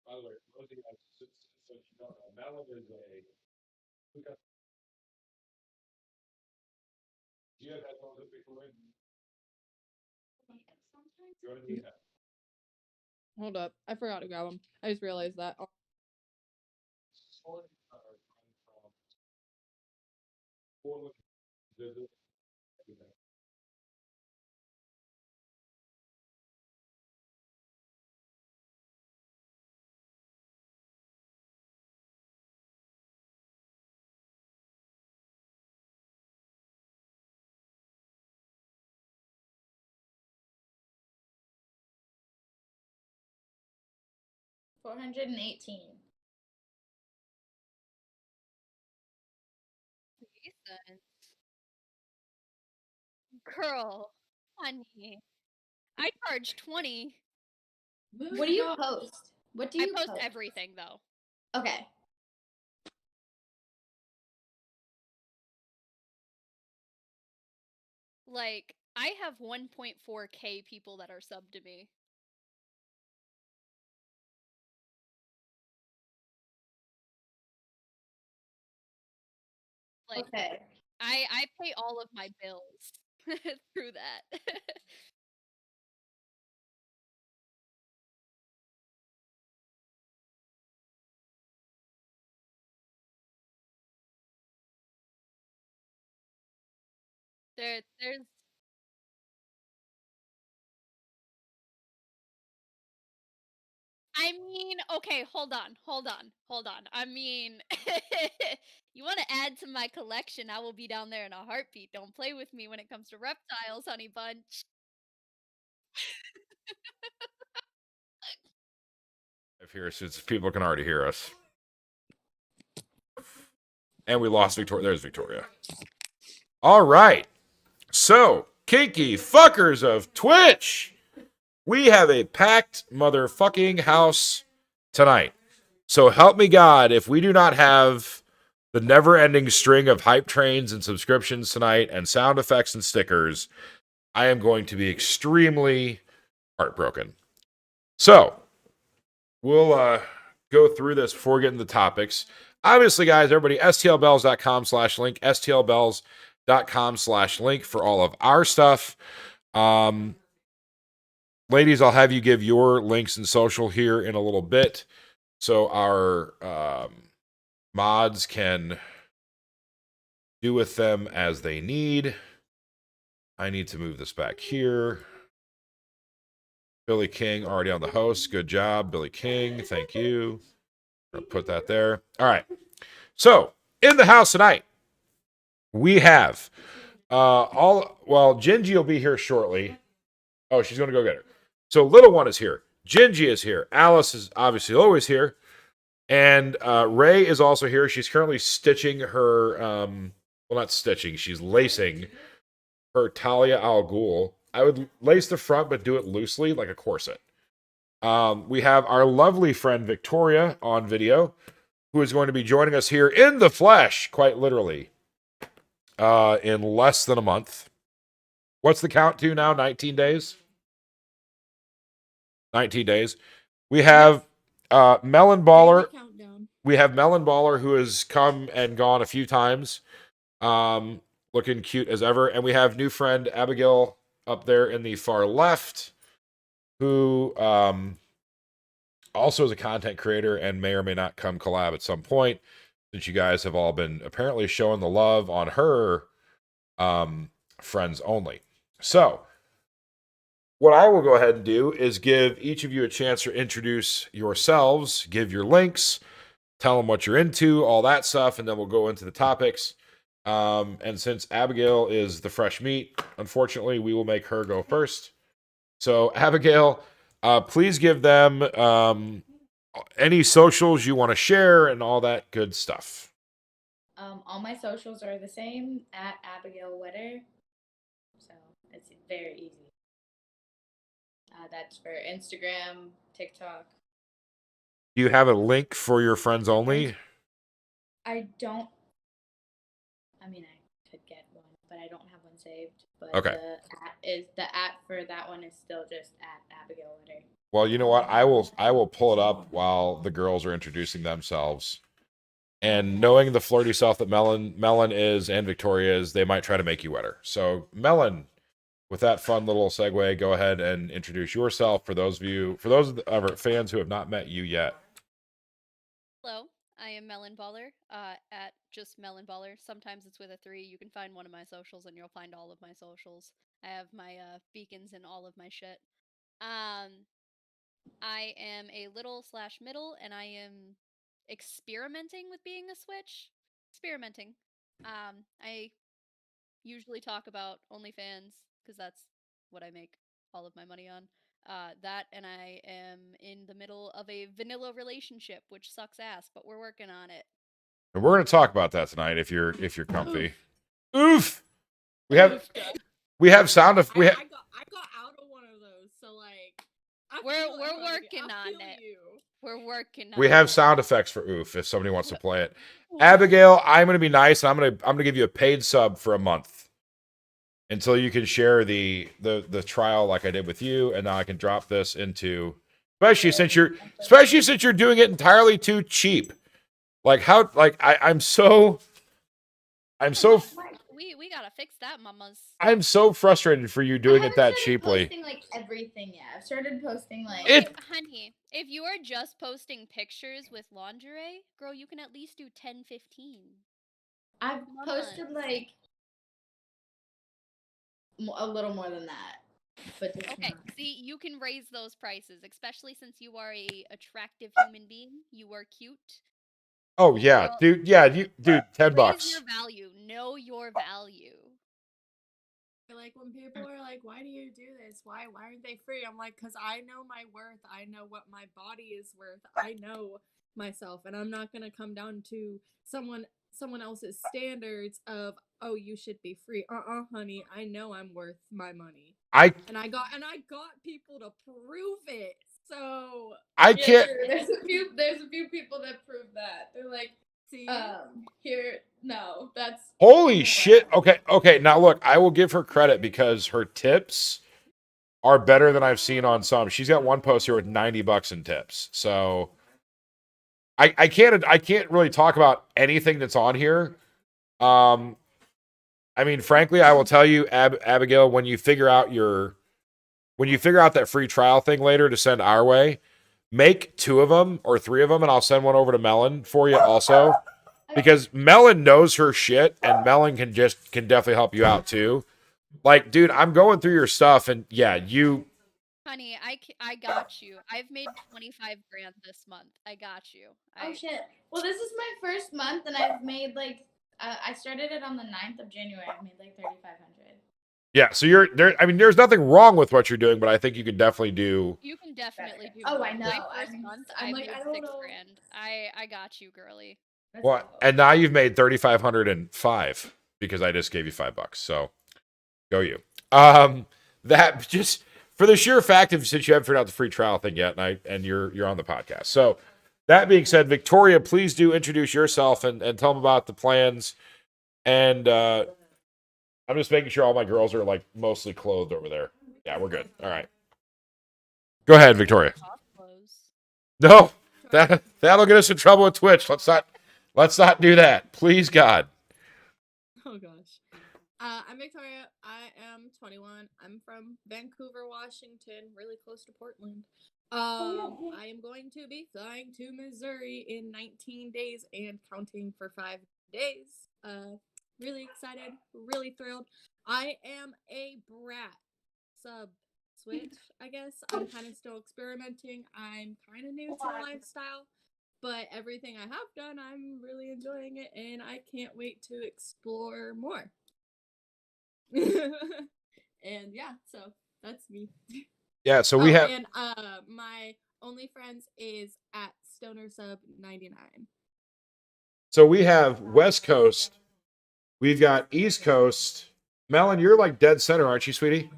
By the way, Rosie, so you don't know, Melon is a. Do you have headphones up before? You want to need that? Hold up. I forgot to grab them. I just realized that. $418. Girl, honey, I charge 20. What do you post? What do you post everything though. Okay. Like, I have 1.4K people that are subbed to me. Like, okay. I pay all of my bills through that. There's I mean, okay, hold on. I mean, you want to add to my collection, I will be down there in a heartbeat. Don't play with me when it comes to reptiles, honey bunch. If here, since people can already hear us. And we lost Victoria. There's Victoria. All right. So, kinky fuckers of Twitch, we have a packed motherfucking house tonight. So help me God, if we do not have the never-ending string of hype trains and subscriptions tonight and sound effects and stickers, I am going to be extremely heartbroken. So, we'll go through this before we get into the topics. Obviously, guys, everybody, stlbells.com/link, stlbells.com/link for all of our stuff. Ladies, I'll have you give your links and social here in a little bit so our mods can do with them as they need. I need to move this back here. Billy King already on the host. Good job, Billy King. Thank you. I'll put that there. All right. So, in the house tonight, we have Gingy will be here shortly. Oh, she's going to go get her. So, little one is here. Gingy is here. Alice is obviously always here. And Ray is also here. She's currently stitching her, well, not stitching, she's lacing her Talia al Ghul. I would lace the front, but do it loosely, like a corset. We have our lovely friend Victoria on video, who is going to be joining us here in the flesh, quite literally, in less than a month. What's the count to now? 19 days? 19 days. We have Melon Baller. We have Melon Baller, who has come and gone a few times, looking cute as ever. And we have new friend Abigail up there in the far left, who also is a content creator and may or may not come collab at some point, since you guys have all been apparently showing the love on her friends only. So, what I will go ahead and do is give each of you a chance to introduce yourselves, give your links, tell them what you're into, all that stuff, and then we'll go into the topics. And since Abigail is the fresh meat, unfortunately, we will make her go first. So, Abigail, please give them any socials you want to share and all that good stuff. All my socials are the same, at Abigail Wetter. So, it's very easy. That's for Instagram, TikTok. Do you have a link for your friends only? I don't. I mean, I could get one, but I don't have one saved. But okay. the at for that one is still just at Abigail Wetter. Well, you know what? I will pull it up while the girls are introducing themselves. And knowing the flirty self that Melon is and Victoria is, they might try to make you wetter. So, Melon, with that fun little segue, go ahead and introduce yourself for those of our fans who have not met you yet. Hello, I am Melon Baller. At just Melon Baller. Sometimes it's with a 3. You can find one of my socials, and you'll find all of my socials. I have my beacons and all of my shit. I am a little / middle, and I am experimenting with being a switch. Experimenting. I usually talk about OnlyFans because that's what I make all of my money on. That, and I am in the middle of a vanilla relationship, which sucks ass, but we're working on it. And we're going to talk about that tonight if you're comfy. Oof. We have sound of we I have got out of one of those, so like We're working on it. We're working on we have sound effects for oof if somebody wants to play it. Abigail, I'm going to be nice, and I'm going to give you a paid sub for a month until you can share the trial like I did with you, and now I can drop this into especially since you're doing it entirely too cheap. Like how I'm so we gotta fix that, mamas. I'm so frustrated for you doing it that cheaply. Posting like everything, yeah. I've started posting like. Honey, if you are just posting pictures with lingerie, girl, you can at least do 10, 15. I've posted like a little more than that. But okay, see, you can raise those prices, especially since you are a attractive human being. You are cute. Oh yeah, Girl, dude. Yeah, $10. Raise your value. Know your value. Like when people are like, "Why do you do this? Why aren't they free?" I'm like, "Cause I know my worth. I know what my body is worth. I know myself, and I'm not gonna come down to someone else's standards of, oh, you should be free. Honey, I know I'm worth my money. I got people to prove it. So I can't. There's a few people that prove that. They're like, see, here, no, that's Holy shit. Okay. Now look, I will give her credit because her tips are better than I've seen on some. She's got one post here with $90 in tips. So I can't really talk about anything that's on here. I mean, frankly, I will tell you, Abigail, when you figure out that free trial thing later to send our way, make 2 of them or 3 of them, and I'll send one over to Melon for you also. Because Melon knows her shit, and Melon can definitely help you out too. Like, dude, I'm going through your stuff, and yeah, you. Honey, I got you. I've made 25 grand this month. I got you. Oh shit. Well, this is my first month, and I've made like I started it on the 9th of January. I've made like 3,500. Yeah, so you're there. I mean, there's nothing wrong with what you're doing, but I think you can definitely do. You can definitely do. Oh, I know. My first month, I like, made I don't 6 know. grand. I got you, girly. Well, and now you've made 3,505 because I just gave you $5. So go you. That just for the sheer fact of since you haven't figured out the free trial thing yet, and you're on the podcast. So that being said, Victoria, please do introduce yourself and tell them about the plans. And I'm just making sure all my girls are like mostly clothed over there. Yeah, we're good. All right. Go ahead, Victoria. No, that'll get us in trouble with Twitch. Let's not do that. Please, God. Oh gosh. I'm Victoria. I am 21. I'm from Vancouver, Washington, really close to Portland. I am going to be flying to Missouri in 19 days and counting for 5 days. Really excited, really thrilled. I am a Brat sub switch, I guess. I'm kind of still experimenting. I'm kind of new to the lifestyle, but everything I have done, I'm really enjoying it, and I can't wait to explore more. And yeah, so that's me. Yeah, so we have. And my OnlyFriends is at StonerSub99. So we have West Coast. We've got East Coast. Melon, you're like dead center, aren't you, sweetie?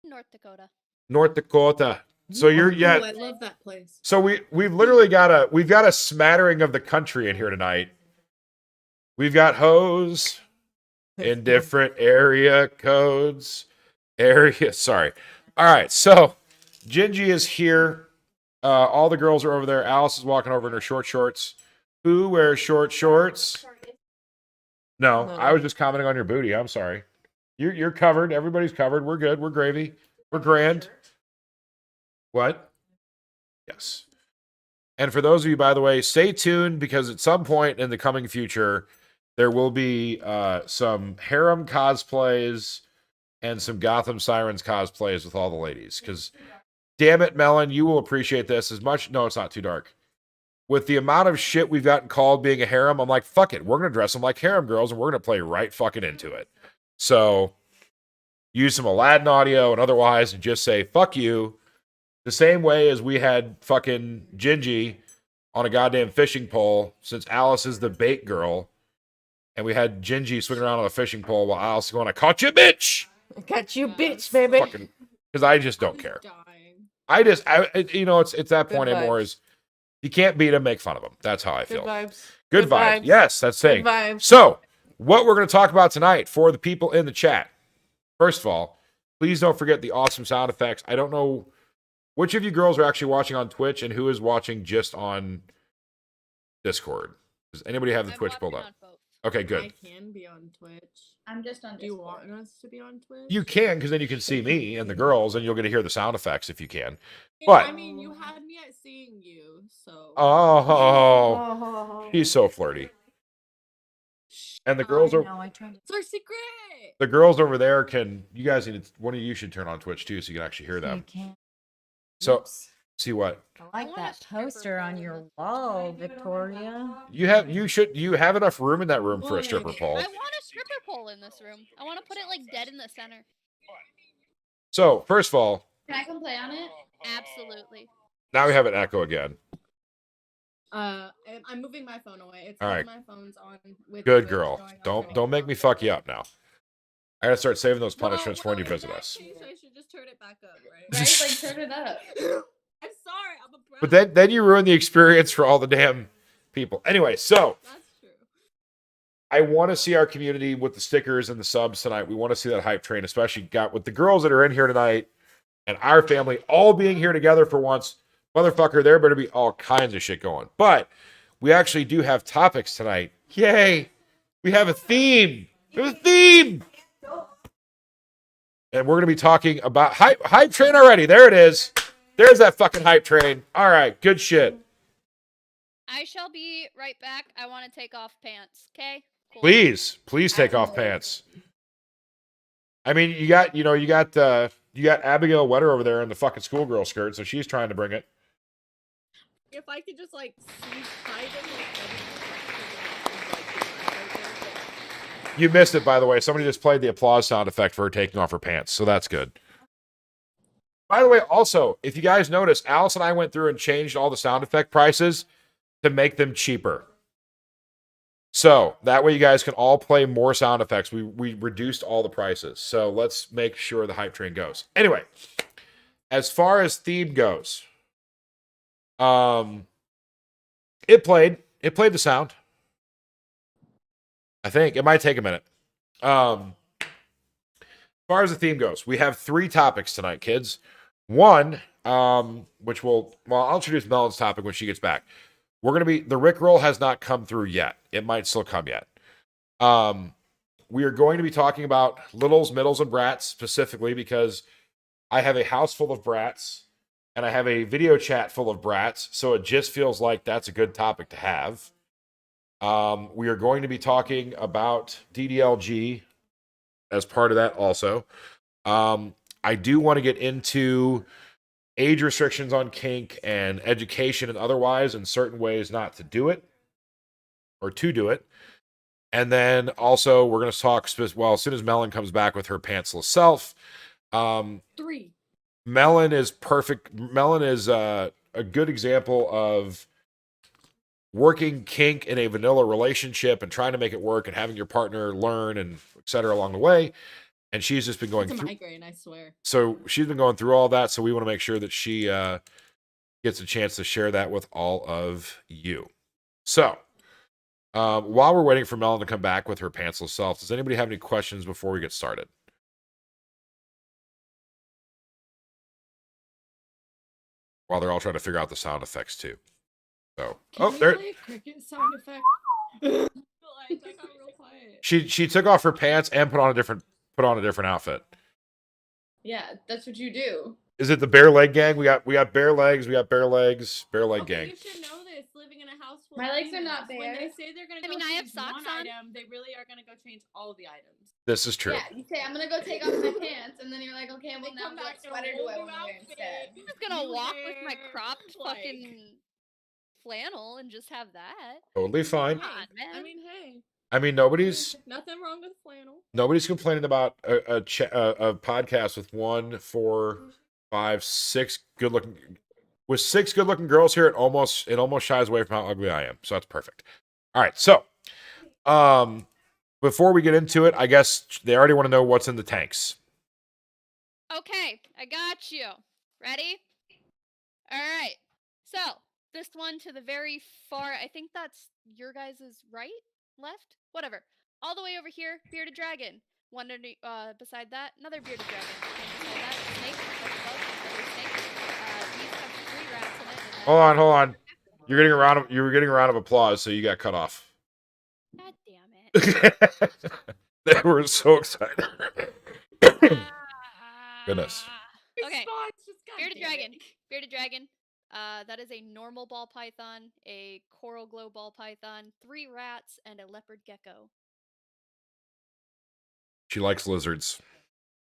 North Dakota. North Dakota. So you're I love that place. So we've literally got a smattering of the country in here tonight. We've got hoes in different area codes. Sorry. All right. So Gingy is here. All the girls are over there. Alice is walking over in her short shorts. Who wears short shorts? No, I was just commenting on your booty. I'm sorry. You're covered. Everybody's covered. We're good. We're gravy. We're grand. What? Yes. And for those of you, by the way, stay tuned because at some point in the coming future, there will be some harem cosplays and some Gotham Sirens cosplays with all the ladies. Because, damn it, Melon, you will appreciate this as much. No, it's not too dark. With the amount of shit we've gotten called being a harem, I'm like, fuck it. We're going to dress them like harem girls and we're going to play right fucking into it. So, use some Aladdin audio and otherwise and just say, fuck you. The same way as we had fucking Gingy on a goddamn fishing pole, since Alice is the bait girl, and we had Gingy swinging around on a fishing pole while Alice is going, I caught you, bitch! I got you, bitch, baby. Fucking, because I just don't care. Dying. It's that Good point anymore vibes. is you can't beat him, make fun of him. That's how I Good feel. vibes. Good vibes. Yes, that's saying. Good vibes. So, what we're going to talk about tonight for the people in the chat. First of all, please don't forget the awesome sound effects. I don't know which of you girls are actually watching on Twitch and who is watching just on Discord. Does anybody have the I'm Twitch pulled watching up? on both. Okay, good. I can be on Twitch. I'm just on Do you Discord. want us to be on Twitch? You can, because then you can see me and the girls, and you'll get to hear the sound effects if you can. Yeah, but- I mean, you had me at seeing you, so. Oh, she's so flirty. And the girls are I tried to. It's our secret. the girls over there can. You guys need to, one of you should turn on Twitch too, so you can actually hear You them. can't. So Oops. see what I like want a that stripper poster on pole your in this wall, Victoria. you have. You have enough room in that room for a Boy. stripper pole. I want a stripper pole in this room. I want to put it like dead in the center. So first of all, Can I come play on it? Absolutely. now we have an echo again. And I'm moving my phone away. It's All 'cause right. my phone's on with Good Twitch girl. going on Don't right make now. me fuck you up now. I gotta start saving those Well, punishments for when you in visit that us. case, I should just turn it back up, right? Right? Like, turn it up. I'm sorry, I'm a bro. But then you ruin the experience for all the damn people. Anyway, so That's true. I want to see our community with the stickers and the subs tonight. We want to see that hype train, especially got with the girls that are in here tonight and our family all being here together for once. Motherfucker, there better be all kinds of shit going. But we actually do have topics tonight. Yay! We have a theme. We have a theme. And we're going to be talking about hype train already. There it is. There's that fucking hype train. All right, good shit. I shall be right back. I want to take off pants. Okay? Cool. Please take off pants. I mean, you got Abigail Wetter over there in the fucking schoolgirl skirt, so she's trying to bring it. If I could just like see hide in like You missed it, by the way. Somebody just played the applause sound effect for her taking off her pants, so that's good. By the way, also, if you guys notice, Alice and I went through and changed all the sound effect prices to make them cheaper. So that way you guys can all play more sound effects. We reduced all the prices. So let's make sure the hype train goes. Anyway, as far as theme goes, it played the sound. I think it might take a minute. As far as the theme goes, we have 3 topics tonight, kids. One, which I'll introduce Melon's topic when she gets back. We're going to be, the Rickroll has not come through yet. It might still come yet. We are going to be talking about littles, middles, and brats specifically because I have a house full of brats and I have a video chat full of brats. So it just feels like that's a good topic to have. We are going to be talking about DDLG as part of that also. I do want to get into age restrictions on kink and education and otherwise and certain ways not to do it or to do it. And then also we're going to talk, as soon as Melon comes back with her pantsless self. 3. Melon is perfect. Melon is a good example of working kink in a vanilla relationship and trying to make it work and having your partner learn and et cetera along the way. And she's just been going It's a through. migraine, I swear. So she's been going through all that. So we want to make sure that she gets a chance to share that with all of you. So while we're waiting for Melon to come back with her pantsless self, does anybody have any questions before we get started? while they're all trying to figure out the sound effects too. So, Can we there play a cricket sound effect? Like, that got real quiet. she took off her pants and put on a different outfit. Yeah, that's what you do. Is it the bare leg gang? We got bare legs. We got bare legs. Bare leg Okay, gang. you should know this. Living in a house full My of legs are females, not when bare. they say they're gonna I go mean, I have change socks one on. item, they really are gonna go change all the items. This is true. Yeah, you say I'm gonna go take off my pants, and then you're like, okay, well They now come what back in a sweater do whole I new want to wear outfit. instead? I'm just gonna New walk with my hair, cropped like- fucking flannel and just have that. Totally fine. Come on, I man. mean, hey, I mean, nobody's nothing wrong with flannel. complaining about a podcast with 1, 4, 5, 6 good looking girls here. It almost shies away from how ugly I am. So that's perfect. All right. So, before we get into it, I guess they already want to know what's in the tanks. Okay, I got you. Ready? All right. So, this one to the very far, I think that's your guys' right? Left? Whatever. All the way over here, bearded dragon. One beside that, another bearded dragon. One beside that, snake. Up above, another snake. These have 3 rats in it. And then Hold on. You were getting a round of applause, so you got cut off. God damn it. They were so excited. Goodness. Okay. Response, just Bearded goddamn dragon. it. Bearded dragon. That is a normal ball python, a coral glow ball python, 3 rats, and a leopard gecko. She likes lizards.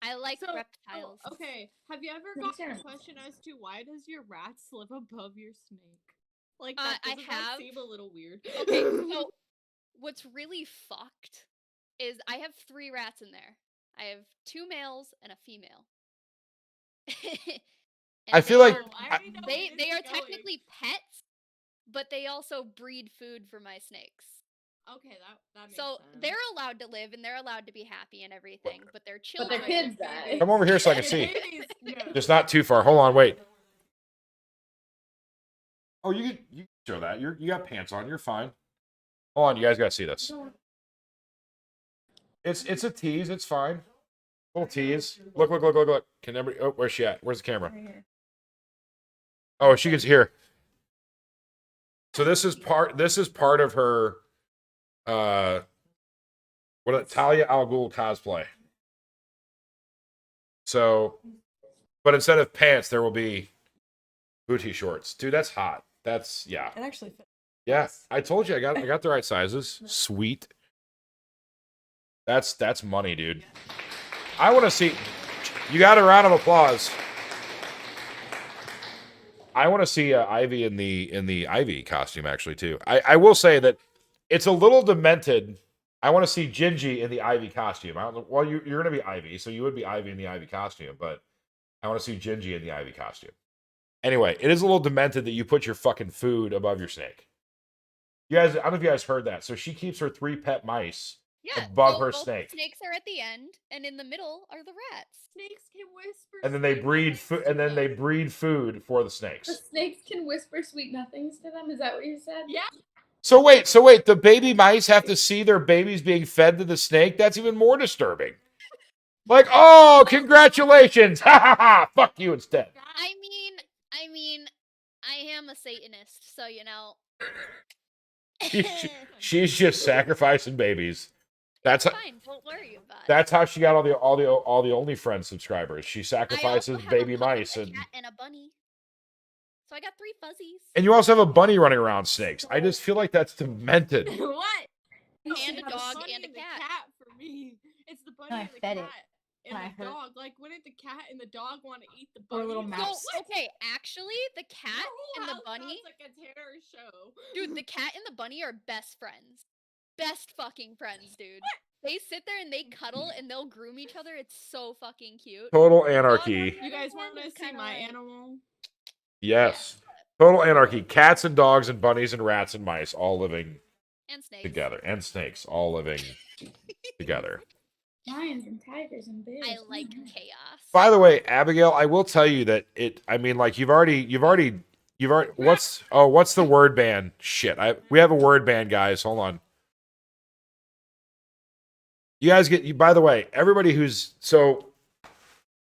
I like So- reptiles. Oh, okay. Have you ever Makes gotten a sense. question as to why does your rat live above your snake? Like I that doesn't that have. seem a little weird. Okay, so what's really fucked is I have 3 rats in there. I have 2 males and a female. And I feel they like- are- I already know where they this are is going. technically pets, but they also breed food for my snakes. Okay, that makes So sense. they're allowed to live and they're allowed to be happy and everything, but their But children. their kids die. Come over here so I can see. Babies, no. Just not too far. Hold on, wait. Oh, you can show that. You got pants on. You're fine. Hold on, you guys gotta see this. It's a tease. It's fine. Little tease. Look. Can everybody? Oh, where's she at? Where's the camera? Oh, she gets here. So this is part of her Talia al Ghul cosplay. So, but instead of pants, there will be booty shorts. Dude, that's hot. That's yeah. It actually fits. Yeah, I told you I got the right sizes. Sweet. That's money, dude. I want to see. You got a round of applause. I want to see Ivy in the Ivy costume actually too. I will say that it's a little demented. I want to see Gingy in the Ivy costume. I don't know, well, you're gonna be Ivy, so you would be Ivy in the Ivy costume, but I want to see Gingy in the Ivy costume. Anyway, it is a little demented that you put your fucking food above your snake. You guys, I don't know if you guys heard that. So she keeps her 3 pet mice Yeah, above both- her both snake. Snakes are at the end, and in the middle are the rats. Snakes can whisper. And then they sweet breed nothings food, to and then they them. breed food for the The snakes. snakes can whisper sweet nothings to them. Is that what you said? Yeah. So wait, the baby mice have to see their babies being fed to the snake? That's even more disturbing. Like, oh, congratulations! Ha ha ha! Fuck you instead. I mean, I am a Satanist, so you know. She's just sacrificing babies. That's how, Fine, don't worry about it. that's how she got all the OnlyFriends subscribers. She I sacrifices also have baby a puppy, mice, a and cat, and a bunny. So I got 3 fuzzies. you also have a bunny running around snakes. I just feel like that's demented. What? And a The dog bunny and a the cat. for me. It's the bunny I and the fed it cat and when I the hurt. dog. Like, wouldn't the cat and the dog want to eat the Or a bunny? little Like, mouse. So, okay, actually, the cat your whole and the house bunny, sounds like a terror show. dude, the cat and the bunny are best friends. Best fucking friends, dude. They sit there and they cuddle and they'll groom each other. It's so fucking cute. Total Dog, on anarchy. the You guys other want hand, to is see kinda my like- animal? Yes. Total anarchy. Cats and dogs and bunnies and rats and mice all living And snakes. together. And snakes all living together. Lions and tigers and bears. I like Mhm. chaos. By the way, Abigail, I will tell you that you've already what's the word ban? Shit. We have a word ban, guys. Hold on. You guys by the way, everybody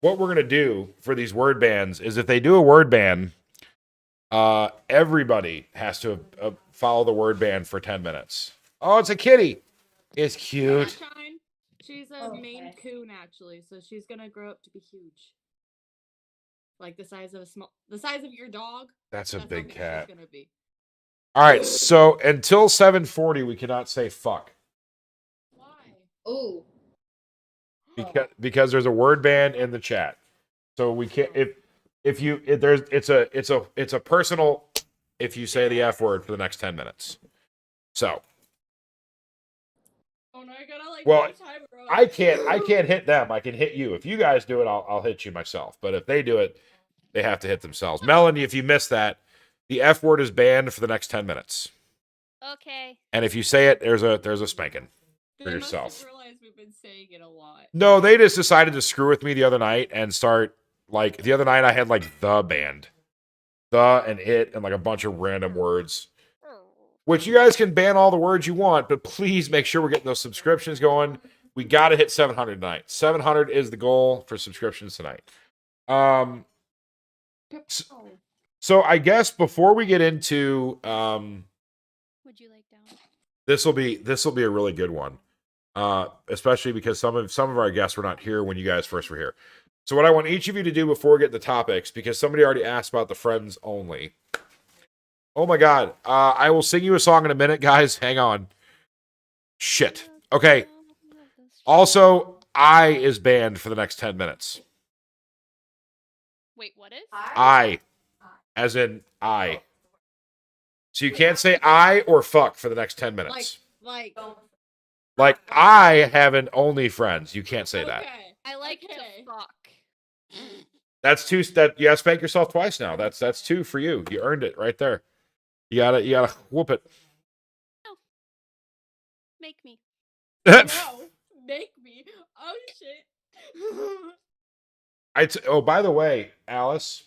what we're going to do for these word bans is if they do a word ban, everybody has to follow the word ban for 10 minutes. Oh, it's a kitty. It's cute. Sunshine, she's a Maine Okay. Coon actually, so she's gonna grow up to be huge. Like the size of your dog. That's a That's big how cat. she's gonna be. All right, so until 7:40, we cannot say fuck Why? Ooh. because there's a word ban in the chat. So we can't if you if there's it's a personal if you say the F word for the next 10 minutes. So Oh no, I gotta like Well, time her up. I can't hit them. I can hit you. If you guys do it, I'll hit you myself. But if they do it, they have to hit themselves. Melanie, if you missed that, the F word is banned for the next 10 minutes. Okay. And if you say it, there's a spanking for They yourself. must have realized we've been saying it a lot. No, they just decided to screw with me the other night and start like the other night I had like the banned. The and it and like a bunch of random words. Which you guys can ban all the words you want, but please make sure we're getting those subscriptions going. We got to hit 700 tonight. 700 is the goal for subscriptions tonight. So I guess before we get into Would you like down? this will be a really good one. Especially because some of our guests were not here when you guys first were here. So what I want each of you to do before we get the topics, because somebody already asked about the friends only. Oh my god. I will sing you a song in a minute, guys. Hang on. Shit. Okay. Also, I is banned for the next 10 minutes. Wait, what is? I. As in I. So you can't say I or fuck for the next 10 minutes. Like I have an OnlyFriends. You can't say that. I like Okay. to fuck. That's two. That you gotta spank yourself twice now. That's two for you. You earned it right there. You gotta whoop it. Make me. No, make me. Oh shit. Oh, by the way, Alice,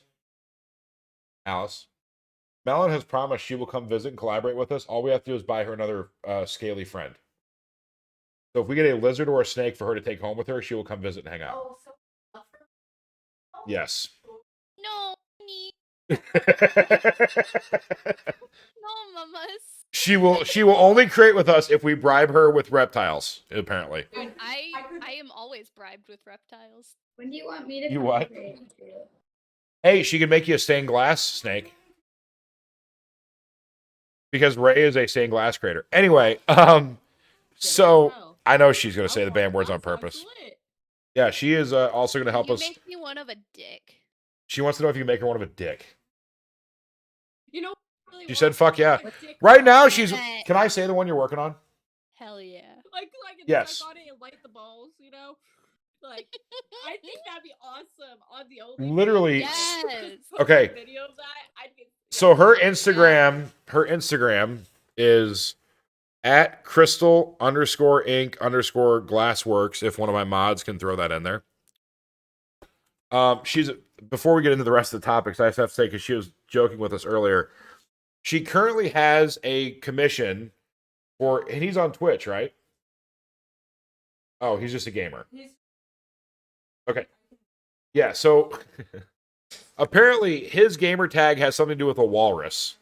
Melon has promised she will come visit and collaborate with us. All we have to do is buy her another scaly friend. So if we get a lizard or a snake for her to take home with her, she will come visit and hang out. Yes. No, me. No, mamas. She will only create with us if we bribe her with reptiles, apparently. Dude, I am always bribed with reptiles. When do you want me to You come what? create with you? Hey, she can make you a stained glass snake. Because Ray is a stained glass creator. Anyway, so I know she's gonna say the banned words on purpose. Yeah, she is also gonna help you us. Make me one of a dick. She wants to know if you can make her one of a dick. You know, really She said, "Fuck yeah!" a dick Right now, she's. Bet. Can I say the one you're working on? Hell yeah. like Yes. on it and light the balls, you know? Like I think that'd be awesome on the OnlyFans. Literally. Yes. Just post Okay. a video of that. I'd get, So her Instagram is at crystal_ink_glassworks. If one of my mods can throw that in there. She's before we get into the rest of the topics, I just have to say because she was joking with us earlier. She currently has a commission for, and he's on Twitch, right? Oh, he's just a gamer. Okay. Yeah, so apparently his gamer tag has something to do with a walrus.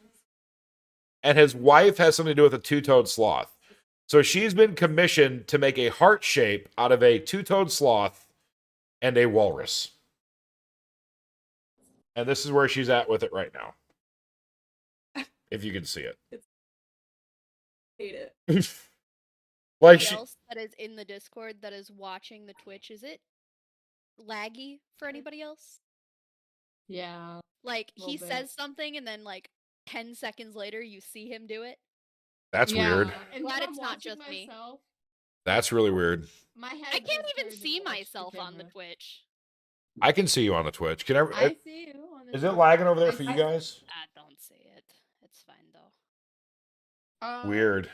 And his wife has something to do with a two-toed sloth. So she's been commissioned to make a heart shape out of a two-toed sloth and a walrus. And this is where she's at with it right now. If you can see it. hate it. Like Anybody else that is in the Discord that is watching the Twitch, is it laggy for anybody else? Yeah. Like Little he bit. says something and then like 10 seconds later you see him do it. That's weird. And Glad when it's I'm not watching just me. myself, That's really weird. my head I can't just even turns see and watch myself on the camera. Twitch. I can see you on the Twitch. Can I see you on the is it Twitch. lagging over there I for you see- guys? I don't see it. It's fine though. Weird.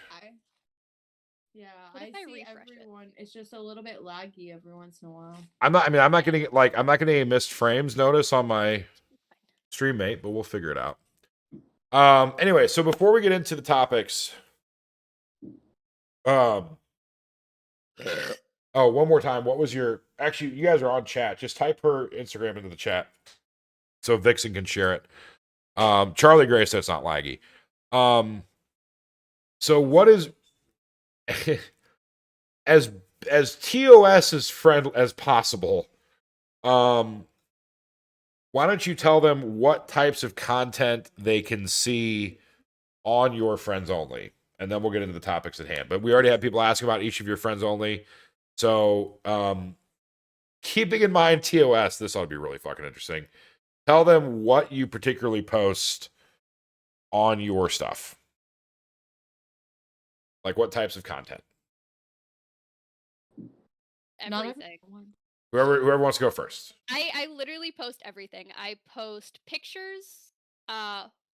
Yeah, What I if I see refresh it? everyone. It's just a little bit laggy every once in a while. I'm not getting any missed frames notice on my stream mate, but we'll figure it out. Anyway, so before we get into the topics, oh, one more time, what was your, actually, you guys are on chat. Just type her Instagram into the chat so Vixen can share it. Charlie Gray said it's not laggy. So what is as TOS as friend as possible? Why don't you tell them what types of content they can see on your friends only, and then we'll get into the topics at hand. But we already have people asking about each of your friends only, so keeping in mind TOS, this ought to be really fucking interesting. Tell them what you particularly post on your stuff. Like what types of content? Not Everything. Whoever wants to go first. I literally post everything. I post pictures,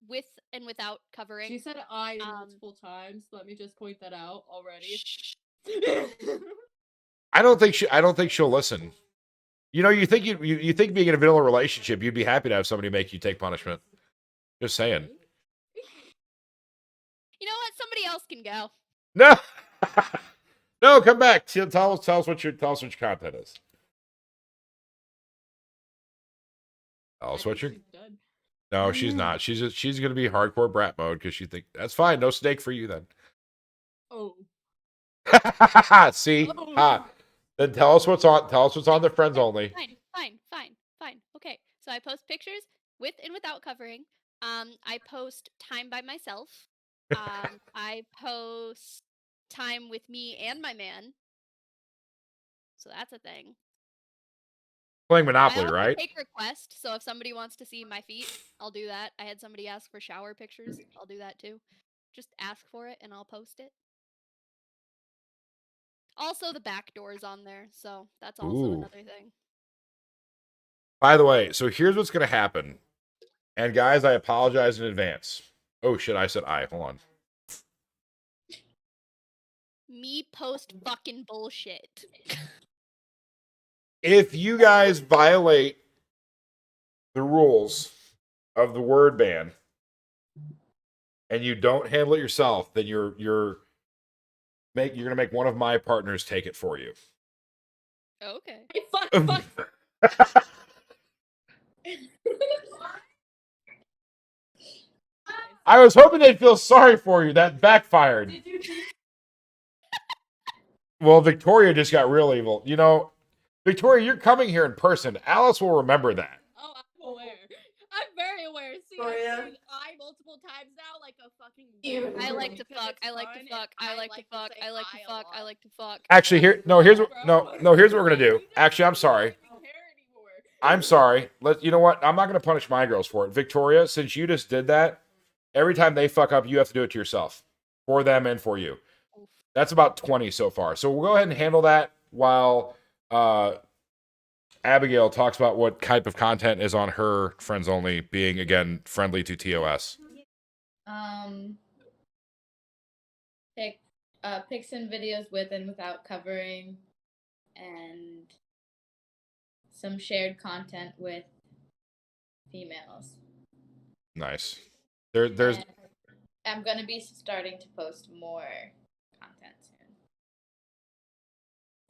with and without covering. She said I multiple times. Let me just point that out already. I don't think she'll listen. You know, you think you think being in a vanilla relationship, you'd be happy to have somebody make you take punishment. Just saying. You know what? Somebody else can go. No, no, come back. Tell us what your content is. Tell us what your. No, she's not. She's gonna be hardcore brat mode because she think that's fine. No snake for you then. Oh. See, then tell us what's on. Tell us what's on the friends only. Fine. Okay, so I post pictures with and without covering. I post time by myself. I post time with me and my man. So that's a thing. Playing I Monopoly, also right? take request, so if somebody wants to see my feet, I'll do that. I had somebody ask for shower pictures. I'll do that too. Just ask for it and I'll post it. Also, the back door's on there, so that's also Ooh. another thing. By the way, so here's what's gonna happen. And guys, I apologize in advance. Oh shit, I said I. Hold on. Me post fucking bullshit. If you guys violate the rules of the word ban and you don't handle it yourself, then you're gonna make one of my partners take it for you. Okay. Fuck. I was hoping they'd feel sorry for you. That backfired. Well, Victoria just got real evil. You know, Victoria, you're coming here in person. Alice will remember that. Oh, I'm aware. I'm very aware. See, I've seen I multiple times now, like a fucking. I like to fuck. I like to fuck. I like to fuck. I like to fuck. I like to fuck. Actually, here's what here's what we're gonna do. Actually, I'm sorry. I'm sorry. You know what? I'm not gonna punish my girls for it. Victoria, since you just did that, every time they fuck up, you have to do it to yourself, for them and for you. That's about 20 so far. So we'll go ahead and handle that while Abigail talks about what type of content is on her friends only, being again friendly to TOS. Pics and videos with and without covering, and some shared content with females. Nice. There's. And I'm gonna be starting to post more content soon.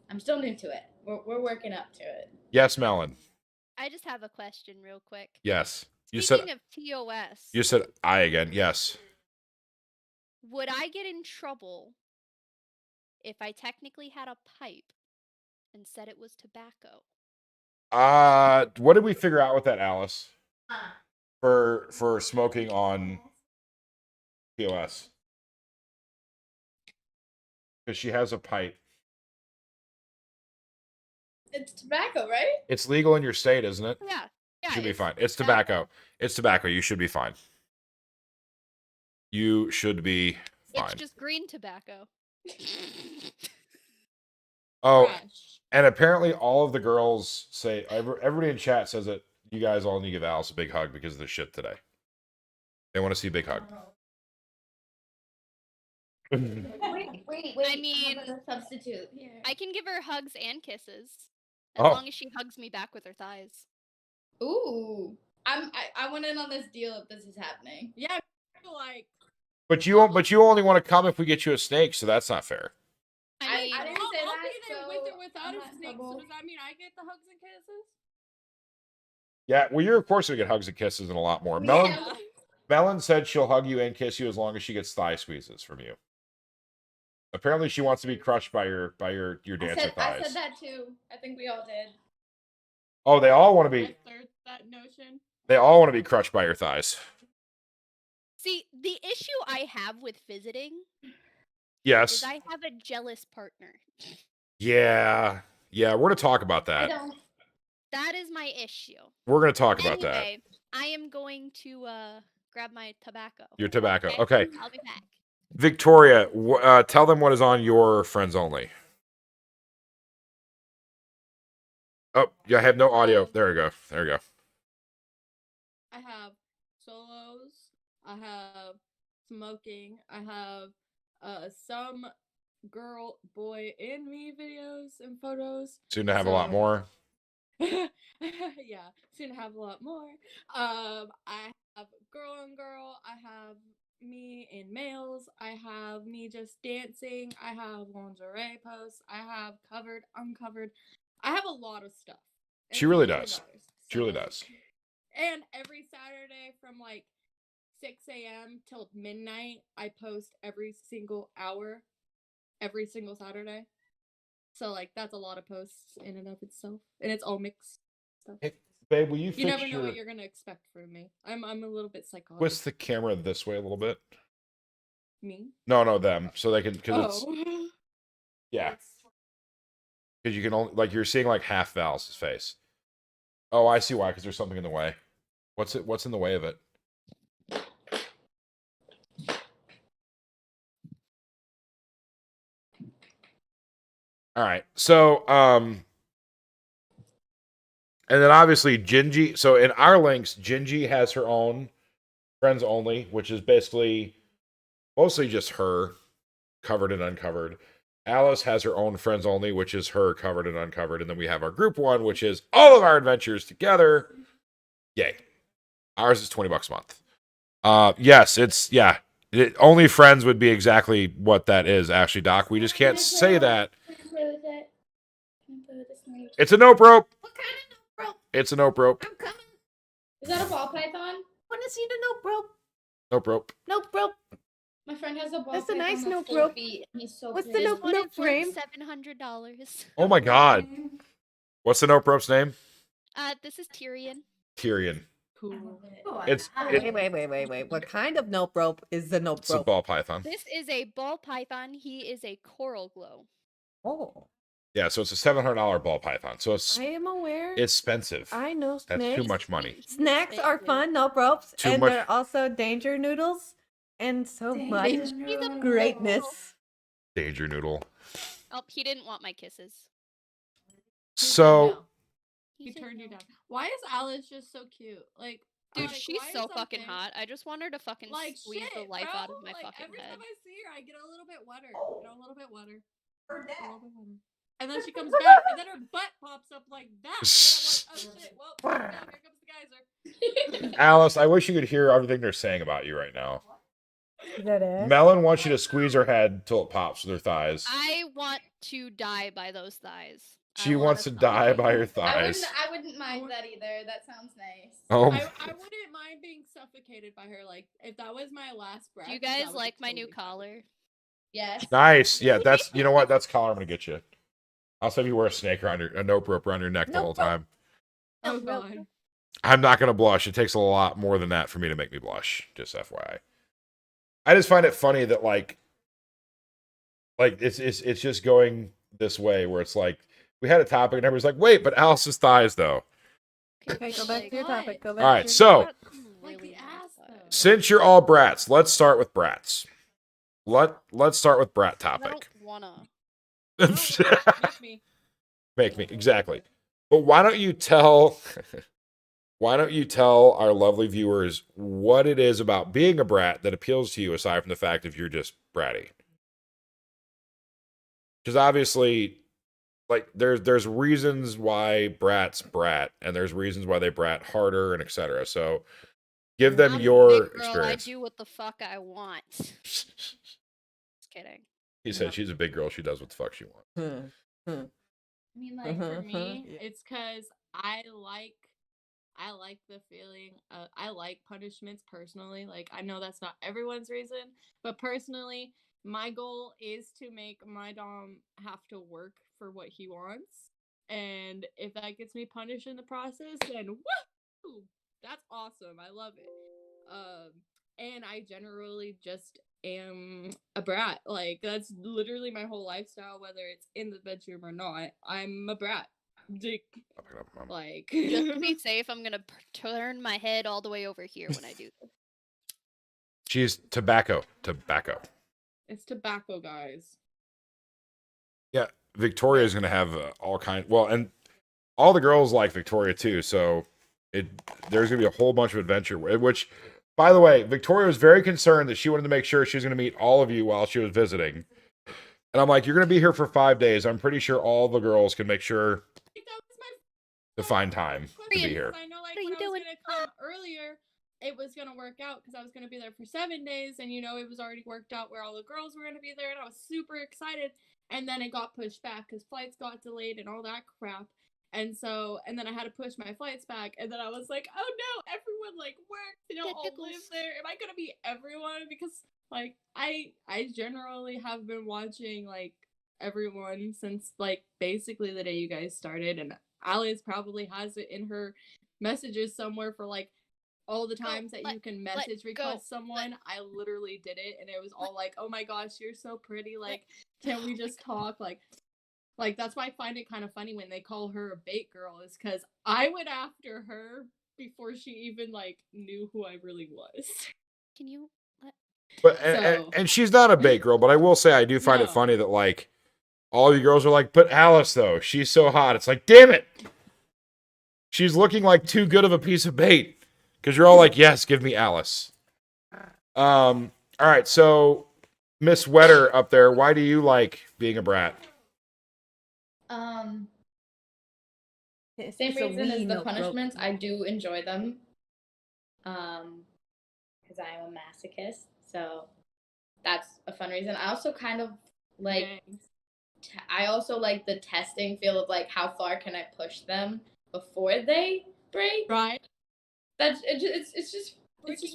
I'm still new to it. We're working up to it. Yes, Melon. I just have a question real quick. Yes. Speaking of TOS. You said I again. Yes. Would I get in trouble if I technically had a pipe and said it was tobacco? What did we figure out with that, Alice? For smoking on TOS. Because she has a pipe. It's tobacco, right? It's legal in your state, isn't it? Yeah. You should be fine. It's tobacco. It's tobacco. You should be fine. You should be fine. It's just green tobacco. Oh, and apparently all of the girls say, everybody in chat says that you guys all need to give Alice a big hug because of the shit today. They want to see a big hug. Wait. I mean, substitute here. I can give her hugs and kisses as Oh. long as she hugs me back with her thighs. Ooh, I want in on this deal if this is happening. Yeah, I feel like. But you only want to come if we get you a snake, so that's not fair. I mean, I didn't I'll say be that, there so with or without I'm a not in snake. So trouble. does that mean I get the hugs and kisses? Yeah, well, you're of course gonna get hugs and kisses and a lot more. Melon, Melon said she'll hug you and kiss you as long as she gets thigh squeezes from you. Apparently, she wants to be crushed by your dancer thighs. I said that too. I think we all did. Oh, they all want to I be. third that notion. They all want to be crushed by your thighs. See, the issue I have with visiting is Yes. I have a jealous partner. Yeah. Yeah. We're gonna talk about I that. don't. That is my issue. We're gonna talk about that. Anyway, I am going to grab my tobacco. Your tobacco. Okay. I'll be back. Victoria, tell them what is on your friends only. Oh, yeah, I have no audio. There we go. There we go. I have solos. I have smoking. I have some girl, boy, and me videos and photos. Soon to have a lot more. Yeah, soon to have a lot more. I have girl on girl. I have me in males. I have me just dancing. I have lingerie posts. I have covered, uncovered. I have a lot of stuff. And She it's really $1 million, does. She really so- does. And every Saturday from like 6 a.m. till midnight, I post every single hour, every single Saturday. So like that's a lot of posts in and of itself, and it's all mixed stuff. Hey, babe, will you You fix never know your... what you're gonna expect from me. I'm a little bit psychotic. Twist the camera this way a little bit? Me? No, them. So they can... Because it's... Oh. Yeah. Because you can only... Like, you're seeing, like, half Val's face. Oh, I see why. Because there's something in the way. What's in the way of it? All right. So, and then obviously Gingy. So in our links, Gingy has her own friends only, which is basically mostly just her covered and uncovered. Alice has her own friends only, which is her covered and uncovered. And then we have our group one, which is all of our adventures together. Yay. Ours is $20 a month. Yes, it's, yeah. Only friends would be exactly what that is, actually, Doc. We just can't say that. Can I play with it? Can I play with this snake? It's a nope rope. What kind of nope rope? It's a nope rope. I'm coming. Is that a ball python? Want to see the nope rope? Nope rope. Nope rope. My friend has a ball That's a python nice with nope 4 rope. feet, and he's so What's the pretty. nope- One is worth frame? $700. Oh my god. What's the nope rope's name? This is Tyrion. Tyrion. Cool. It's Wait. What kind of nope rope is the nope it's a rope? ball python. This is a ball python. He is a coral glow. Oh, Yeah, so it's a $700 ball python. So it's I am aware. expensive. I know That's snakes. too much money. Snacks are fun, nope ropes, Too and much- they're also danger noodles, and so much He's a greatness. Danger noodle. Oh, he didn't want my kisses. So He said turned you no. down. Why is Alice just so cute? Like, Dude, like, she's why so is fucking something- hot. I just want her to fucking Like squeeze shit, the life bro. out of my like, fucking every head. time I see her, I get a little bit wetter. Get a little bit wetter. A little bit wetter. And then she comes back, and then her butt pops up like that. And then I'm like, oh shit, well, here comes the geyser. Alice, I wish you could hear everything they're saying about you right now. Is that it? Melon wants you to squeeze her head till it pops with her thighs. I want to die by those thighs. I She wanna wants to suck die it. by her I thighs. wouldn't mind that either. That sounds nice. Oh, I wouldn't mind being suffocated by her. Like, if that was my last breath. Do you that guys would like be my new totally fine. Yes. collar? nice. Yeah, that's, you know what? That's the collar I'm gonna get you. I'll have you wear a snake around a nope rope around your neck the Nope whole rope. time. Oh Nope. god. I'm not gonna blush. It takes a lot more than that for me to make me blush. Just FYI. I just find it funny that like it's just going this way where it's like we had a topic and everybody's like, wait, but Alice's thighs though. Okay, go back to your What? topic. Go back. All to right, your so topic. Like the ass, though. since you're all brats, let's start with brats. Let's start with brat I don't topic. wanna. No, make me. Make me exactly. But why don't you tell our lovely viewers what it is about being a brat that appeals to you aside from the fact if you're just bratty? Because obviously, like there's reasons why brats brat, and there's reasons why they brat harder and etc. So give them I'm a your big girl, experience. I do what the fuck I want. Just kidding. He said she's a big girl. She does what the fuck she wants. I mean, like for me, Yeah. it's because I like I like the feeling. I like punishments personally. Like, I know that's not everyone's reason, but personally, my goal is to make my dom have to work for what he wants. And if that gets me punished in the process, then woo! That's awesome. I love it. And I generally just am a brat. Like, that's literally my whole lifestyle, whether it's in the bedroom or not. I'm a brat. Like, Just to be safe, I'm gonna turn my head all the way over here when I do this. She's tobacco. it's tobacco, guys. Yeah, Victoria's gonna have all kind. Well, and all the girls like Victoria too. So there's gonna be a whole bunch of adventure. Which, by the way, Victoria was very concerned that she wanted to make sure she was gonna meet all of you while she was visiting. And I'm like, you're gonna be here for 5 days. I'm pretty sure all the girls can make sure That was my to find time to be Friend. here. I know, like, What are when you I was doing? gonna come earlier, it was gonna work out because I was gonna be there for 7 days, and you know, it was already worked out where all the girls were gonna be there, and I was super excited. And then it got pushed back because flights got delayed and all that crap. And then I had to push my flights back, and then I was like, oh no, everyone like works, they don't all live Tentacles. there. Am I gonna be everyone? Because like I generally have been watching like everyone since like basically the day you guys started, and Alice probably has it in her messages somewhere for like all the times that you can message request someone. I literally did it, and it was all like, oh my gosh, you're so pretty, like, can we just talk? Like that's why I find it kind of funny when they call her a bait girl, is because I went after her before she even like knew who I really was. Can you? But So- and she's not a bait girl, but I will say I do find it No. funny that like all you girls are like, but Alice though, she's so hot. It's like, damn it, she's looking like too good of a piece of bait. Because you're all like, yes, give me Alice. All right, so Miss Wetter up there, why do you like being a brat? Same reason as the punishments. I do enjoy them. Because I am a masochist, so that's a fun reason. I also kind of like. I also like the testing feel of like how far can I push them before they break. Right. It's just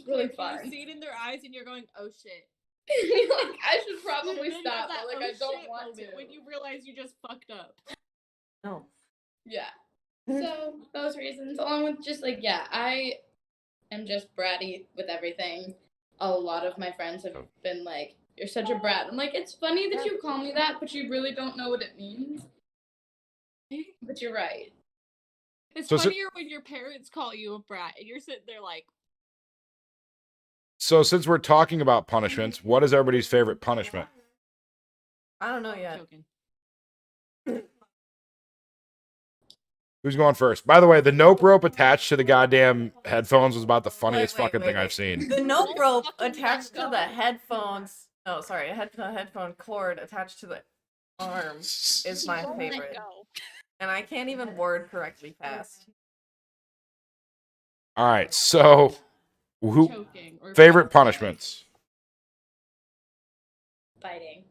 really fun. You see it in their eyes, and you're going, "Oh shit!" Like I should probably Then stop, that, but like "Oh I don't shit" want moment to. when you realize you just fucked up. No. Yeah. So those reasons, along with just like I am just bratty with everything. A lot of my friends have been like, "You're such a brat." I'm like, it's funny that you call me that, but you really don't know what it means. But you're right. It's So funnier when your parents call you a brat, and you're sitting there like. So since we're talking about punishments, what is everybody's favorite punishment? I don't know yet. Joking. Who's going first? By the way, the nope rope attached to the goddamn headphones was about the funniest Wait, fucking wait, thing wait. I've seen. The nope rope fucking attached to go. the headphones. Oh, sorry, a headphone cord attached to the arm is my Don't let favorite. go. And I can't even word correctly fast. All right, so who Choking or favorite punishments? Biting.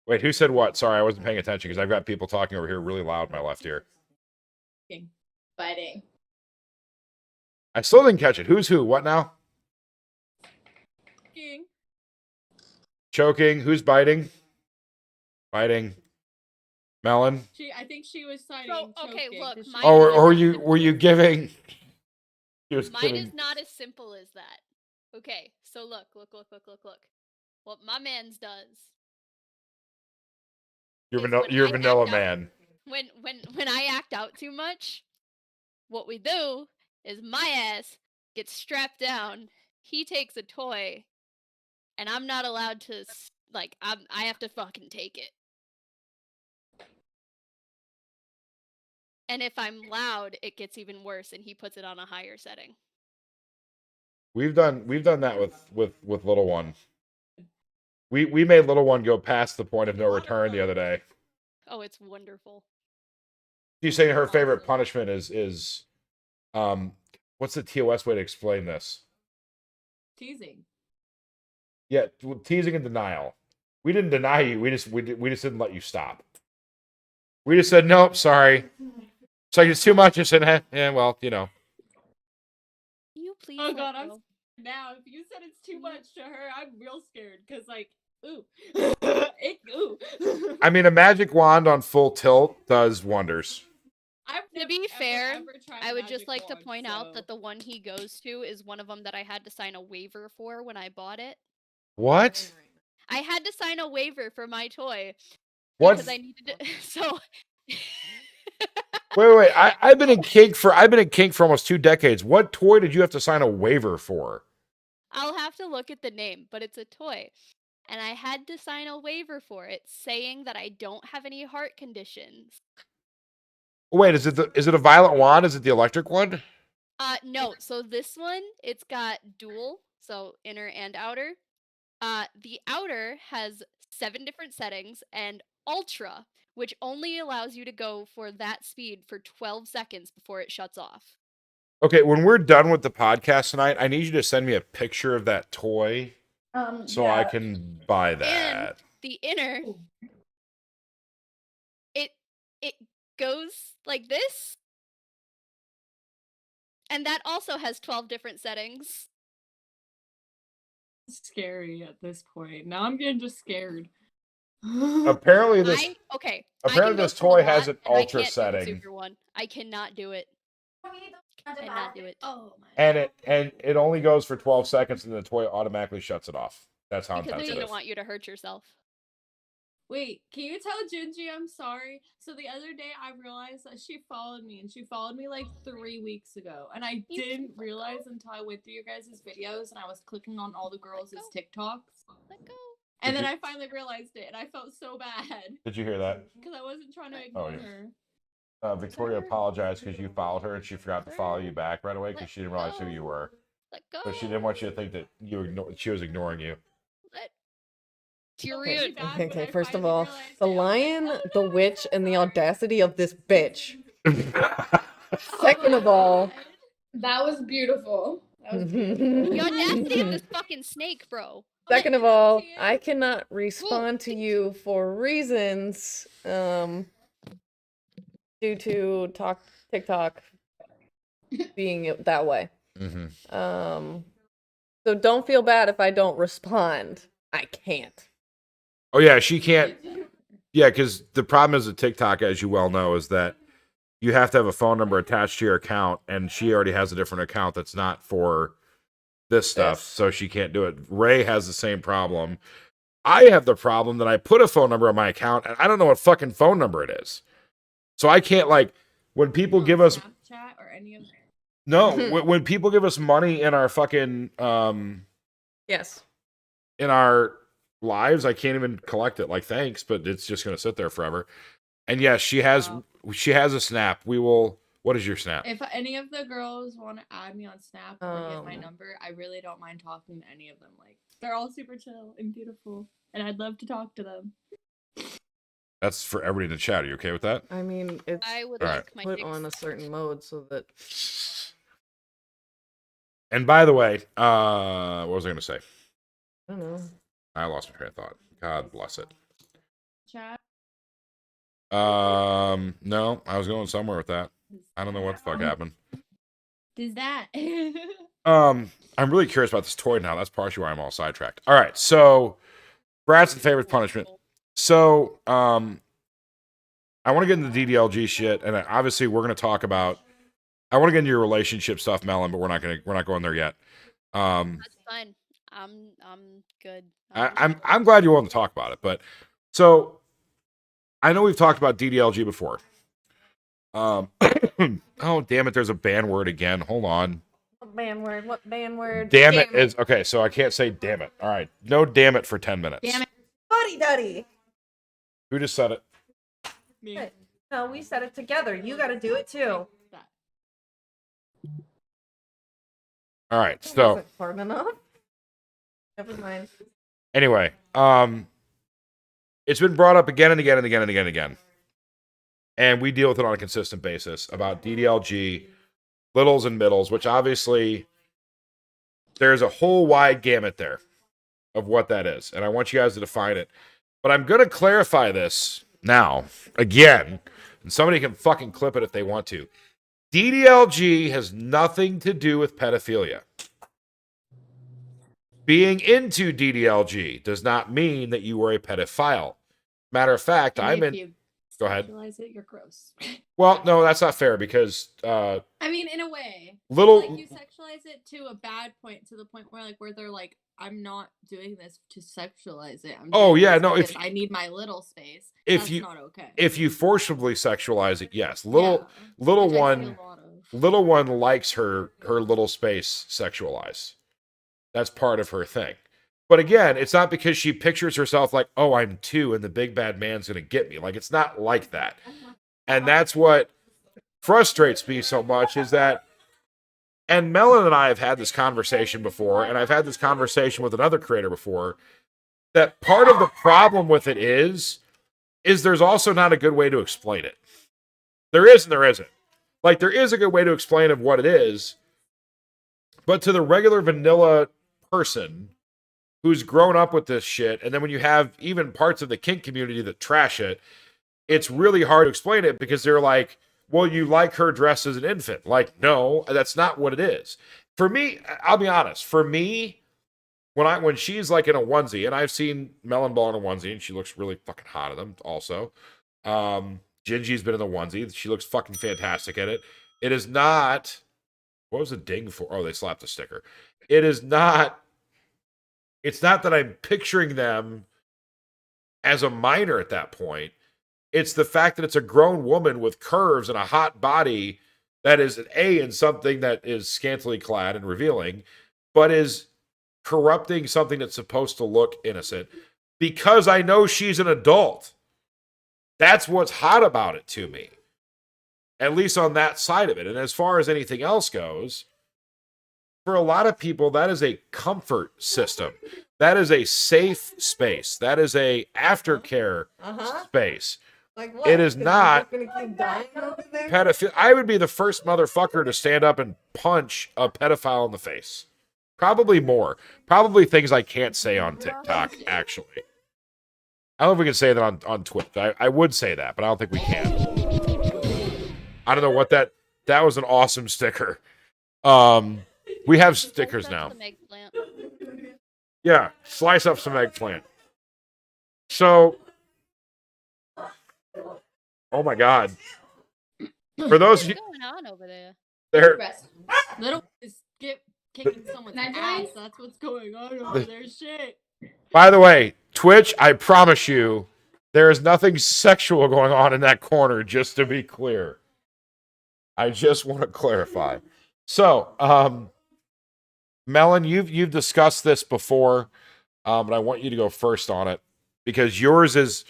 Wait, who said what? Sorry, I wasn't paying attention because I've got people talking over here really loud in my left ear. Biting. I still didn't catch it. Who's who? What now? Choking. Choking. Who's biting? Biting. Melon. I think she was citing. So, okay, choking, look, 'cause she mine Oh, was or were like- you giving? She was Mine giving. is not as simple as that. Okay, so look. What my man's does. You're is vanilla. when You're I vanilla act out- man. When I act out too much, what we do is my ass gets strapped down. He takes a toy, and I'm not allowed to I have to fucking take it. And if I'm loud, it gets even worse, and he puts it on a higher setting. We've done that with little one. We made little one go past the point of no return the other day. Oh, it's wonderful. She's saying her favorite punishment is what's the TOS way to explain this? teasing. Yeah, teasing and denial. We didn't deny you. We just didn't let you stop. We just said nope, sorry. It's like it's too much. Just saying, yeah, well, you know. You please. Oh let god, I'm go. scared now. If you said it's too much to her, I'm real scared. Cause like, ooh, ooh. I mean, a magic wand on full tilt does wonders. I've To never, be ever, fair, ever tried I a would just magic like to wand, point out so- that the one he goes to is one of them that I had to sign a waiver for when I bought it. What? I had to sign a waiver for my toy What? because I needed to. So. Wait. I've been in kink for almost 2 decades. What toy did you have to sign a waiver for? I'll have to look at the name, but it's a toy. And I had to sign a waiver for it saying that I don't have any heart conditions. Wait, is it a violet wand? Is it the electric one? No. So this one, it's got dual, so inner and outer. The outer has 7 different settings, and ultra, which only allows you to go for that speed for 12 seconds before it shuts off. Okay, when we're done with the podcast tonight, I need you to send me a picture of that toy so I can buy that. And the inner, it goes like this, and that also has 12 different settings. Scary at this point. Now I'm getting just scared. Apparently this Okay. apparently this toy has an ultra setting. Super one. I cannot do it. Cannot do it. Oh my. And it only goes for 12 seconds and the toy automatically shuts it off. That's how Because intense they it don't is. want you to hurt yourself. Wait, can you tell Gingy I'm sorry? So the other day I realized that she followed me, and she followed me like 3 weeks ago. And I You didn't let realize until I went through your guys' videos and I was clicking on all the girls' go. TikToks. Let go. And Did then you- I finally realized it, and I felt so bad. Did you hear that? Because I wasn't trying to ignore yeah. her. Victoria apologized because you followed her and she forgot to follow you back right away because she didn't realize who you were. Let go. So she didn't want you to think that she was ignoring you. Let Okay, Tyrion. bad, Okay, but okay. I First of finally all, realized the it. I was like, lion, "Oh, the no, witch, I'm and the sorry." audacity of this bitch. Oh Second my of all, God. That was beautiful. That was beautiful. The audacity of this fucking snake, bro. second of Open up, all, Tia. I cannot respond to you for reasons due to TikTok being that way. Mm-hmm. So don't feel bad if I don't respond. I can't. Oh yeah, she can't. Yeah, because the problem is with TikTok, as you well know, is that you have to have a phone number attached to your account, and she already has a different account that's not for this stuff, so she can't do it. Ray has the same problem. I have the problem that I put a phone number on my account, and I don't know what fucking phone number it is. So I can't, like, when people give us Snapchat or any of no, when people give us money in our fucking Yes. in our lives, I can't even collect it. Like, thanks, but it's just gonna sit there forever. And yes, she has a snap. We will. What is your snap? If any of the girls want to add me on Snap or get my Um. number, I really don't mind talking to any of them. Like, they're all super chill and beautiful, and I'd love to talk to them. That's for everybody in the chat. Are you okay with that? I mean, it's I would All like my put fix. on a certain mode so that And by the way, what was I gonna say? I don't know. I lost my train of thought. God bless it. Chat. No, I was going somewhere with that. I don't know what the fuck happened. Is that? I'm really curious about this toy now. That's partially why I'm all sidetracked. All right, so Brat's favorite punishment. So, I want to get into the DDLG shit, and obviously we're going to talk about. I want to get into your relationship stuff, Melon, but we're not going there yet. That's fine. I'm good. I'm glad you want to talk about it, but so I know we've talked about DDLG before. Oh damn it! There's a ban word again. Hold on. What ban word? What ban word? Damn it is okay. So I can't say damn it. All right, no damn it for 10 minutes. Damn it. Buddy Duddy. Who just said it? Me. No, we said it together. You got to do it too. All right. That So wasn't hard enough. Never mind. anyway, it's been brought up again and again and again and again and again, and we deal with it on a consistent basis about DDLG, littles and middles, which obviously there's a whole wide gamut there of what that is, and I want you guys to define it. But I'm going to clarify this now again And somebody can fucking clip it if they want to. DDLG has nothing to do with pedophilia. Being into DDLG does not mean that you are a pedophile. Matter of fact, And I'm if in. you Go ahead. sexualize it, you're gross. Well, no, that's not fair because I mean, in a way, little. like you sexualize it to a bad point, to the point where they're like, I'm not doing this to sexualize it. I'm Oh doing yeah, this no. because If I need my little space. if That's you not okay. if you forcibly sexualize it, yes. Yeah, Little which I see one. a lot of. Little one likes her little space sexualized. That's part of her thing. But again, it's not because she pictures herself like, oh, I'm 2 and the big bad man's gonna get me. Like, it's not like that. And that's what frustrates me so much is that, and Melon and I have had this conversation before, and I've had this conversation with another creator before, that part of the problem with it is there's also not a good way to explain it. There is and there isn't. Like, there is a good way to explain of what it is, but to the regular vanilla person who's grown up with this shit, and then when you have even parts of the kink community that trash it, it's really hard to explain it because they're like, well, you like her dressed as an infant. Like, no, that's not what it is. For me, I'll be honest. For me, when she's like in a onesie, and I've seen Melon Ball in a onesie, and she looks really fucking hot in them also. Gingy's been in the onesie. She looks fucking fantastic in it. It is not... What was the ding for? Oh, they slapped the sticker. It is not... It's not that I'm picturing them as a minor at that point. It's the fact that it's a grown woman with curves and a hot body that is in something that is scantily clad and revealing, but is corrupting something that's supposed to look innocent because I know she's an adult. That's what's hot about it to me. At least on that side of it. And as far as anything else goes, for a lot of people, that is a comfort system. That is a safe space. That is a aftercare space. Like what? It is not Gonna keep dying over there? pedophile. I would be the first motherfucker to stand up and punch a pedophile in the face. Probably more. Probably things I can't say on TikTok, actually. I don't know if we can say that on Twitch. I would say that, but I don't think we can. I don't know what that was an awesome sticker. We have stickers now. Yeah, slice up some eggplant. So, oh my God. For those of you, What's going on over there? there, Little is kicking someone's ass. That's what's going on over there. Shit. by the way, Twitch, I promise you, there is nothing sexual going on in that corner, just to be clear. I just want to clarify. So, Melon, you've discussed this before, but I want you to go first on it because yours is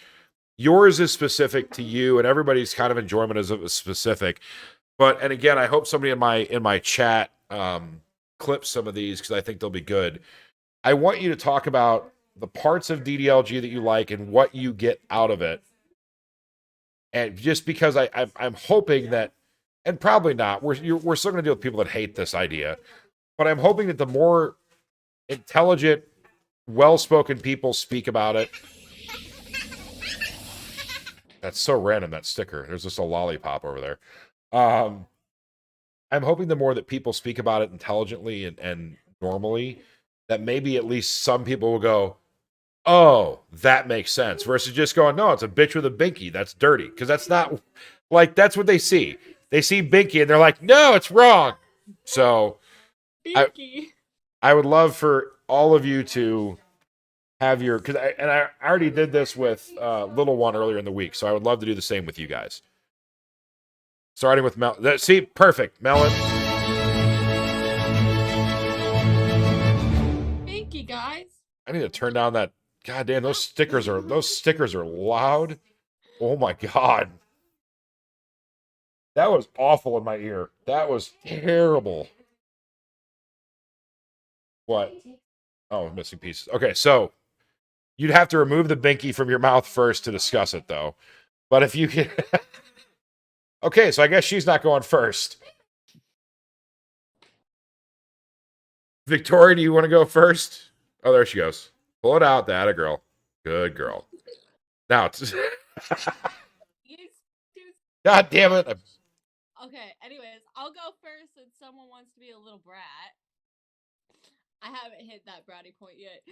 specific to you, and everybody's kind of enjoyment is specific. But and again, I hope somebody in my chat clips some of these because I think they'll be good. I want you to talk about the parts of DDLG that you like and what you get out of it. And just because I'm hoping that, and probably not, we're still going to deal with people that hate this idea. But I'm hoping that the more intelligent, well-spoken people speak about it. That's so random, that sticker. There's just a lollipop over there. I'm hoping the more that people speak about it intelligently and normally, that maybe at least some people will go, oh, that makes sense. Versus just going, no, it's a bitch with a binky. That's dirty. Because that's not, like, that's what they see. They see binky and they're like, no, it's wrong. So... I would love for all of you to have your, because I already did this with Little One earlier in the week, so I would love to do the same with you guys. Starting with Melon. See, perfect, Melon. Thank you, guys. I need to turn down that. Goddamn, those stickers are loud. Oh my God, that was awful in my ear. That was terrible. What? Oh, missing pieces. Okay, so you'd have to remove the binky from your mouth first to discuss it, though. But if you can... Okay, so I guess she's not going first. Victoria, do you want to go first? Oh, there she goes. Pull it out. That a girl. Good girl. Now, God damn it. Okay, anyways, I'll go first since someone wants to be a little brat. I haven't hit that bratty point yet.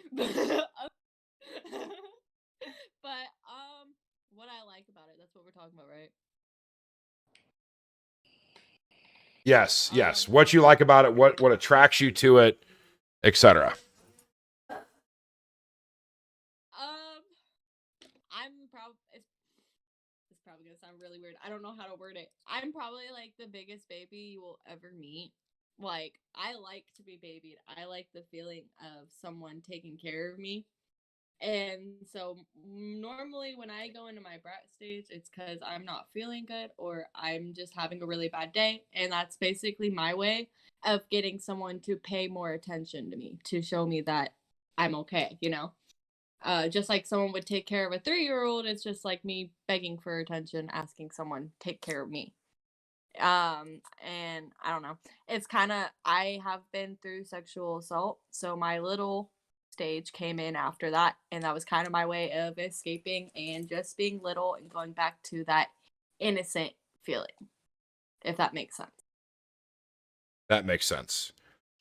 But what I like about it, that's what we're talking about, right? Yes, yes. What you like about it, what attracts you to it, etc. I'm probably it's probably gonna sound really weird. I don't know how to word it. I'm probably like the biggest baby you will ever meet. Like, I like to be babied. I like the feeling of someone taking care of me. And so normally when I go into my brat stage, it's because I'm not feeling good or I'm just having a really bad day. And that's basically my way of getting someone to pay more attention to me, to show me that I'm okay, you know? Just like someone would take care of a 3-year-old, it's just like me begging for attention, asking someone take care of me. And I don't know. It's kind of, I have been through sexual assault, so my little stage came in after that, and that was kind of my way of escaping and just being little and going back to that innocent feeling, if that makes sense. That makes sense.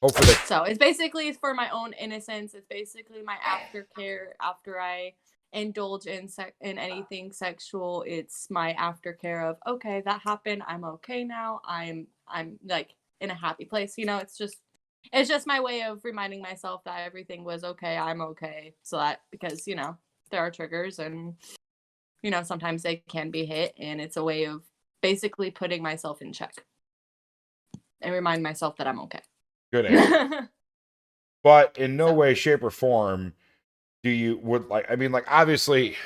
Hopefully. So it's basically for my own innocence. It's basically my aftercare after I indulge in anything sexual. It's my aftercare of, okay, that happened. I'm okay now. I'm like in a happy place. You know, it's just my way of reminding myself that everything was okay. I'm okay. So that, because, you know, there are triggers and, you know, sometimes they can be hit, and it's a way of basically putting myself in check and remind myself that I'm okay. Good answer. But in no way, shape, or form I mean, like, obviously,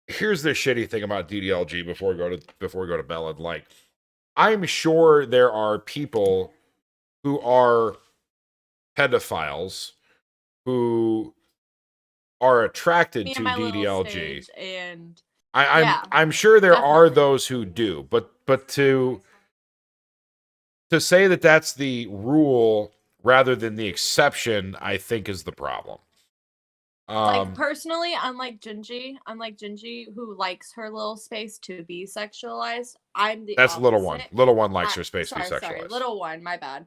here's the shitty thing about DDLG before we go to Melon. Like, I'm sure there are people who are pedophiles who are attracted to DDLG. And I'm sure there are those who do, but to say that that's the rule rather than the exception, I think is the problem. Like, personally, unlike Gingy, who likes her little space to be sexualized, I'm the that's opposite. Little One. Little One likes her space to be sexualized. Sorry, Little One, my bad.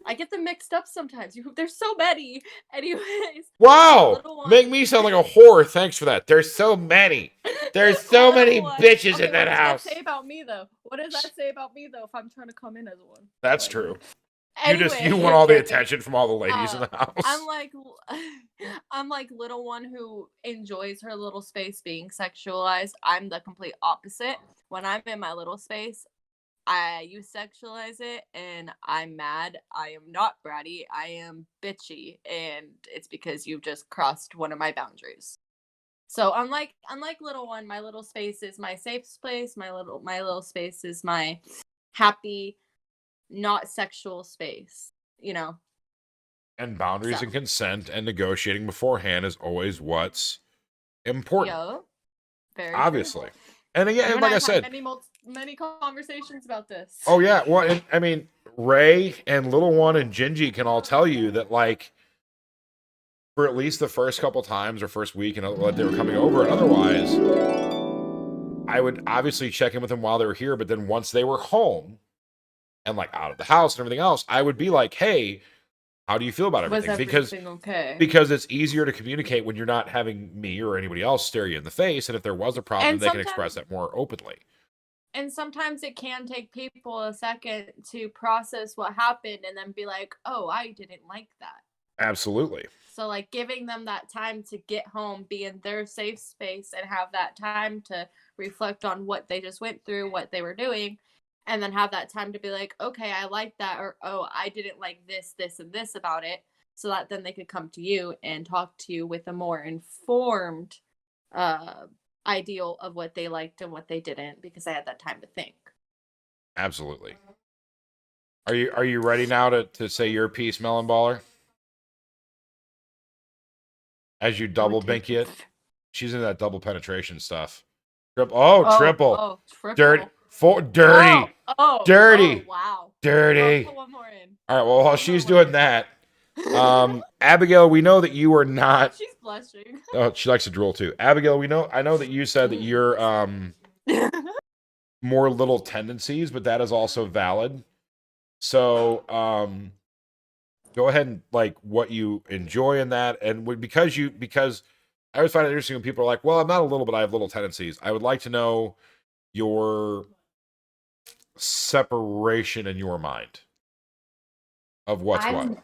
I get them mixed up sometimes. There's so many. Anyways. Wow! Make me sound like a whore. Thanks for that. There's so many. There's so many bitches in that house. What does that say about me, though? What does that say about me, though, if I'm trying to come in as one? That's true. Anyway, you want all the attention from all the ladies in the house. I'm like Little One who enjoys her little space being sexualized. I'm the complete opposite. When I'm in my little space, you sexualize it, and I'm mad. I am not bratty. I am bitchy, and it's because you've just crossed one of my boundaries. So unlike Little One, my little space is my safe space. My little space is my happy, not sexual space, you know. And boundaries and consent and negotiating beforehand is always what's important. Yeah, very obviously. true. And again, like I said, many conversations about this. Oh yeah, well, and, I mean, Ray and Little One and Gingy can all tell you that, like, for at least the first couple times or first week and what they were coming over, and otherwise, I would obviously check in with them while they were here. But then once they were home and like out of the house and everything else, I would be like, "Hey, how do you feel about everything?" Was everything okay? Because it's easier to communicate when you're not having me or anybody else stare you in the face, and if there was a problem, they can express that more openly. And sometimes it can take people a second to process what happened and then be like, "Oh, I didn't like that." Absolutely. So, like, giving them that time to get home, be in their safe space, and have that time to reflect on what they just went through, what they were doing, and then have that time to be like, "Okay, I like that," or, "Oh, I didn't like this, this, and this about it," so that then they could come to you and talk to you with a more informed ideal of what they liked and what they didn't, because I had that time to think. Absolutely. Are you ready now to say your piece, Melon Baller? As you double bink it, she's in that double penetration stuff. Triple. Triple. Dirty. Dirty. Wow. Dirty. Put one more in. All right. Well, while she's doing that, Abigail, we know that you are not. She's blushing. Oh, she likes to drool too. Abigail, I know that you said that you're more little tendencies, but that is also valid. So, go ahead and like what you enjoy in that, and because I always find it interesting when people are like, "Well, I'm not a little, but I have little tendencies." I would like to know your separation in your mind of what's what,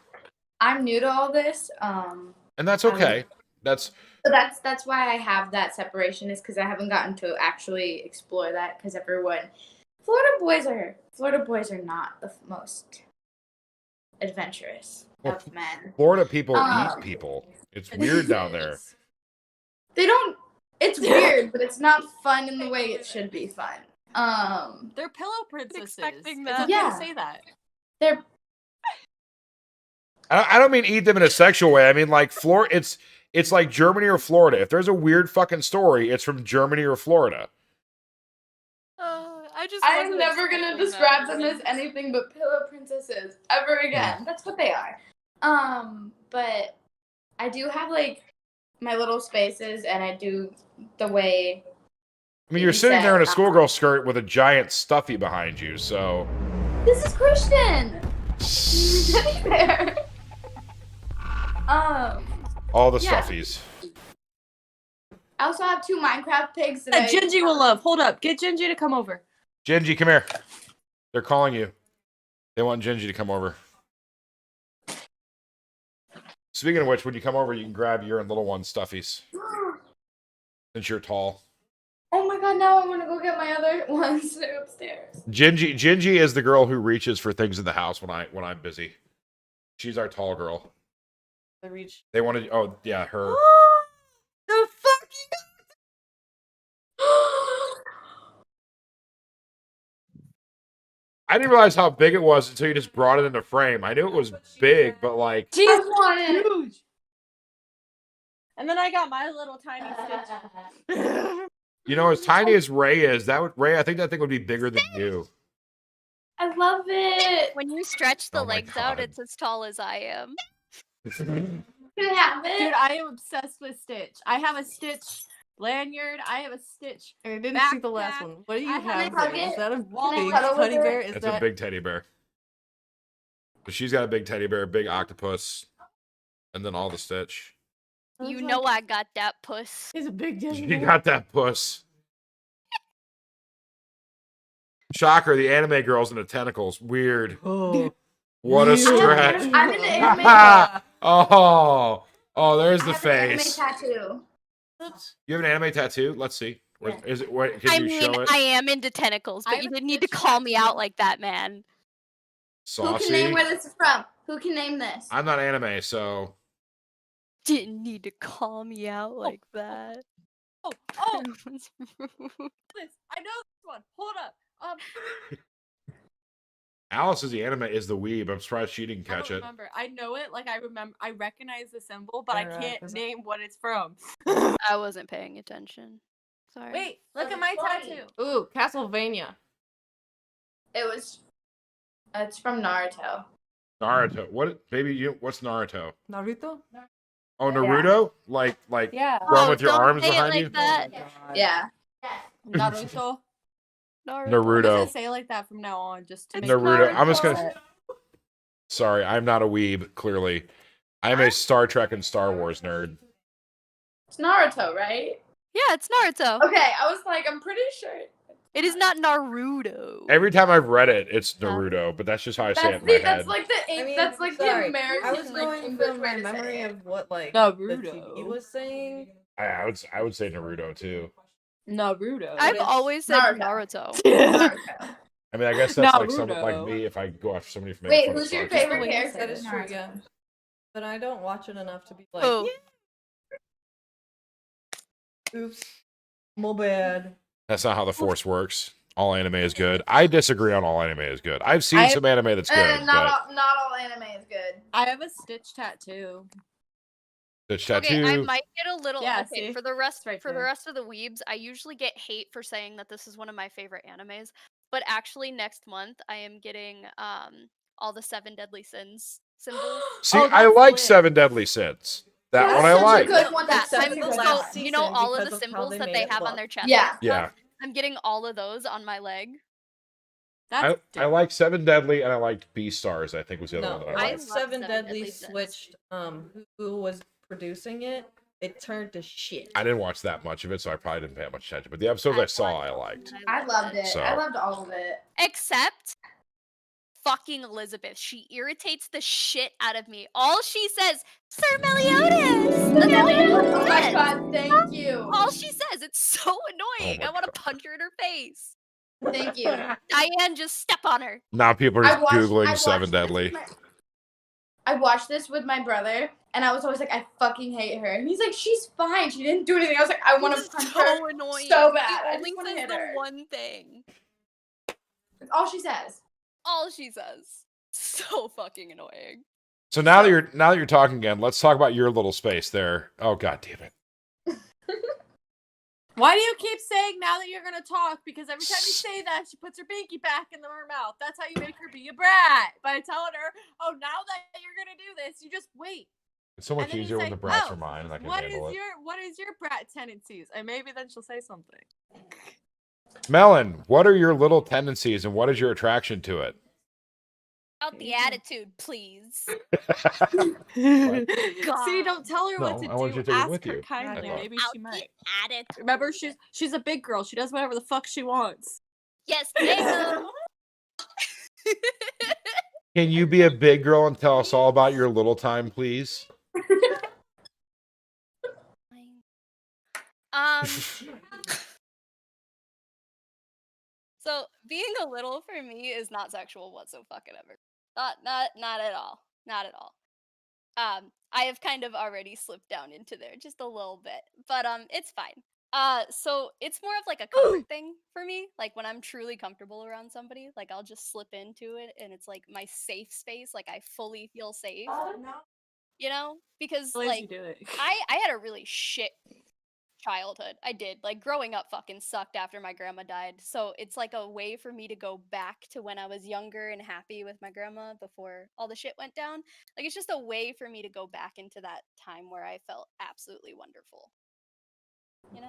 I'm new to all this. and that's okay. That's So that's why I have that separation, is because I haven't gotten to actually explore that, because Florida boys are not the most adventurous of men. Florida people eat people. It's weird down there. They don't. It's weird, but it's not fun in the way it should be fun. They're pillow princesses. Expecting It's that. okay Yeah. to say that. They're I don't mean eat them in a sexual way. I mean like it's like Germany or Florida. If there's a weird fucking story, it's from Germany or Florida. I'm never gonna describe them as anything but pillow princesses ever again. That's what they are. But I do have like my little spaces, and I do the way. I mean, you're sitting there in a schoolgirl skirt with a giant stuffy behind you, so. This is Christian. Teddy bear. All the Yeah. stuffies. I also have 2 Minecraft pigs that Gingy will love. Hold up. Get Gingy to come over. Gingy, come here. They're calling you. They want Gingy to come over. Speaking of which, when you come over, you can grab your and little one stuffies. Since you're tall. Oh my god, now I want to go get my other ones. They're upstairs. Gingy is the girl who reaches for things in the house when I'm busy. She's our tall girl. The reach. They want to. Oh yeah, her. The fucking. I didn't realize how big it was until you just brought it into frame. I knew it was big, but like. I want it. Huge. And then I got my little tiny stitch. You know, as tiny as Ray is, Ray, I think that thing would be bigger than you. I love it. When you stretch the Oh my legs out, God. it's as tall as I am. Can I have it? Dude, I am obsessed with Stitch. I have a Stitch lanyard. I have a Stitch. I didn't see the last backpack. one. What do you I have hug there? Is it. that a Can I big cuddle with teddy it? bear? Is It's that a big teddy bear. But she's got a big teddy bear, big octopus, and then all the Stitch. You know I got that puss. He's a big teddy She bear. got that puss. Shocker, the anime girl's in the tentacles. Weird. Oh. What a Weird. stretch. I'm in the anime. Oh, there's I the have an anime face. tattoo. You have an anime tattoo? Let's see. Yeah. Is it? What? I Can you mean, show it? I am into tentacles, I but have you a didn't need to Stitch call me tattoo. out like that, man. Who can Saucy. name where this is from? Who can name this? I'm not anime, so Didn't need to call me out like that. Oh, That was rude. this. I know this one. Hold up. Alice is the anime is the weeb. I'm surprised she didn't I catch don't it. remember. I know it. Like I remember. I recognize the symbol, but I Alright, can't is it- name what it's from. I wasn't paying attention. Sorry. Wait, look So at my funny. tattoo. Ooh, Castlevania. It was. It's from Naruto. Naruto. What, baby? What's Naruto? Naruto? Oh, Naruto? Like Yeah. run with your don't arms say it behind like you? that. Yeah. Naruto. Naruto. I'm Naruto. gonna say it like that from now on, just to It's make Naruto. I'm just Naruto. gonna. Sorry, I'm not a weeb. Clearly, I'm a Star Trek and Star Wars nerd. It's Naruto, right? Yeah, it's Naruto. Okay, I was like, I'm pretty sure. It is not Naruto. Every time I've read it, it's Naruto, but that's just how I say it in my That's head. like the I mean, that's like sorry. the American I was like going English from way my to say memory it. of what like Naruto. the TV was saying. I would say Naruto too. Naruto. I've it's always said Naruto. Naruto. Naruto. I mean, I guess that's like someone Naruto. like me if I go after somebody from. Wait, from who's your Star Trek. favorite Wait, character? That is in true, Naruto? yeah. But I don't watch it enough to be like, Oh, oops, my bad. That's not how the Force works. All anime is good. I disagree on all anime is good. I've seen I- some anime that's good, but Not all anime is good. I have a Stitch tattoo. the okay. I tattoo. might get a little. Yeah, okay, see? for the rest right for the there. rest of the weebs, I usually get hate for saying that this is one of my favorite animes. But actually, next month I am getting all the 7 deadly sins symbols. See, Oh, I that's like lit. 7 Deadly Sins. That That's one I such a like. good one. That That's such a I'm good the one. last so you know season all of because the of how symbols they that made they it have on look. their chest. Yeah. Yeah. I'm getting all of those on my leg. That's I like Seven Deadly and I liked Beastars. I think was the other No, one that I I liked. once love Seven Seven Deadly Deadly Sins. switched, who was producing it, it turned to shit. I didn't watch that much of it, so I probably didn't pay much attention. But the episodes I saw, I liked. I loved it. So- I loved all of it. Except fucking Elizabeth. She irritates the shit out of me. All she says, Sir Meliodas! That's all she Oh my says. god, thank you. All she says. It's so annoying. my I want to God. punch her in her face. Thank you. Diane, just step on her. Now people are I just watched- I Googling watched Seven this Deadly. I watched this with my brother, and I was always like, I fucking hate her. And he's like, she's fine. She didn't do anything. I was like, I want This to is punch so her annoying. so bad. She I only just want to says hit the her. one thing. That's all she says. All she says. So fucking annoying. So now that you're talking again, let's talk about your little space there. Oh god damn it. Why do you keep saying now that you're gonna talk? Because every time you say that, she puts her pinky back in her mouth. That's how you make her be a brat. By telling her, oh, now that you're gonna do this, you just wait. It's so And much then you easier when say, the brats "Oh, are mine and I can What is handle it. your brat tendencies? And maybe then she'll say something. Melon, what are your little tendencies and what is your attraction to it? Out the attitude, please. See, don't tell her what No, to I want do. you to take it Ask with her you. kindly. That's all. Maybe Out she the might. attitude. Remember, she's a big girl. She does whatever the fuck she wants. Yes, ma'am. Can you be a big girl and tell us all about your little time, please? So being a little for me is not sexual whatsoever. Not at all. Not at all. I have kind of already slipped down into there just a little bit, but it's fine. So it's more of like a comfort thing for me. Like when I'm truly comfortable around somebody, like I'll just slip into it, and it's like my safe space. Like I fully feel safe. You know, because Lazy like do it. I had a really shit childhood. I did. Like growing up fucking sucked after my grandma died. So it's like a way for me to go back to when I was younger and happy with my grandma before all the shit went down. Like it's just a way for me to go back into that time where I felt absolutely wonderful. You know?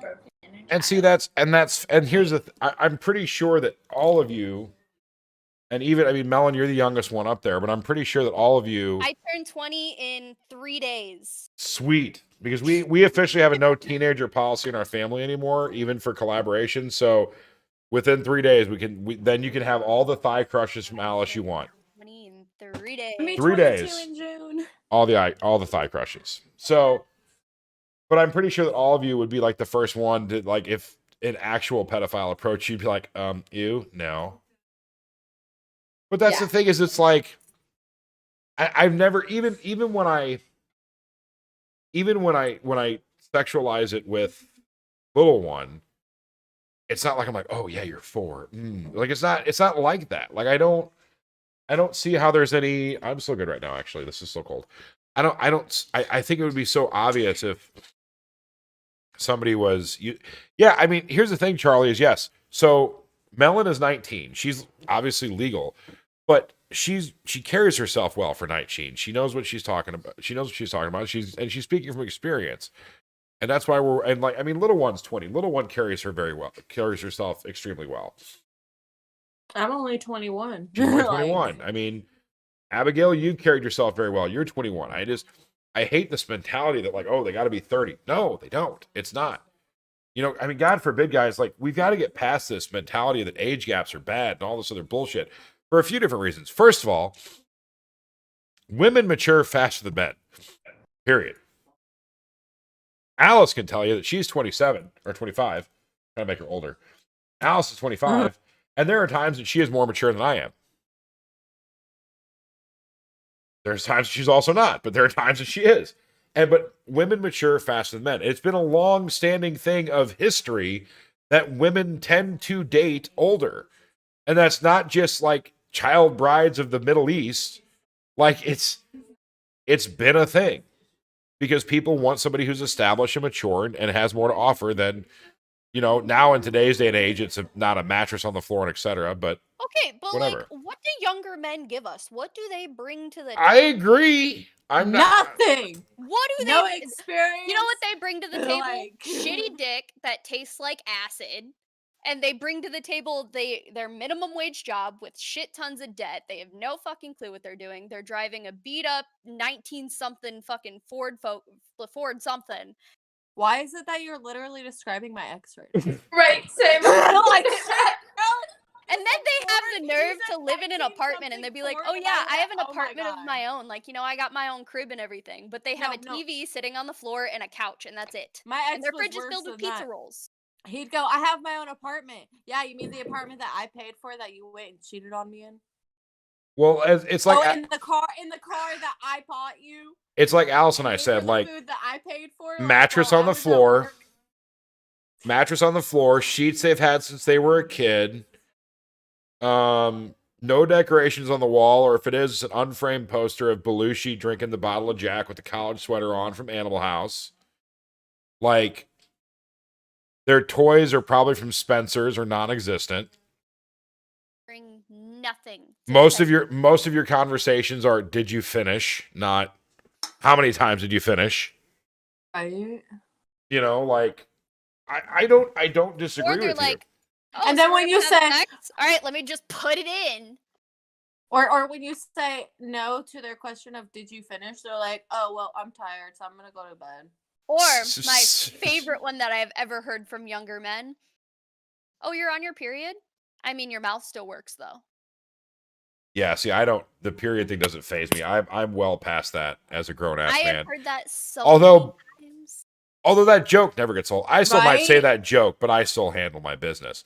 And see, and here's the I'm pretty sure that all of you, and even, I mean, Melon, you're the youngest one up there, but I'm pretty sure that all of you, I turned 20 in 3 days. sweet, because we officially have a no teenager policy in our family anymore, even for collaboration. So within 3 days, then you can have all the thigh crushes from Alice you want. 20 in 3 days. Me 3 22 days. in June. All the thigh crushes. So, but I'm pretty sure that all of you would be like the first one to, like, if an actual pedophile approached, you'd be like, ew, no. But that's the thing, is it's like, I've never, even when I sexualize it with little one, it's not like I'm like, oh yeah, you're 4. Like it's not like that. Like I don't see how there's any. I'm so good right now. Actually, this is so cold. I think it would be so obvious if somebody was you. Yeah, I mean, here's the thing, Charlie, is yes. So Melon is 19. She's obviously legal, but she carries herself well for 19. She knows what she's talking about. She's speaking from experience. And that's why little one's 20. Little one carries herself extremely well. I'm only 21. She's only 21. I mean, Abigail, you carried yourself very well. You're 21. I hate this mentality that like, oh, they got to be 30. No, they don't. It's not. You know, I mean, God forbid, guys, like we've got to get past this mentality that age gaps are bad and all this other bullshit for a few different reasons. First of all, women mature faster than men. Period. Alice can tell you that she's 27 or 25. Trying to make her older. Alice is 25, and there are times that she is more mature than I am. There's times she's also not, but there are times that she is. But women mature faster than men. It's been a long-standing thing of history that women tend to date older. And that's not just like child brides of the Middle East. Like it's been a thing. Because people want somebody who's established and mature and has more to offer than, you know, now in today's day and age, it's not a mattress on the floor and etc. But Okay, but whatever. like, what do younger men give us? What do they bring to the I agree. I'm not. Nothing. What do No they experience. You know what they bring to the table? Like- Shitty dick that tastes like acid and they bring to the table their minimum wage job with shit tons of debt. They have no fucking clue what they're doing. They're driving a beat up 19 something fucking Ford something. Why is it that you're literally describing my ex right now? Right, same. Like, And then they have the Ford, nerve he's to a live in an apartment and they'd be like, 19 oh Ford, yeah, and I have an oh my apartment of God. my own. Like, I got my own crib and everything. But they have No, a no. TV sitting on the floor and a couch and that's it. My ex And their was fridge is worse filled with than pizza that. rolls. He'd go, I have my own apartment. Yeah, you mean the apartment that I paid for that you went and cheated on me in? Well, it's like in the car that I bought you. it's like Alice and I Paid for said, the like food that I paid for. mattress while on I the was at floor, work. mattress on the floor, sheets they've had since they were a kid. No decorations on the wall, or if it is, it's an unframed poster of Belushi drinking the bottle of Jack with the college sweater on from Animal House. Like, their toys are probably from Spencer's or non-existent. Bring nothing. to the Most of table. your conversations are, did you finish? Not how many times did you finish? Right. You know, like I don't disagree Or they're with like, oh, And then so when we're you gonna have say- sex? All right, let me just put it in. Or when you say no to their question of did you finish, they're like, oh well, I'm tired, so I'm gonna go to bed. Or my favorite one that I've ever heard from younger men. Oh, you're on your period? I mean, your mouth still works though. Yeah, see, the period thing doesn't faze me. I'm well past that as a grown ass I man. have heard that so Although many times. that joke never gets old. I still might say Right? that joke, but I still handle my business.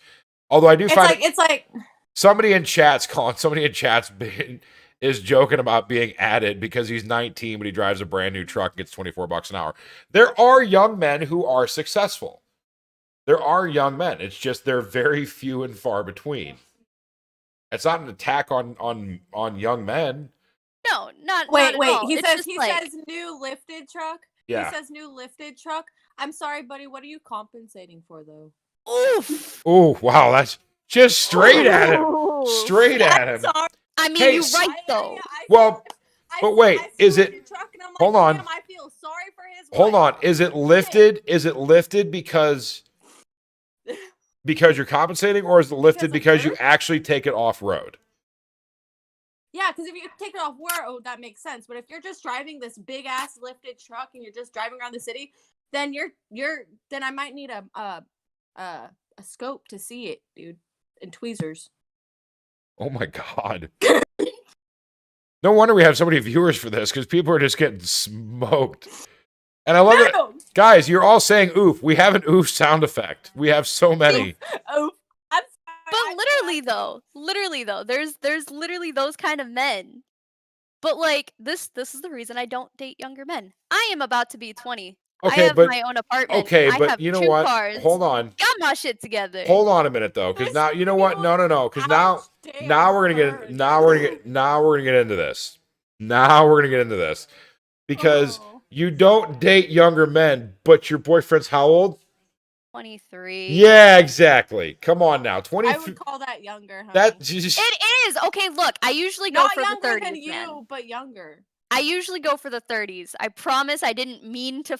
Although I do It's find like somebody in chat's is joking about being added because he's 19 but he drives a brand new truck and gets $24 an hour. There are young men who are successful. There are young men. It's just they're very few and far between. It's not an attack on young men. No, not wait. at all. He It's says just he like, says new lifted truck. Yeah. He says new lifted truck. I'm sorry, buddy. What are you compensating for though? oof. Oh, wow, that's just straight at him. Straight at him. Sorry. I mean, Hey, you're right though. Well, but wait, is it- lifted truck and I'm like, hold on. Damn, I feel sorry for his Hold wife. on. Is it lifted? Is it lifted because you're compensating, or is it lifted Because of because you her? actually take it off road? Yeah, because if you take it off road, that makes sense. But if you're just driving this big ass lifted truck and you're just driving around the city, then then I might need a scope to see it, dude, and tweezers. Oh my god. No wonder we have so many viewers for this, because people are just getting smoked. And I love it. Guys, you're all saying oof. We have an oof sound effect. We have so many. Oh, I'm sorry. But literally though, there's literally those kind of men. But like this is the reason I don't date younger men. I am about to be 20. Okay, I have but my own apartment. okay, I but have you know 2 what? cars. Hold on. Got my shit together. Hold on a minute though, because now you know what? No, because now we're gonna get into this. Now we're gonna get into this. Because Oh, you don't date younger men, but your boyfriend's how old? 23. Yeah, exactly. Come on now. I 23. would call that younger, honey. That It is. Okay, look, I usually go not for the younger 30s, than you, man. but younger. I usually go for the 30s. I promise I didn't mean to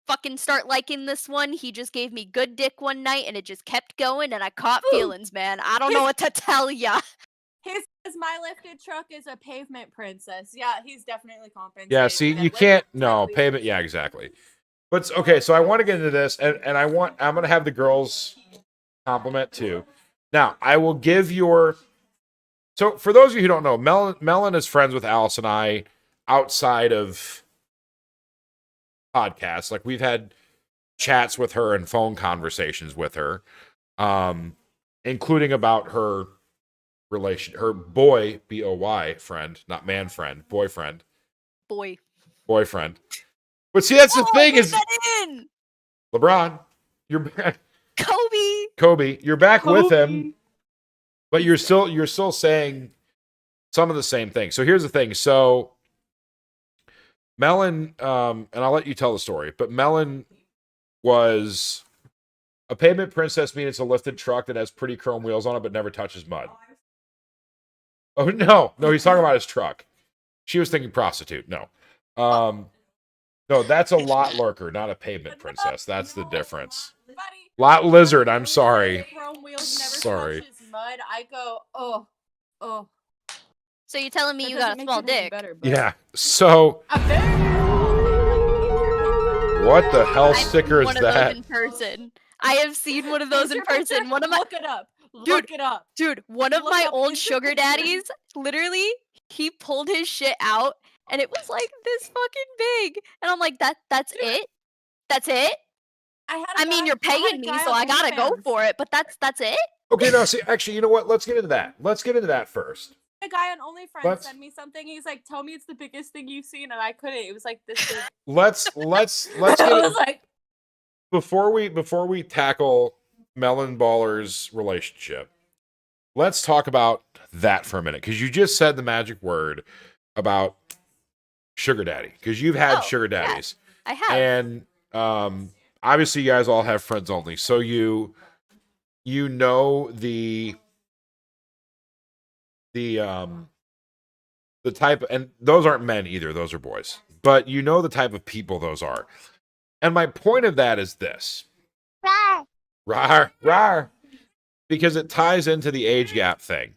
fucking start liking this one. He just gave me good dick one night and it just kept going and I caught feelings, man. I don't know what to tell ya. His my lifted truck is a pavement princess. Yeah, he's definitely compensating. Yeah, see, with you it. can't Like, no we- payment. Yeah, exactly. But okay, so I want to get into this, and I'm gonna have the girls compliment too. Now, I will give your. So for those of you who don't know, Melon is friends with Alice and I outside of podcasts. Like we've had chats with her and phone conversations with her, including about her her boy friend, not man friend, boyfriend. Boyfriend. But see, that's the thing get is that in! LeBron, you're back. Kobe. You're back with him, but you're still saying some of the same things. So here's the thing. So Melon, and I'll let you tell the story, but Melon was a pavement princess, meaning it's a lifted truck that has pretty chrome wheels on it, but never touches mud. Oh no, he's talking about his truck. She was thinking prostitute. No, no, that's a lot lurker, not a pavement princess. That's the difference. Buddy, Lot lizard, I'm sorry. Chrome wheels never Sorry. touches mud. I go, oh. So you're telling me That you doesn't got a make small it any dick? better, but Yeah. So I'm very what the hell I've sticker seen is one of those that? in person. I have seen one of those Is in your picture? person. One of my Look it up. Look it up. dude, one of Look my up old his sugar picture. daddies, literally, he pulled his shit out and it was like this fucking big. And I'm like, that's Dude, it? That's it? I mean, you're paying me, so I gotta go for it, but that's it? Okay, now see, actually, you know what? Let's get into that. Let's get into that first. A guy on OnlyFriends Let's- sent me something. He's like, "Tell me it's the biggest thing you've seen," and I couldn't. It was like this big. Let's I get was like, before we tackle Melon Baller's relationship. Let's talk about that for a minute, because you just said the magic word about sugar daddy, because you've had Oh, sugar yeah. daddies, I have. and obviously you guys all have friends only, so you know the type, and those aren't men either, those are boys, but you know the type of people those are. And my point of that is this. Rawr, rawr. Because it ties into the age gap thing.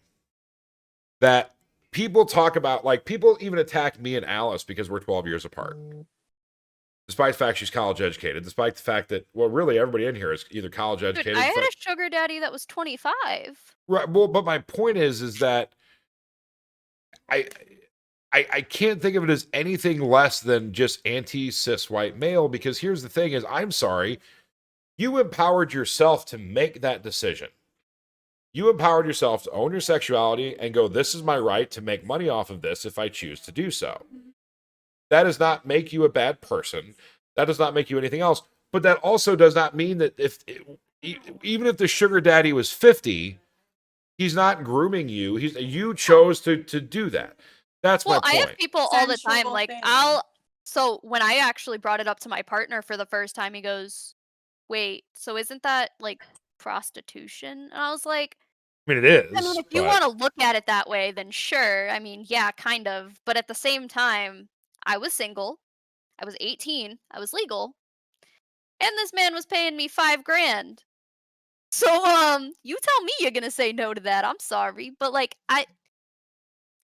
That people talk about, like, people even attack me and Alice because we're 12 years apart. Despite the fact she's college educated, despite the fact that, well, really everybody in here is either college Dude, educated. I had a sugar daddy that was 25. Right, well, but my point is that I can't think of it as anything less than just anti-cis white male, because here's the thing is, I'm sorry, you empowered yourself to make that decision. You empowered yourself to own your sexuality and go, this is my right to make money off of this if I choose to do so. That does not make you a bad person. That does not make you anything else. But that also does not mean that even if the sugar daddy was 50, he's not grooming you. You chose to do that. That's my point. I have people all the time, Sensual like, thing. so when I actually brought it up to my partner for the first time, he goes, wait, so isn't that, like, prostitution? And I was like, I mean, it is. I mean, if you want to look at it that way, then sure. I mean, yeah, kind of. But at the same time, I was single. I was 18. I was legal. And this man was paying me $5,000. So, you tell me you're going to say no to that. I'm sorry. But, like,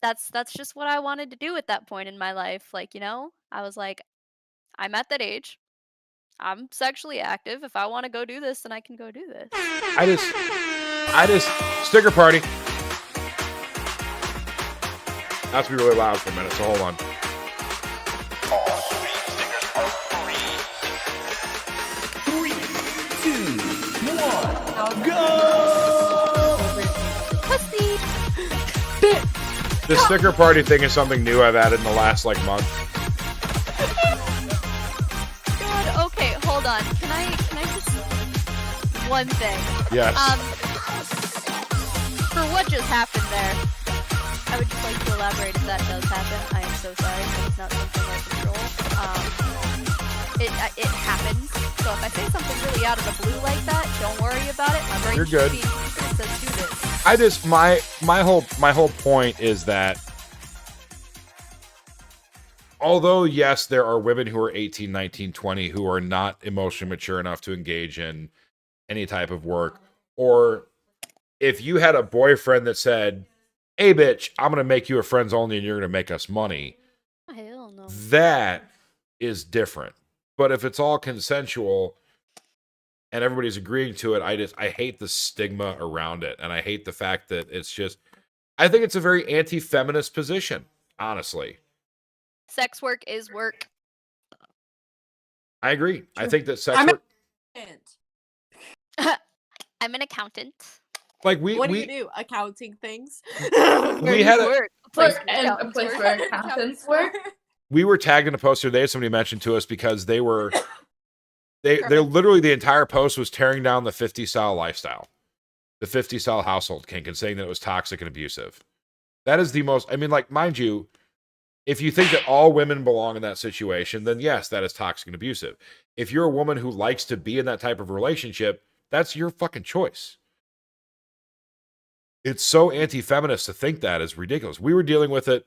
that's just what I wanted to do at that point in my life. Like, you know, I was like, I'm at that age. I'm sexually active. If I want to go do this, then I can go do this. I just sticker party. That's to be really loud for a minute, so hold on. All 3 stickers are free. 3, 2, 1, go! Pussy. The sticker party thing is something new I've added in the last, like, month. God, okay, hold on. Can I just one thing? Yes. For what just happened there, I would just like to elaborate if that does happen. I am so sorry. It's not something I control. It happens. So if I say something really out of the blue like that, don't worry about it. My brain You're good. says do this. I just my whole point is that although yes, there are women who are 18, 19, 20 who are not emotionally mature enough to engage in any type of work, or if you had a boyfriend that said, "Hey bitch, I'm going to make you a friends only and you're going to make us money." Hell no. That is different. But if it's all consensual and everybody's agreeing to it, I hate the stigma around it. And I hate the fact that it's just, I think it's a very anti-feminist position, honestly. Sex work is work. I agree. I think that sex I'm work, I'm an accountant. like we What do you do? Accounting things. we had a, work. A place where accountants work. we were tagged in a post today. Somebody mentioned to us because they were they literally, the entire post was tearing down the 50 style lifestyle, the 50 style household kink, and saying that it was toxic and abusive. That is the most, I mean, like, mind you, if you think that all women belong in that situation, then yes, that is toxic and abusive. If you're a woman who likes to be in that type of relationship, that's your fucking choice. It's so anti-feminist to think that is ridiculous. We were dealing with it.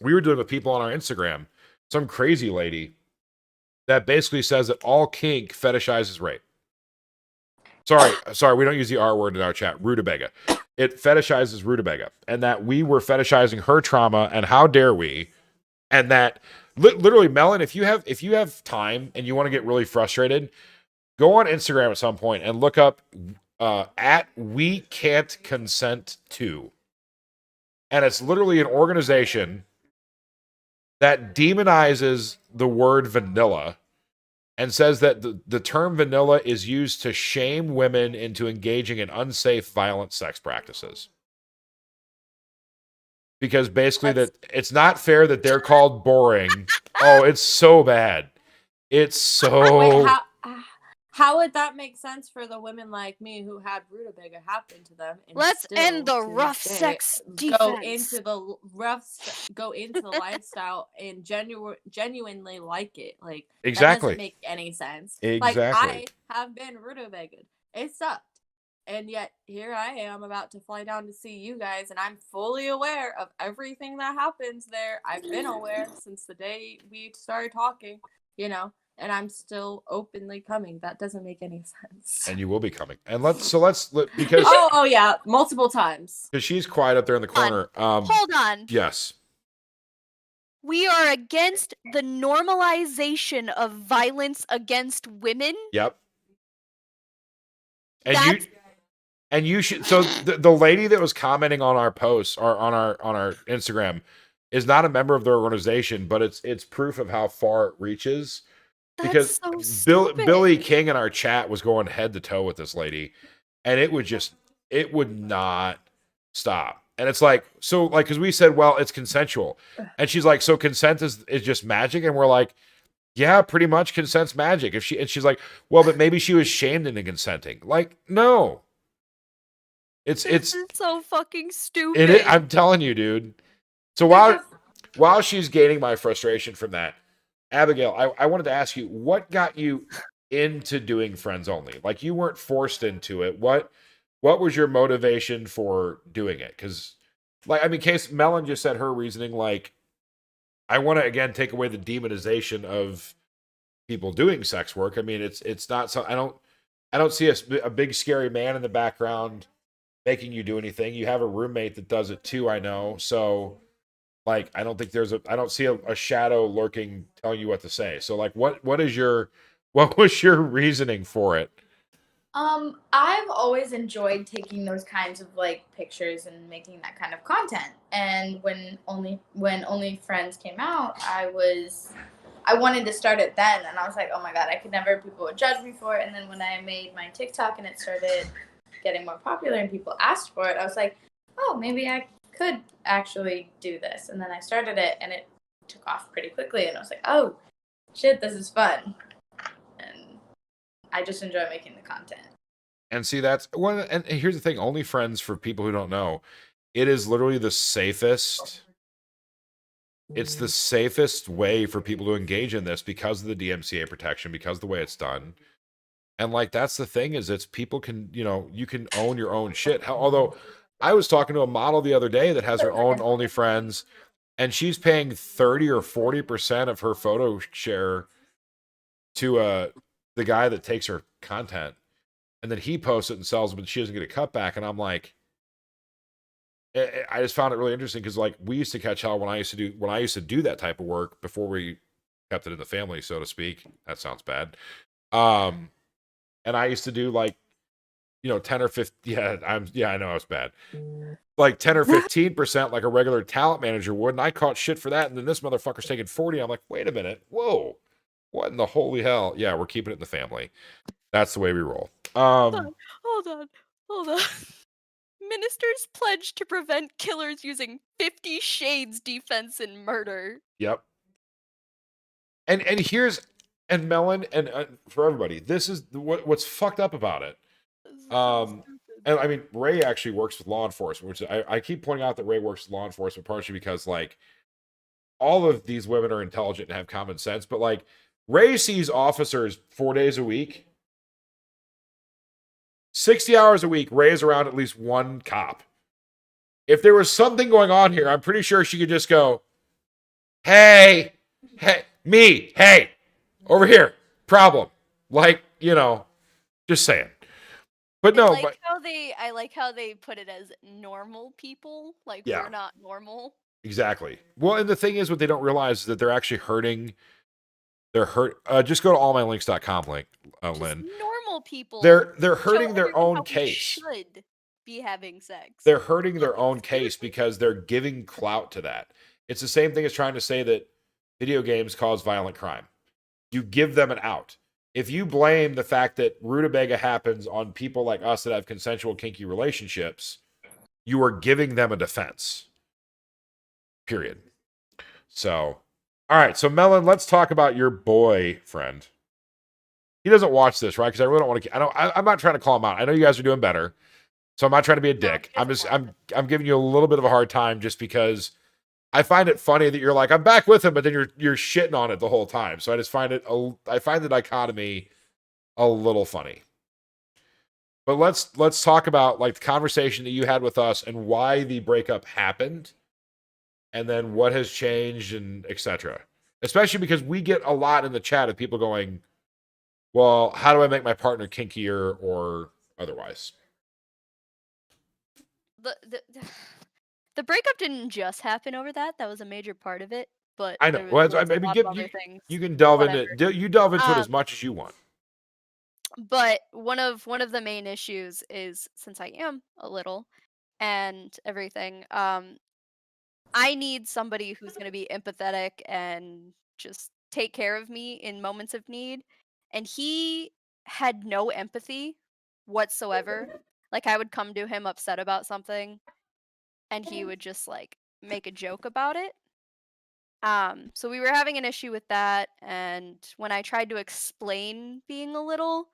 We were dealing with people on our Instagram, some crazy lady that basically says that all kink fetishizes rape. sorry, we don't use the R word in our chat. Rutabaga. It fetishizes rutabaga, and that we were fetishizing her trauma, and how dare we? And that literally, Melon, if you have time and you want to get really frustrated, go on Instagram at some point and look up at We Can't Consent To, and it's literally an organization that demonizes the word vanilla and says that the term vanilla is used to shame women into engaging in unsafe, violent sex practices. Because basically that it's not fair that they're called boring. Oh, it's so bad. It's so... Wait, how would that make sense for the women like me who had rutabaga happen to them? And Let's still, end the to this rough day, sex go defense. into the go into the lifestyle and genuinely like it. Like that Exactly. doesn't make any sense. Exactly. Like I have been rutabaga. It sucked. And yet here I am about to fly down to see you guys, and I'm fully aware of everything that happens there. I've been aware since the day we started talking, you know, and I'm still openly coming. That doesn't make any sense. And you will be coming. And because oh yeah, multiple times. because she's quiet up there in the corner. Hold on. Yes. We are against the normalization of violence against women. Yep. And That's- you should. So the lady that was commenting on our posts or on our Instagram is not a member of the organization, but it's proof of how far it reaches. Because so stupid. Billy King in our chat was going head to toe with this lady, and it would not stop. And it's like, so like, because we said, well, it's consensual, and she's like, so consent is just magic, and we're like, yeah, pretty much consent's magic. And she's like, well, but maybe she was shamed into consenting. Like, no. This is so fucking stupid. I'm telling you, dude. So while she's gaining my frustration from that, Abigail, I wanted to ask you, what got you into doing Friends Only? Like, you weren't forced into it. What was your motivation for doing it? Because, like, I mean, Case Mellon just said her reasoning, like, I want to again take away the demonization of people doing sex work. I mean, it's not so. I don't see a big scary man in the background making you do anything. You have a roommate that does it too, I know. So, like, I don't think I don't see a shadow lurking telling you what to say. So, like, what was your reasoning for it? I've always enjoyed taking those kinds of like pictures and making that kind of content. And when OnlyFriends came out, I wanted to start it then, and I was like, oh my god, people would judge me for it. And then when I made my TikTok and it started getting more popular and people asked for it, I was like, oh, maybe I could actually do this. And then I started it, and it took off pretty quickly, and I was like, oh shit, this is fun. And I just enjoy making the content. And see, that's one. And here's the thing: OnlyFriends, for people who don't know, it is literally the safest. It's the safest way for people to engage in this because of the DMCA protection, because of the way it's done. And like, that's the thing, is it's people can, you can own your own shit. Although I was talking to a model the other day that has her own OnlyFriends, and she's paying 30 or 40% of her photo share to the guy that takes her content, and then he posts it and sells it, but she doesn't get a cutback. And I'm like, I just found it really interesting because, like, we used to catch hell when I used to do that type of work before we kept it in the family, so to speak. That sounds bad. And I used to do, like, 10 or 15. I know it's bad. Like 10 or 15%, like a regular talent manager would. And I caught shit for that. And then this motherfucker's taking 40. I'm like, wait a minute. Whoa. What in the holy hell? Yeah, we're keeping it in the family. That's the way we roll. Hold on. Ministers pledge to prevent killers using 50 Shades defense in murder. Yep. And Melon, and for everybody, this is what's fucked up about it. And I mean, Ray actually works with law enforcement, which I keep pointing out that Ray works with law enforcement partially because, like, all of these women are intelligent and have common sense, but, like, Ray sees officers 4 days a week. 60 hours a week, Ray is around at least one cop. If there was something going on here, I'm pretty sure she could just go, hey, over here, problem. Like, just saying. But no, I like how they put it as normal people. Like Yeah. we're not normal. exactly. Well, and the thing is, what they don't realize is that they're actually hurting. They're hurt. Just go to allmylinks.com, link, Just Lynn. normal people. They're show hurting their everyone own how we case. should be having sex. They're hurting their own case because they're giving clout to that. It's the same thing as trying to say that video games cause violent crime. You give them an out. If you blame the fact that rutabaga happens on people like us that have consensual kinky relationships, you are giving them a defense. Period. So, all right. So, Melon, let's talk about your boyfriend. He doesn't watch this, right? Because I really don't want to. I'm not trying to call him out. I know you guys are doing better, so I'm not trying to be a dick. I'm giving you a little bit of a hard time just because I find it funny that you're like, I'm back with him, but then you're shitting on it the whole time. So I find the dichotomy a little funny. But let's talk about like the conversation that you had with us and why the breakup happened, and then what has changed and etc. Especially because we get a lot in the chat of people going, well, how do I make my partner kinkier or otherwise? The breakup didn't just happen over that. That was a major part of it. But I know. there Well, was I mean, a lot of other things. you can delve Whatever. into you delve into it as much as you want. But one of the main issues is, since I am a little and everything, I need somebody who's going to be empathetic and just take care of me in moments of need. And he had no empathy whatsoever. Like I would come to him upset about something and he would just like make a joke about it. So we were having an issue with that, and when I tried to explain being a little,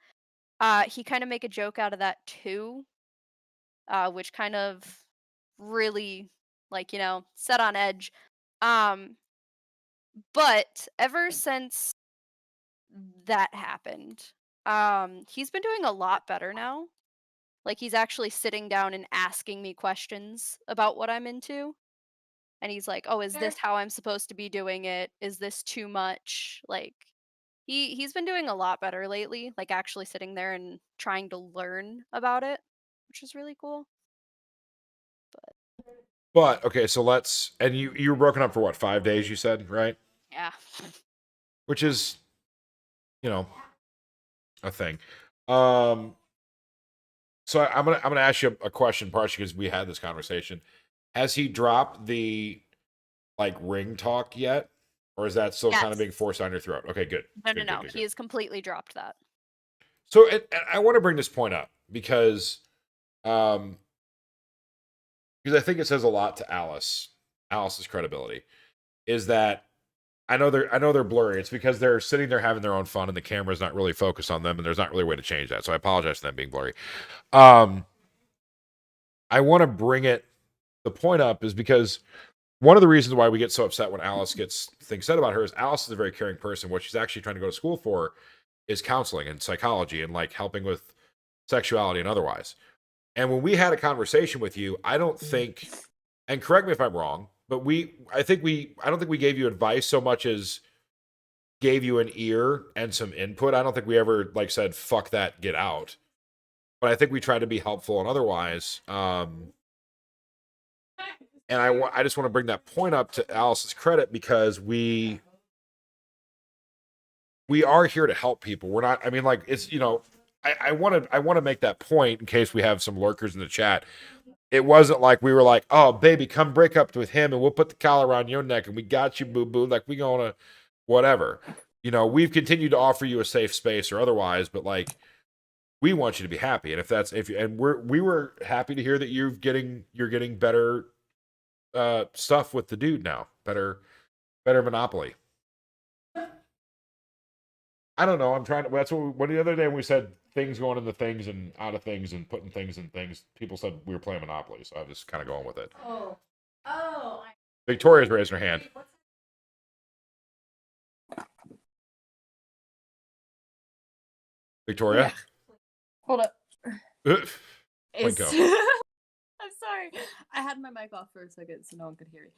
he kind of make a joke out of that too, which kind of really, like, set on edge. Um, but ever since that happened, he's been doing a lot better now. Like he's actually sitting down and asking me questions about what I'm into. And he's like, "Oh, is this how I'm supposed to be doing it? Is this too much?" Like he's been doing a lot better lately, like actually sitting there and trying to learn about it, which is really cool. But okay, so and you were broken up for what, 5 days you said, right? Yeah. Which is, a thing. So I'm gonna ask you a question, partially because we had this conversation. Has he dropped the like ring talk yet, or is that still kind of being forced down your throat? Okay, good. No, Good, no. good, good, He has completely dropped that. So and I want to bring this point up because I think it says a lot to Alice's credibility, is that I know they're blurry. It's because they're sitting there having their own fun and the camera's not really focused on them, and there's not really a way to change that. So I apologize for them being blurry. I want to bring the point up is because one of the reasons why we get so upset when Alice gets things said about her is Alice is a very caring person. What she's actually trying to go to school for is counseling and psychology and like helping with sexuality and otherwise. And when we had a conversation with you, I don't think, and correct me if I'm wrong, but I don't think we gave you advice so much as gave you an ear and some input. I don't think we ever like said, fuck that, get out. But I think we tried to be helpful and otherwise. And I just want to bring that point up to Alice's credit because we are here to help people. We're not, I mean, like it's, I want to make that point in case we have some lurkers in the chat. It wasn't like we were like, oh, baby, come break up with him and we'll put the collar around your neck and we got you, boo-boo. Like, we gonna whatever. We've continued to offer you a safe space or otherwise, but like, we want you to be happy. And we were happy to hear that you're getting better stuff with the dude now. Better Monopoly. I don't know. I'm trying to. That's what the other day when we said things going into things and out of things and putting things in things. People said we were playing Monopoly, so I'm just kind of going with it. Oh. Victoria's raising her hand. Victoria. Yeah. Hold up. Plinko. I'm sorry. I had my mic off for a second so no one could hear me.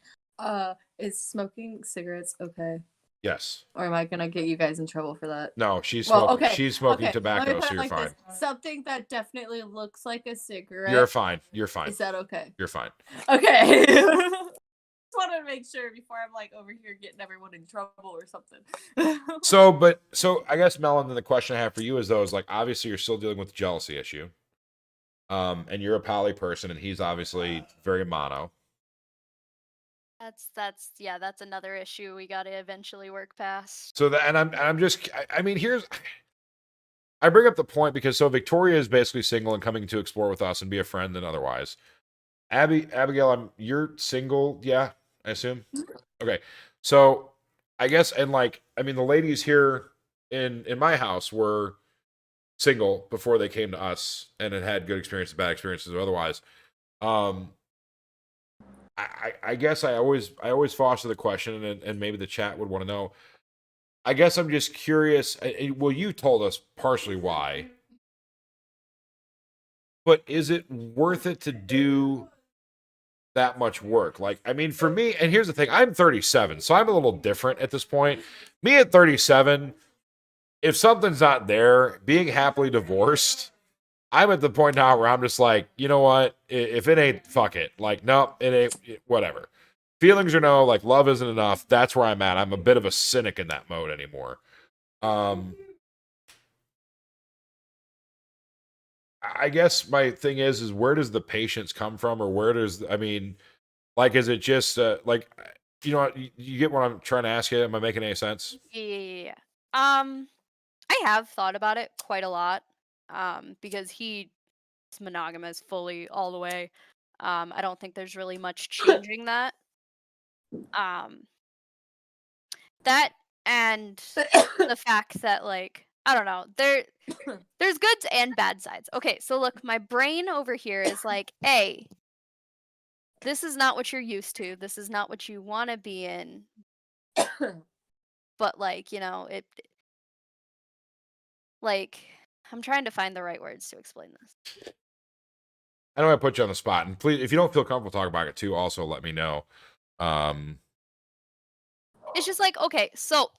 Is smoking cigarettes okay? Yes. Or am I gonna get you guys in trouble for that? No, she's Well, smoking. okay. She's smoking Okay, let me tobacco, put so it you're like fine. this. Something that definitely looks like a cigarette. You're fine. You're fine. Is that okay? You're fine. Okay. Just wanted to make sure before I'm like over here getting everyone in trouble or something. So I guess Melon, then the question I have for you is though is like obviously you're still dealing with the jealousy issue. And you're a poly person and he's obviously very mono. That's another issue we got to eventually work past. So that, and I'm just, I mean, I bring up the point because so Victoria is basically single and coming to explore with us and be a friend and otherwise. Abigail, you're single, yeah, I assume. Okay, so I guess and like, I mean, the ladies here in my house were single before they came to us and had good experiences, bad experiences, or otherwise. I guess I always foster the question, and maybe the chat would want to know. I guess I'm just curious. Well, you told us partially why, but is it worth it to do that much work? Like, I mean, for me, and here's the thing: I'm 37, so I'm a little different at this point. Me at 37, if something's not there, being happily divorced, I'm at the point now where I'm just like, you know what? If it ain't, fuck it. Like, no, it ain't, whatever. Feelings or no, like, love isn't enough. That's where I'm at. I'm a bit of a cynic in that mode anymore. I guess my thing is where does the patience come from? Or where does, I mean, like, is it just, like, you know, you get what I'm trying to ask you? Am I making any sense? Yeah. I have thought about it quite a lot. Because he's monogamous fully all the way. I don't think there's really much changing that. That and the fact that like I don't know, there's goods and bad sides. Okay, so look, my brain over here is like, hey, this is not what you're used to. This is not what you want to be in. But like, you know, it like I'm trying to find the right words to explain this. I know I put you on the spot, and please, if you don't feel comfortable talking about it too, also let me know. It's just like, okay, so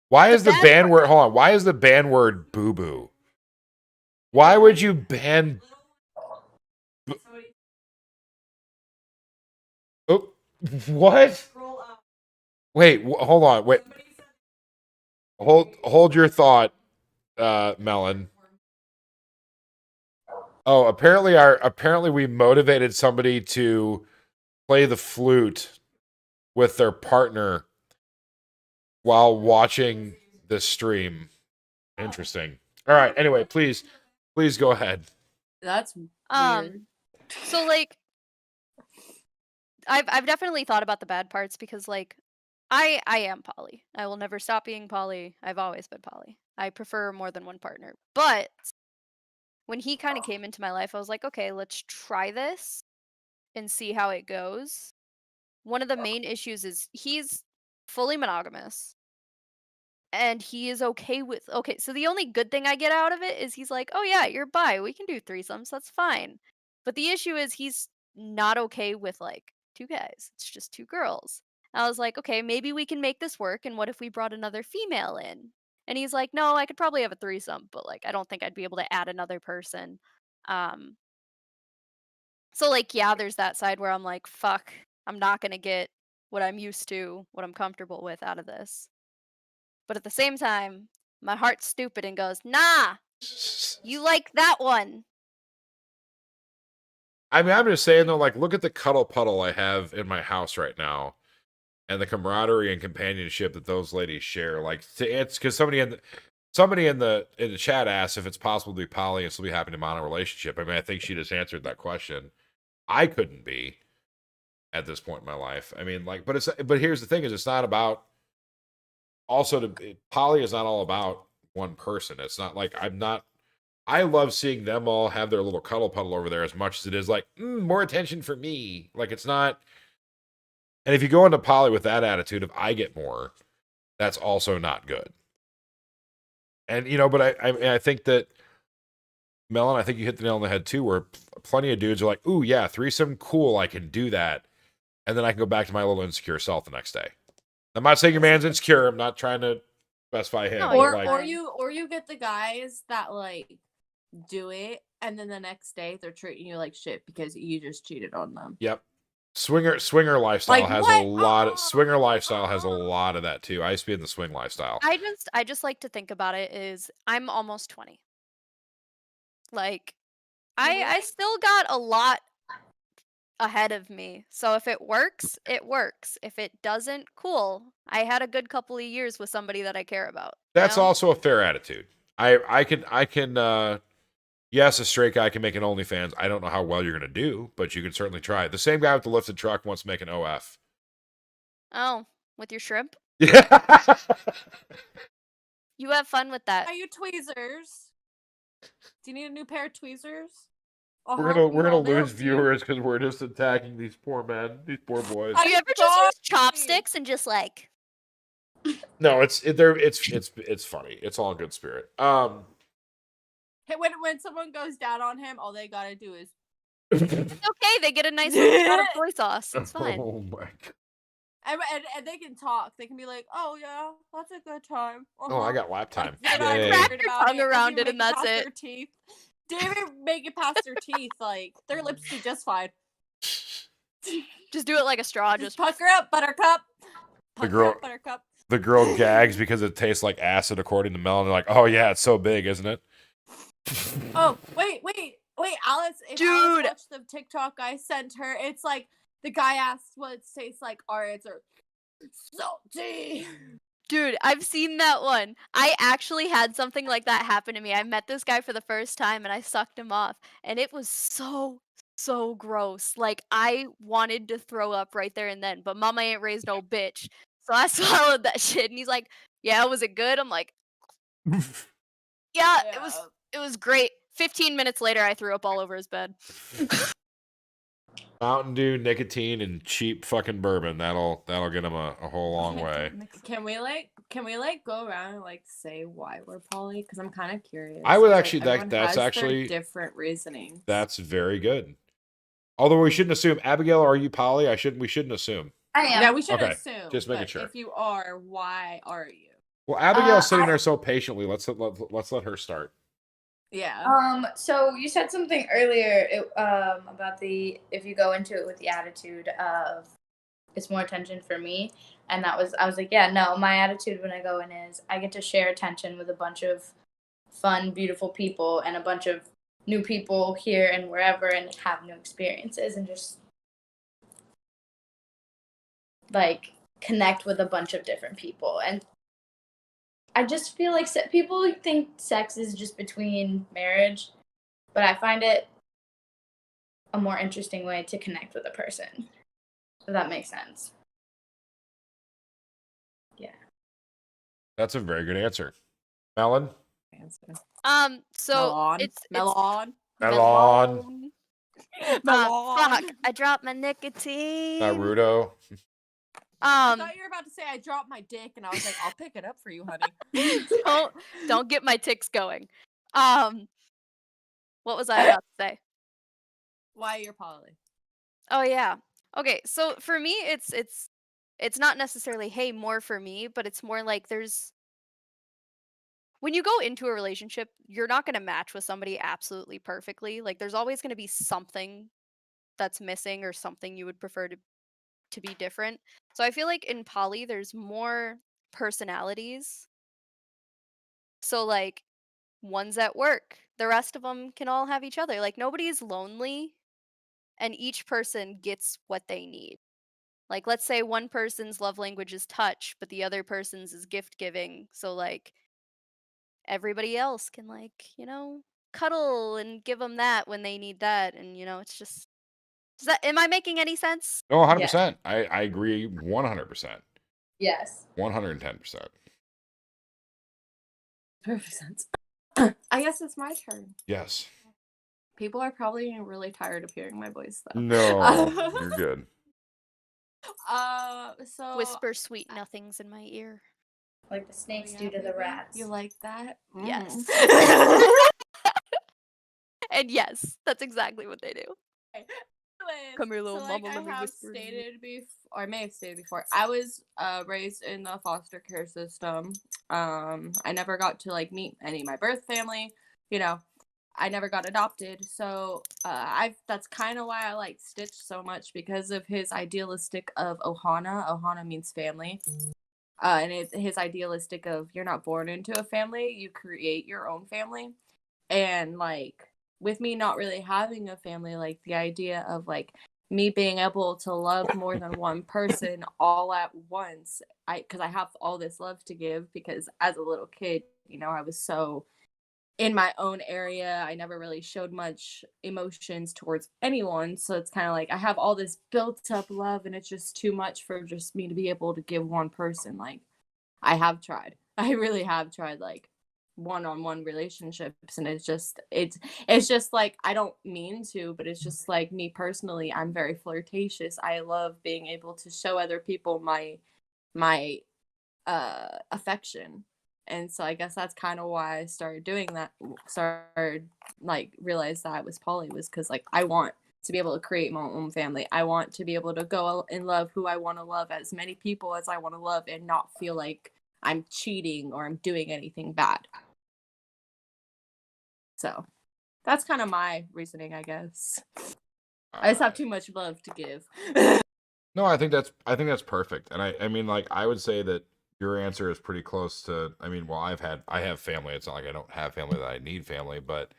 why is the bad ban word? Hold on. Why is the ban word boo boo? Why would you ban? Oh, what? Wait, hold on. Wait, hold your thought, Melon. Oh, apparently we motivated somebody to play the flute with their partner while watching the stream. Interesting. All right. Anyway, please go ahead. That's weird. So like I've definitely thought about the bad parts because like I am poly. I will never stop being poly. I've always been poly. I prefer more than one partner. But when he kind of came into my life, I was like, okay, let's try this and see how it goes. One of the main issues is he's fully monogamous. And he is okay with so the only good thing I get out of it is he's like, "Oh yeah, you're bi. We can do threesomes. That's fine." But the issue is he's not okay with like two guys. It's just two girls. I was like, "Okay, maybe we can make this work and what if we brought another female in?" And he's like, "No, I could probably have a threesome, but like I don't think I'd be able to add another person." Um so like yeah, there's that side where I'm like, "Fuck, I'm not going to get what I'm used to, what I'm comfortable with out of this." But at the same time, my heart's stupid and goes, nah, you like that one. I mean, I'm just saying though, like, look at the cuddle puddle I have in my house right now, and the camaraderie and companionship that those ladies share. Like, it's because somebody in the chat asked if it's possible to be poly and still be happy in a mono relationship. I mean, I think she just answered that question. I couldn't be at this point in my life. I mean, like, but here's the thing: is it's not about. Also, poly is not all about one person. It's not like I love seeing them all have their little cuddle puddle over there as much as it is like more attention for me. Like it's not. And if you go into poly with that attitude of I get more, that's also not good. And you know, but I think that Melon, I think you hit the nail on the head too. Where plenty of dudes are like, "Ooh, yeah, threesome, cool, I can do that," and then I can go back to my little insecure self the next day. I'm not saying your man's insecure. I'm not trying to specify him. No, but, you're like, fine. or you get the guys that like do it and then the next day they're treating you like shit because you just cheated on them. yep. Swinger lifestyle Like, has what? a lot of swinger lifestyle has a lot of that too. I used to be in the swing lifestyle. I just like to think about it is I'm almost 20. Like I still got a lot ahead of me. So if it works, it works. If it doesn't, cool. I had a good couple of years with somebody that I care about. you That's know? also a fair attitude. I can yes, a straight guy can make an OnlyFans. I don't know how well you're gonna do, but you can certainly try. The same guy with the lifted truck wants to make an OF. Oh, with your shrimp? Yeah. You have fun with that. Are you tweezers? Do you need a new pair of tweezers? I'll we're help you, gonna I'll lose help you. viewers because we're just attacking these poor men, these poor boys. Do you ever just use chopsticks and just like No, it's funny. It's all in good spirit. Hey, when someone goes down on him, all they gotta do is it's okay, they get a nice little shot of soy sauce. It's fine. Oh my god. and they can talk. They can be like, "Oh yeah, that's a good time." Oh, I got lap time. They're not Yay. worried Wrap your about tongue it. They around can it and make that's past it. Their teeth. They even make it past their teeth. Like their lips do just fine. Just do it like a straw. Just Just pucker up, Buttercup. Pucker girl- up, Buttercup. The girl gags because it tastes like acid, according to Mel. And they're like, "Oh yeah, it's so big, isn't it?" Oh wait, Alice. If Dude. Alice watched the TikTok I sent her, it's like the guy asks what it tastes like. Our answer, salty. Dude, I've seen that one. I actually had something like that happen to me. I met this guy for the first time and I sucked him off. And it was so gross. Like, I wanted to throw up right there and then, but mama ain't raised no bitch. So I swallowed that shit. And he's like, yeah, was it good? I'm like, yeah, it was great. 15 minutes later, I threw up all over his bed. Mountain Dew, nicotine, and cheap fucking bourbon. That'll get him a whole long way. Can we go around and like say why we're poly? Because I'm kind of curious. I would 'cause, actually- everyone that's has their actually- different reasoning. That's very good. Although we shouldn't assume. Abigail, are you poly? We shouldn't assume. I am. Yeah, we should Okay, assume. just making but sure. If you are, why are you? Well, Abigail's sitting I- there so patiently. Let's let her start. Yeah. So you said something earlier about if you go into it with the attitude of it's more attention for me, and I was like, yeah, no, my attitude when I go in is I get to share attention with a bunch of fun, beautiful people and a bunch of new people here and wherever and have new experiences and just like connect with a bunch of different people. And I just feel like people think sex is just between marriage, but I find it a more interesting way to connect with a person. If that makes sense. Yeah. That's a very good answer. Melon? So Melon. it's Melon. Melon. Melon. Fuck, I dropped my nicotine. Naruto. I thought you were about to say I dropped my dick, and I was like, I'll pick it up for you, honey. don't get my ticks going. What was I about to say? Why you're poly? Oh yeah. Okay, so for me it's not necessarily hey more for me, but it's more like when you go into a relationship, you're not going to match with somebody absolutely perfectly. Like there's always going to be something that's missing or something you would prefer to be different. So I feel like in poly there's more personalities. So like one's at work, the rest of them can all have each other. Like nobody's lonely and each person gets what they need. Like let's say one person's love language is touch, but the other person's is gift giving. So like everybody else can like, cuddle and give them that when they need that and it's just am I making any sense? Oh, 100%. I agree 100%. Yes. 110%. Perfect sense. I guess it's my turn. Yes. People are probably getting really tired of hearing my voice, though. No, you're good. So Whisper sweet nothings in my ear. Like the snakes yeah, do to the baby, rats. You like that? Yes. Mm. And yes, that's exactly what they do. Come here, little so like mama, I let me have whisper in your ear. stated before, or I may have stated before, I was raised in the foster care system. I never got to like meet any of my birth family. You know, I never got adopted, so that's kind of why I like Stitch so much, because of his idealistic of Ohana. Ohana means family. And his idealistic of you're not born into a family, you create your own family. And like with me not really having a family, like the idea of like me being able to love more than one person all at once, because I have all this love to give, because as a little kid, I was so in my own area. I never really showed much emotions towards anyone. So it's kind of like I have all this built up love, and it's just too much for just me to be able to give one person. Like, I have tried. I really have tried, like, one-on-one relationships, and it's just like I don't mean to, but it's just like me personally, I'm very flirtatious. I love being able to show other people my affection. And so I guess that's kind of why I started doing that. Started like realized that I was poly, was because like I want to be able to create my own family. I want to be able to go and love who I want to love, as many people as I want to love, and not feel like I'm cheating or I'm doing anything bad. So that's kind of my reasoning, I guess. I just have too much love to give. No, I think that's perfect. And I mean, like, I would say that your answer is pretty close to, I mean, well, I have family. It's not like I don't have family, that I need family, but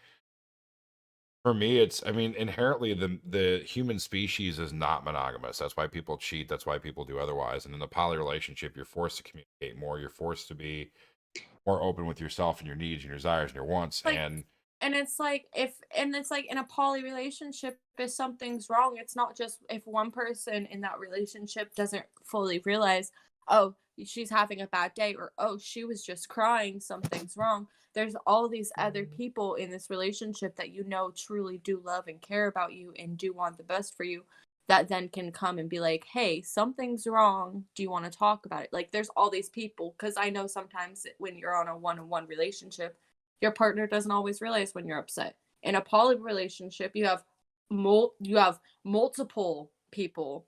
for me, I mean, inherently the human species is not monogamous. That's why people cheat. That's why people do otherwise. And in a poly relationship, you're forced to communicate more. You're forced to be more open with yourself and your needs and your desires and your wants. Like, and it's like in a poly relationship, if something's wrong, it's not just if one person in that relationship doesn't fully realize, oh, she's having a bad day, or oh, she was just crying, something's wrong. There's all these other people in this relationship that truly do love and care about you and do want the best for you, that then can come and be like, hey, something's wrong, do you want to talk about it? Like, there's all these people, because I know sometimes when you're on a one-on-one relationship, your partner doesn't always realize when you're upset. In a poly relationship, you have multiple people,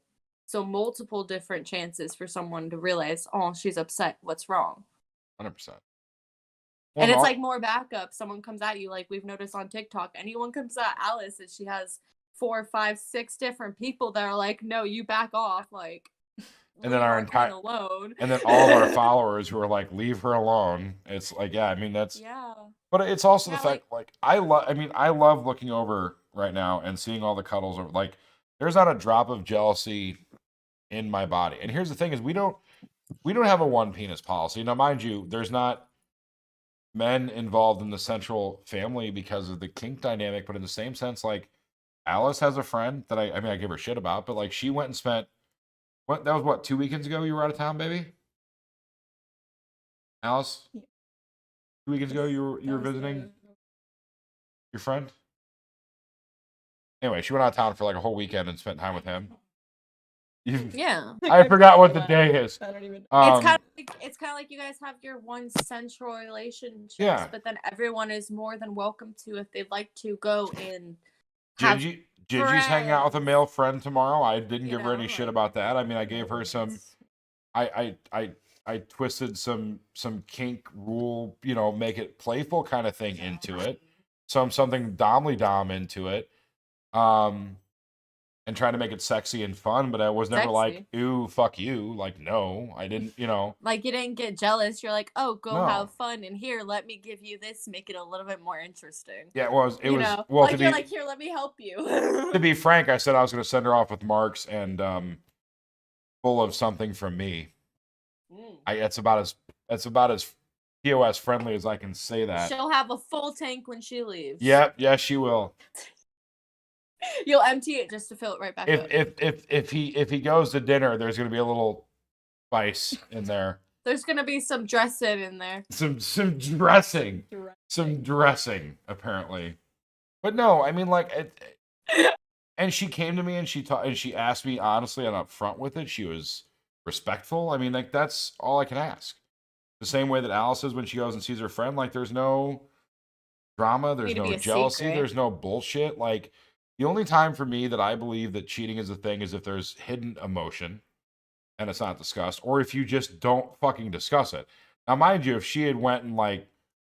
so multiple different chances for someone to realize, oh, she's upset, what's wrong? 100%. And it's like more backup. Someone comes at you, like we've noticed on TikTok. Anyone comes at Alice, and she has 4, 5, 6 different people that are like, no, you back off, like, and then our entire alone. and then all of our followers who are like, leave her alone. It's like, yeah, I mean, that's, yeah. But it's also the Yeah, fact, like, I love looking over right now and seeing all the cuddles. Like, there's not a drop of jealousy in my body. And here's the thing: is we don't have a one penis policy. Now, mind you, there's not men involved in the central family because of the kink dynamic. But in the same sense, like, Alice has a friend that I mean, I give her shit about, but like, she went and spent that was what, 2 weekends ago. You were out of town, baby. Alice, 2 weekends ago, you were visiting your friend. Anyway, she went out of town for like a whole weekend and spent time with him. Yeah. I forgot what the day is. I don't even. It's kind of like you guys have your one central relationship, Yeah. but then everyone is more than welcome to, if they'd like to go and have Gigi's hanging out with a male friend tomorrow. I didn't You give her any know, shit like- about that. I mean, I gave her some. I twisted some kink rule, make it playful kind of thing into it. Something dom into it. And trying to make it sexy and fun, but I was never like, Sexy. ooh, fuck you. Like, no, I didn't, like, you didn't get jealous. You're like, oh, go No. have fun, and here, let me give you this, make it a little bit more interesting. Yeah, it was, Well, to you're be, like, here, let me help you. to be frank, I said I was going to send her off with marks and, full of something from me. That's about as POS friendly as I can say that. She'll have a full tank when she leaves. Yep, yes, she will. You'll empty it just to fill it right back up. If he goes to dinner, there's gonna be a little spice in there. There's gonna be some dressing in there. Some dressing. Some dressing, apparently. But no, I mean, like, and she came to me and she asked me honestly and up front with it. She was respectful. I mean, like, that's all I can ask. The same way that Alice is when she goes and sees her friend. Like, there's no drama, there's Need to no be a jealousy, secret. there's no bullshit. Like, The only time for me that I believe that cheating is a thing is if there's hidden emotion and it's not discussed, or if you just don't fucking discuss it. Now, mind you, if she had went and like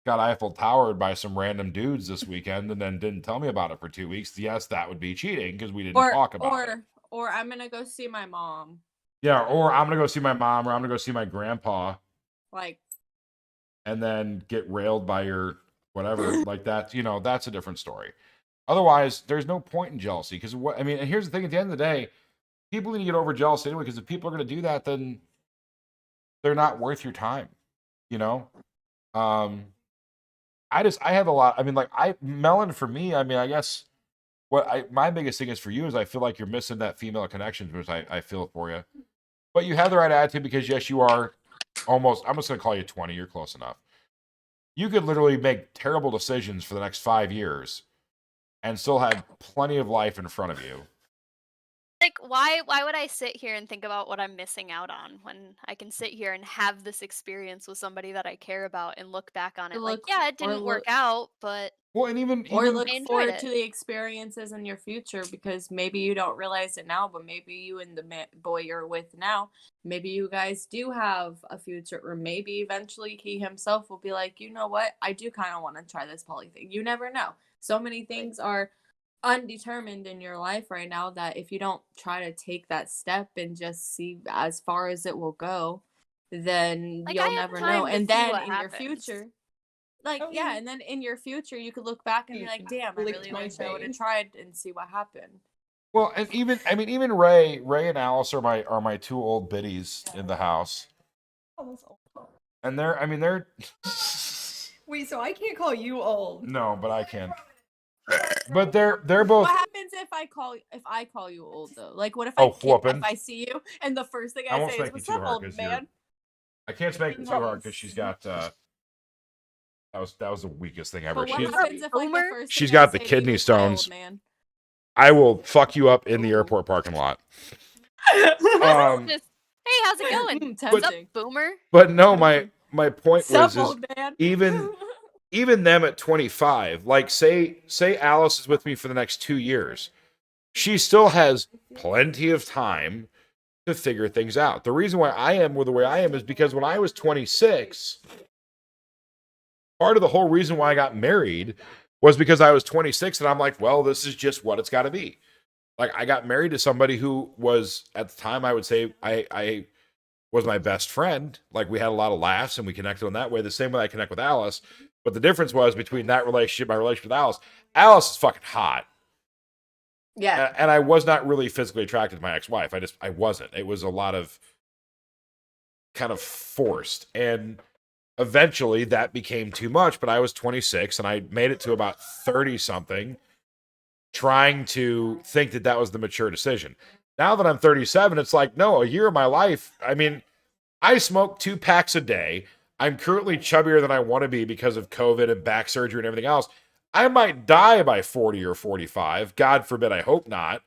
got Eiffel Towered by some random dudes this weekend and then didn't tell me about it for 2 weeks, yes, that would be cheating because we didn't talk about it. Or I'm gonna go see my mom. Yeah, or I'm gonna go see my mom, or I'm gonna go see my grandpa, Like, and then get railed by your whatever. Like that, that's a different story. Otherwise, there's no point in jealousy because what I mean. And here's the thing: at the end of the day, people need to get over jealousy anyway. Because if people are going to do that, then they're not worth your time. You know. I have a lot. I mean, like Melon for me. I mean, I guess my biggest thing is for you is I feel like you're missing that female connection, which I feel for you. But you have the right attitude because yes, you are almost. I'm just going to call you 20. You're close enough. You could literally make terrible decisions for the next 5 years and still have plenty of life in front of you. Like, why would I sit here and think about what I'm missing out on when I can sit here and have this experience with somebody that I care about and look back on it like, yeah, it didn't work out, but well, and even look I enjoyed forward it. to the experiences in your future because maybe you don't realize it now, but maybe you and the boy you're with now, maybe you guys do have a future, or maybe eventually he himself will be like, you know what, I do kind of want to try this poly thing. You never know. So many things are undetermined in your life right now that if you don't try to take that step and just see as far as it will go, then Like, I you'll have never time know. to And see then what in your happens. future, like, Oh, yeah, yeah. and then in your future, you could look back and be like, damn, I Licked really my wish I would have face. tried and see what happened. Well, and even Ray and Alice are my two old biddies in the house, Oh, that's old. and they're Wait, so I can't call you old? no, but I can. But they're both. What happens if I call you old though? Like, what if Oh, if whooping. I see you and the first thing I I won't say is, spank you "What's too up, hard old 'cause you're- man?" I can't spank it too hard because she's got. That was the weakest thing ever. But what She, happens if like the Boomer? first She's thing I got the say to kidney you is, "Hi, old stones." man." I will fuck you up in the Ooh. airport parking lot. Just, hey, how's it going? What's up, Tempting. boomer? But no, my point Sup, was old man? even them at 25, like say Alice is with me for the next 2 years, she still has plenty of time to figure things out. The reason why I am the way I am is because when I was 26, part of the whole reason why I got married was because I was 26 and I'm like, well, this is just what it's got to be. Like I got married to somebody who was at the time I would say I was my best friend. Like we had a lot of laughs and we connected on that way, the same way I connect with Alice. But the difference was between that relationship, my relationship with Alice is fucking hot. Yeah. And I was not really physically attracted to my ex-wife. I wasn't. It was a lot of kind of forced. And eventually that became too much, but I was 26 and I made it to about 30 something trying to think that was the mature decision. Now that I'm 37, it's like, no, a year of my life. I mean, I smoke 2 packs a day. I'm currently chubbier than I want to be because of COVID and back surgery and everything else. I might die by 40 or 45. God forbid, I hope not.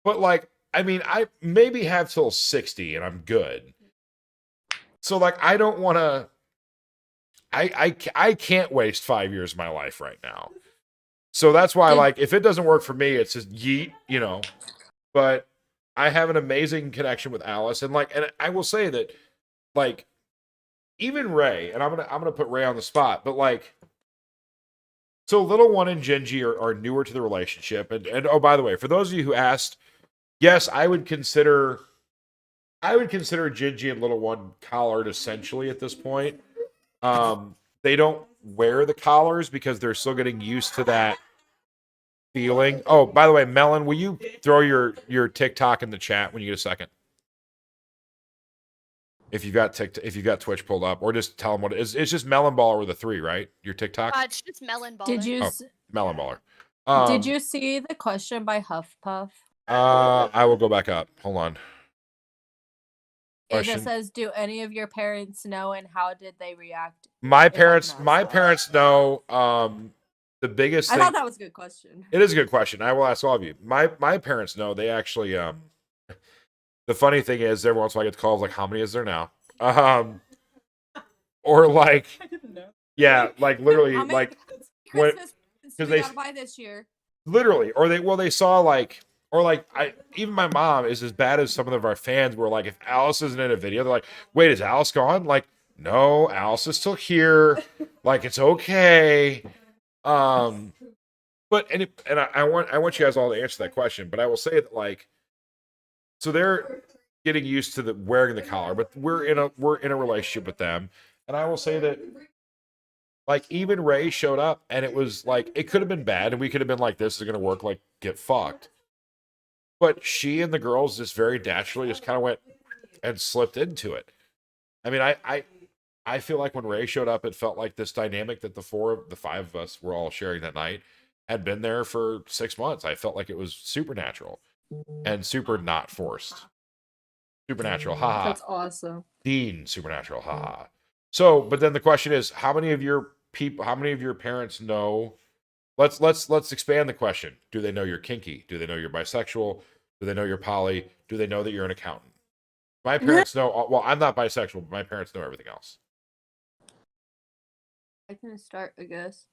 But like, I mean, I maybe have till 60 and I'm good. So like, I don't want to, I can't waste 5 years of my life right now. So that's why, like, if it doesn't work for me, it's just yeet, But I have an amazing connection with Alice, and I will say that, like, even Ray, and I'm gonna put Ray on the spot, but like, so Little One and Gingy are newer to the relationship, and oh, by the way, for those of you who asked, yes, I would consider Gingy and Little One collared essentially at this point. They don't wear the collars because they're still getting used to that feeling. Oh, by the way, Melon, will you throw your TikTok in the chat when you get a second? If you've got Twitch pulled up, or just tell them what it is. It's just Melon Baller with a 3, right? Your TikTok? It's just melon baller. Did you Melon Baller. did you see the question by Huffpuff? I will go back up. Hold on. It Question. just says, "Do any of your parents know, and how did they react?" My if I can parents ask that. know. The biggest I thing. thought that was a good question. It is a good question. I will ask all of you. My parents know. They actually. The funny thing is, every once in a while I get calls like, "How many is there now?" Or like, I didn't know. yeah, like literally, How many like when Christmas presents because we they gotta buy this year? literally, or they saw like, or like I even my mom is as bad as some of our fans were like, if Alice isn't in a video, they're like, wait, is Alice gone? Like, no, Alice is still here. Like, it's okay. But I want you guys all to answer that question, but I will say that like, so they're getting used to the wearing the collar, but we're in a relationship with them, and I will say that like even Ray showed up, and it was like it could have been bad, and we could have been like, this is gonna work, like get fucked. But she and the girls just very naturally just kind of went and slipped into it. I mean, I feel like when Ray showed up, it felt like this dynamic that the five of us were all sharing that night had been there for 6 months. I felt like it was supernatural and super not forced. Supernatural, haha. That's awesome. Dean supernatural, haha. So, but then the question is, how many of your parents know? Let's expand the question. Do they know you're kinky? Do they know you're bisexual? Do they know you're poly? Do they know that you're an accountant? My parents know. Well, I'm not bisexual, but my parents know everything else. I can start, I guess.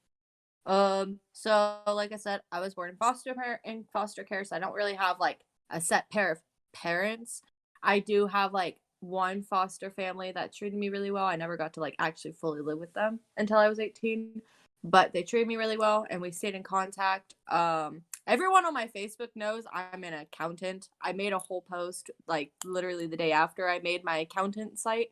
So like I said, I was born in foster care, so I don't really have like a set pair of parents. I do have like one foster family that treated me really well. I never got to like actually fully live with them until I was 18, but they treated me really well and we stayed in contact. Everyone on my Facebook knows I'm an accountant. I made a whole post like literally the day after I made my accountant site,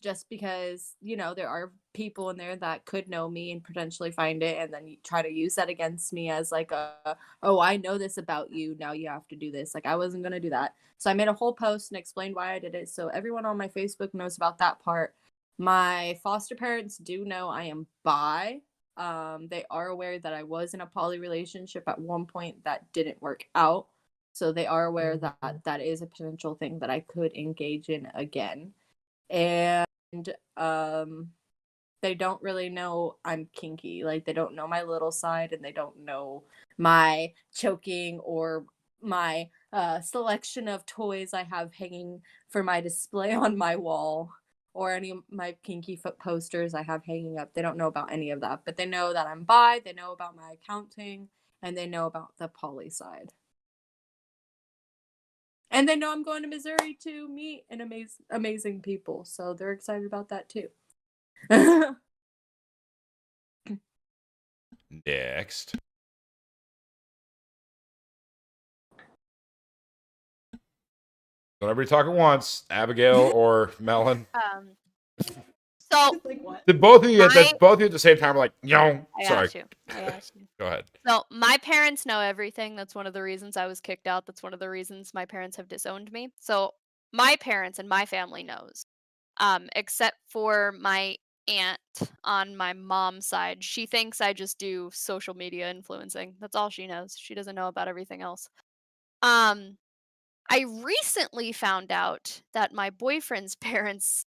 just because there are people in there that could know me and potentially find it and then try to use that against me as like oh, I know this about you, now you have to do this. Like, I wasn't going to do that, so I made a whole post and explained why I did it, so everyone on my Facebook knows about that part. My foster parents do know I am bi. They are aware that I was in a poly relationship at one point that didn't work out, so they are aware that that is a potential thing that I could engage in again. And they don't really know I'm kinky. Like, they don't know my little side, and they don't know my choking or my selection of toys I have hanging for my display on my wall, or any of my kinky foot posters I have hanging up. They don't know about any of that, but they know that I'm bi, they know about my accounting, and they know about the poly side. And they know I'm going to Missouri to meet an amazing people, so they're excited about that too. Next. Don't everybody talk at once, Abigail or Melon. So Did both of you My- both of you at the same time are like, yo, I sorry. got you. I got you. Go ahead. So my parents know everything. That's one of the reasons I was kicked out. That's one of the reasons my parents have disowned me. So my parents and my family knows. Except for my aunt on my mom's side. She thinks I just do social media influencing. That's all she knows. She doesn't know about everything else. I recently found out that my boyfriend's parents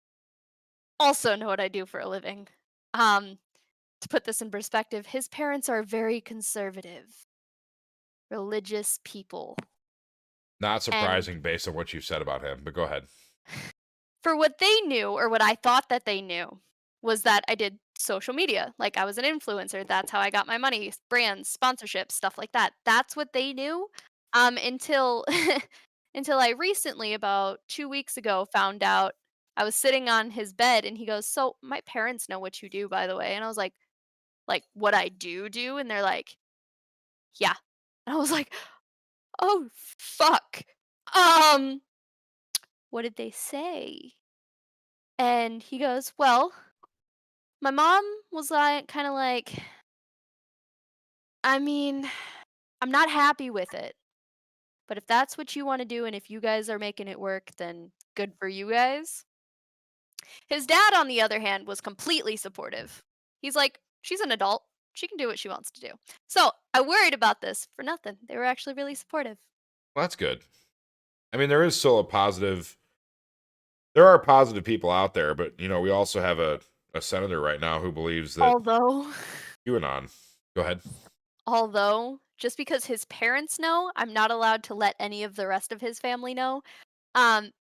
also know what I do for a living. To put this in perspective, his parents are very conservative, religious people. Not surprising based on what you've said about him, but go ahead. For what they knew, or what I thought that they knew, was that I did social media. Like, I was an influencer. That's how I got my money, brands, sponsorships, stuff like that. That's what they knew. Until until I recently, about 2 weeks ago, found out. I was sitting on his bed and he goes, "So my parents know what you do, by the way." And I was like, what I do? And they're like, "Yeah." And I was like, "Oh, fuck. Um, what did they say?" And he goes, "Well, my mom was like, kind of like, I mean, I'm not happy with it. But if that's what you want to do and if you guys are making it work, then good for you guys." His dad, on the other hand, was completely supportive. He's like, "She's an adult. She can do what she wants to do." So I worried about this for nothing. They were actually really supportive. Well, that's good. I mean, there is still there are positive people out there, but we also have a senator right now who believes that Although, QAnon. Go ahead. just because his parents know, I'm not allowed to let any of the rest of his family know.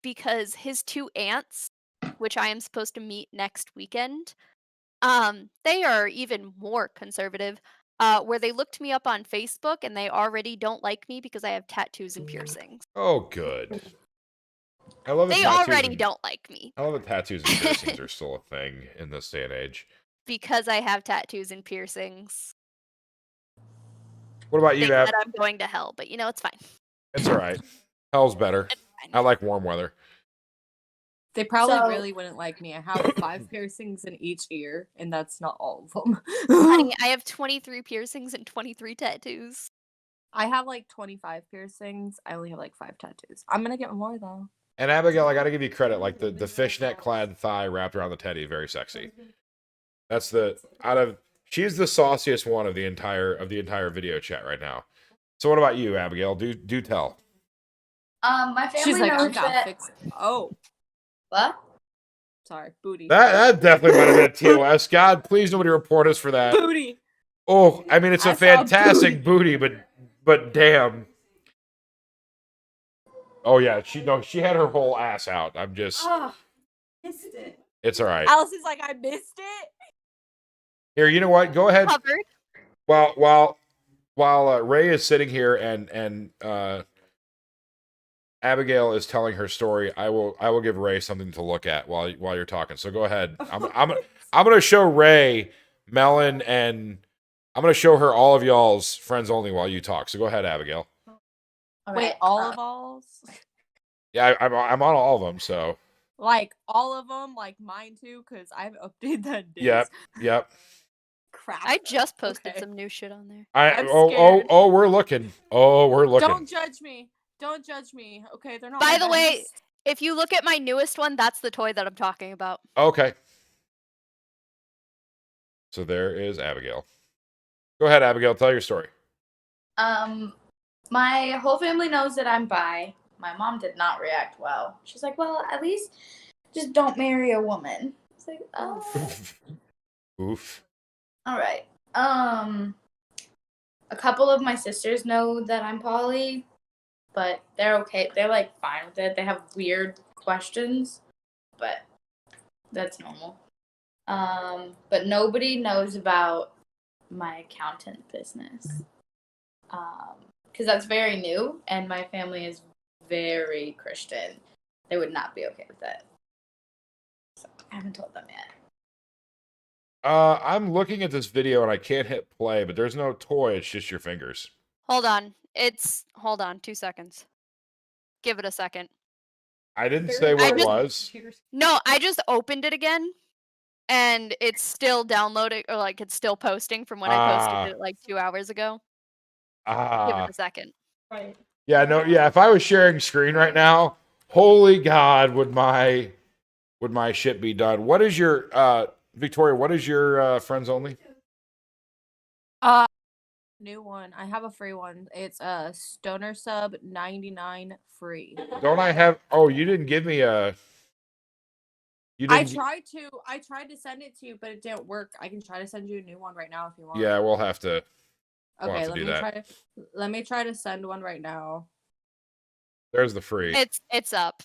Because his two aunts, which I am supposed to meet next weekend, they are even more conservative. where they looked me up on Facebook and they already don't like me because I have tattoos and piercings. Oh, good. I love that They tattoos already and- don't like me I love that tattoos and piercings are still a thing in this day and age. because I have tattoos and piercings. What about you, Think Ab? that I'm going to hell, but it's fine. It's all right. Hell's better. It's fine. I like warm weather. They probably So- really wouldn't like me. I have 5 piercings in each ear, and that's not all of them. Honey, I have 23 piercings and 23 tattoos. I have like 25 piercings. I only have like 5 tattoos. I'm gonna get more though. And Abigail, I got to give you credit. Like the fishnet clad thigh wrapped around the teddy, very sexy. That's she's the sauciest one of the entire video chat right now. So what about you, Abigail? Do tell. My family She's like, I'm knows down that. fix it. Oh, What? sorry, booty. That definitely might have been a TOS. God, please nobody report us for that. Booty. Oh, I mean it's I a saw fantastic booty, but damn. Oh yeah, she had her whole ass out. I'm just Oh, missed it. it's all right. Alice is like, I missed it. Here, you know what? Go ahead. Covered. While Ray is sitting here and Abigail is telling her story, I will give Ray something to look at while you're talking. So go ahead. I'm gonna show Ray, Melon, and I'm gonna show her all of y'all's friends only while you talk. So go ahead, Abigail. All Wait, right, all of alls? Yeah, I'm on all of them. So Like all of them, like mine too, because I've updated that. yep. Crap. I just posted Okay. some new shit on there. I'm scared. We're looking. Oh, we're looking. Don't judge me. Don't judge me. Okay, they're not. By my the way, best. if you look at my newest one, that's the toy that I'm talking about. Okay. So there is Abigail. Go ahead, Abigail. Tell your story. My whole family knows that I'm bi. My mom did not react well. She's like, well, at least just don't marry a woman. It's like, oh. Oof. All right. A couple of my sisters know that I'm poly, but they're okay. They're like fine with it. They have weird questions, but that's normal. But nobody knows about my accountant business. Because that's very new, and my family is very Christian. They would not be okay with that. So I haven't told them yet. I'm looking at this video and I can't hit play, but there's no toy. It's just your fingers. Hold on. Hold on, 2 seconds. Give it a second. I didn't say what it just- was. No, I just opened it again, and it's still downloading, or like it's still posting from when I posted it like 2 hours ago. Give Ah, it a second. Right. yeah, no, yeah. If I was sharing screen right now, holy God, would my shit be done? What is your Victoria? What is your friends only? New one. I have a free one. It's a stoner sub 99 free. Don't I have? Oh, you didn't give me a. You I didn't. tried to send it to you, but it didn't work. I can try to send you a new one right now if you want. Yeah, we'll have to. we'll have Okay, to let do me that. let me try to send one right now. There's the free. It's up.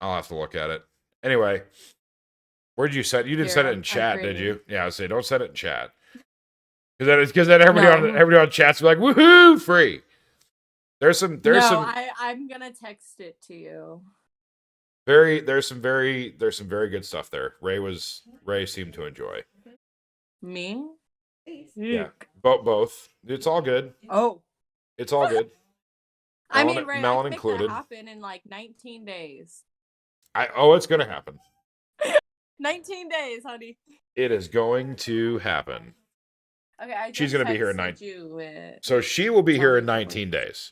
I'll have to look at it. Anyway, where'd you send? You didn't Here, send it in I'm chat, did creating. you? Yeah, I say don't send it in chat. Because then everybody No. on chats be like, woohoo, free. There's some I'm gonna text it to you. there's some very good stuff there. Ray seemed to enjoy. Me? Yeah. Both. It's all good. Oh. It's all good. I Melon- mean, Ray, Melon I can make included. that happen in like 19 days. It's gonna happen. 19 days, honey. It is going to happen. Okay, I She's just gonna be here in texted you it. So she will be Tell here me in if it 19 days.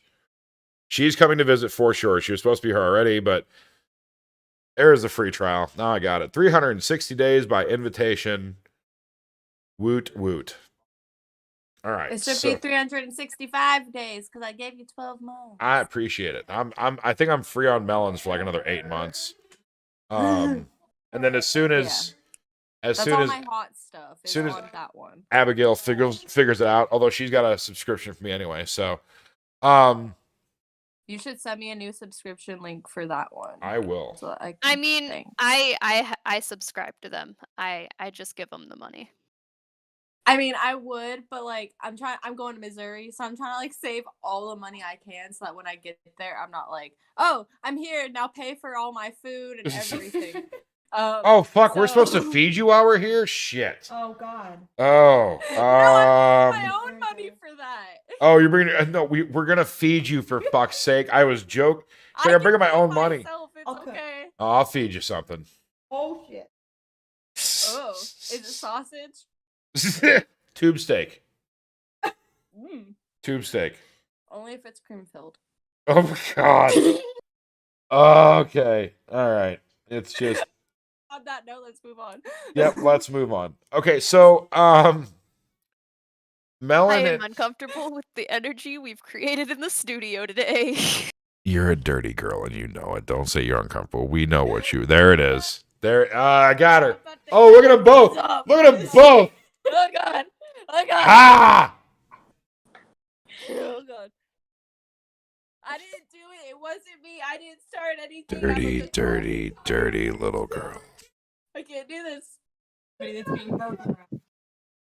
She's coming to visit for sure. She was supposed to be here already, but there's the free trial. Now I got it. 360 days by invitation. Woot woot. All right. It should so be 365 days because I gave you 12 months. I appreciate it. I think I'm free on melons for like another 8 months. And then as soon as That's soon all as my hot stuff is soon as- on that one. Abigail figures it out, although she's got a subscription for me anyway. So You should send me a new subscription link for that one. I will. So that I I can mean, think. I subscribe to them. I just give them the money. I mean, I would, but like, I'm going to Missouri, so I'm trying to like save all the money I can, so that when I get there, I'm not like, oh, I'm here now, pay for all my food and everything. Oh fuck, we're supposed to so- feed you while we're here? Shit. Oh God. Oh, No, I'm my Very own money good. for that. oh, you're bringing. No, we're gonna feed you for fuck's sake. I was joking. So I'm bringing my own money. Myself, it's Okay. okay. Oh, I'll feed you something. Oh shit. Oh, is it sausage? Tube steak. Mm, Tube steak. only if it's cream filled. Oh my god. Okay. All right. It's just. On that note, let's move on. Yep. Let's move on. Okay. So, I Melon. am uncomfortable with the energy we've created in the studio today. You're a dirty girl and you know it. Don't say you're uncomfortable. We know what you. There it is. There. I got her. Oh, look at them both. Look at them both. Oh god. Oh god. Ah! Oh god. I didn't do it. It wasn't me. I didn't start anything. Dirty, I'm a dirty, dirty little girl. I can't do this. It's being broken.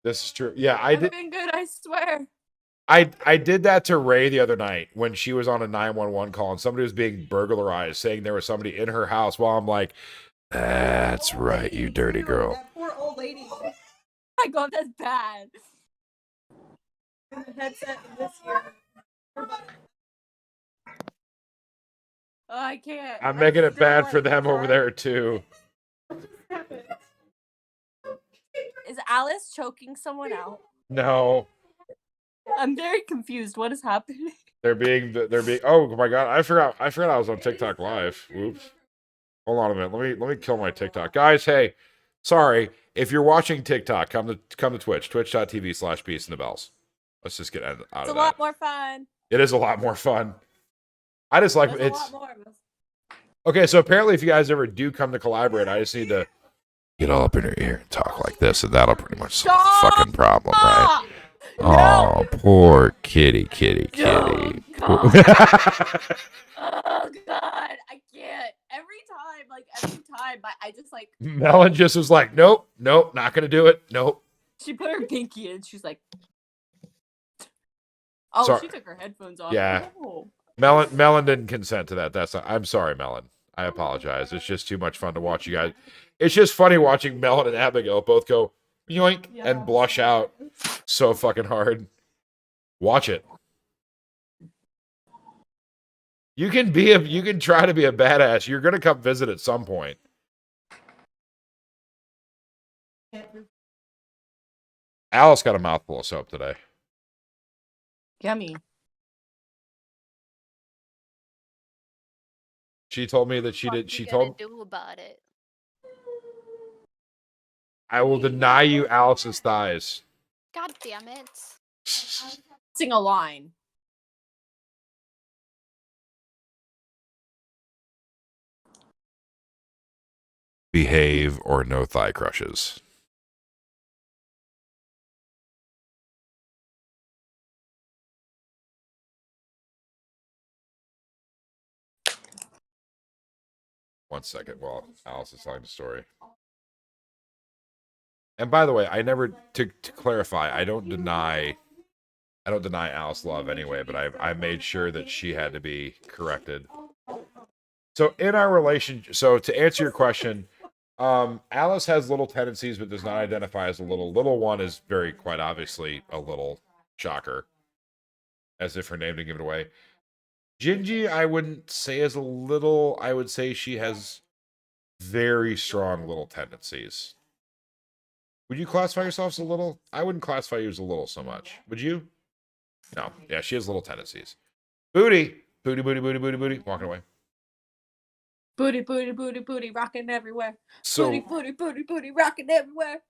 This is true. Yeah, I I've did. been good, I swear. I did that to Ray the other night when she was on a 911 call and somebody was being burglarized, saying there was somebody in her house. While I'm like, that's right, you dirty girl. That poor old lady. My god, that's bad. The headset this year. Oh, I can't. I'm making it still, bad for like, them over crying. there too. Is Alice choking someone out? No, I'm very confused. What is happening? they're being. Oh my god, I forgot I was on TikTok live. Oops. Hold on a minute. Let me kill my TikTok, guys. Hey, sorry if you're watching TikTok. Come to Twitch. Twitch.tv/Beast and the Bells. Let's just get out It's of a that. lot more fun. It is a lot more fun. I just like There's a it's. lot more of us. Okay, so apparently, if you guys ever do come to collaborate, I just need to get all up in your ear and talk like this, and that'll pretty much solve the fucking problem, right? Oh, poor kitty. Oh god. Oh god. I can't. Every time, I just like Melon just was like, nope, not gonna do it. Nope. she put her pinky in. She's like, oh, Sorry. she took her headphones off. Yeah. Oh. Melon didn't consent to that. I'm sorry, Melon. I apologize. It's just too much fun to watch you guys. It's just funny watching Melon and Abigail both go yoink and blush out so fucking hard. Watch it. You can try to be a badass. You're gonna come visit at some point. Alice got a mouthful of soap today. Yummy. She told me that she What did. She you gonna told. do about it? I will deny you Alice's thighs. God damn it! Sing a line. Behave or no thigh crushes. One second while Alice is telling the story. And by the way, I never to clarify, I don't deny Alice love anyway, but I made sure that she had to be corrected. So in our relationship, so to answer your question, Alice has little tendencies, but does not identify as a little. Little one is very quite obviously a little. Shocker. As if her name didn't give it away. Gingy, I wouldn't say is a little. I would say she has very strong little tendencies. Would you classify yourself as a little? I wouldn't classify you as a little so much. Would you? No. Yeah, she has little tendencies. Booty. Booty. Walking away. Booty, rocking everywhere. So Booty, rocking everywhere.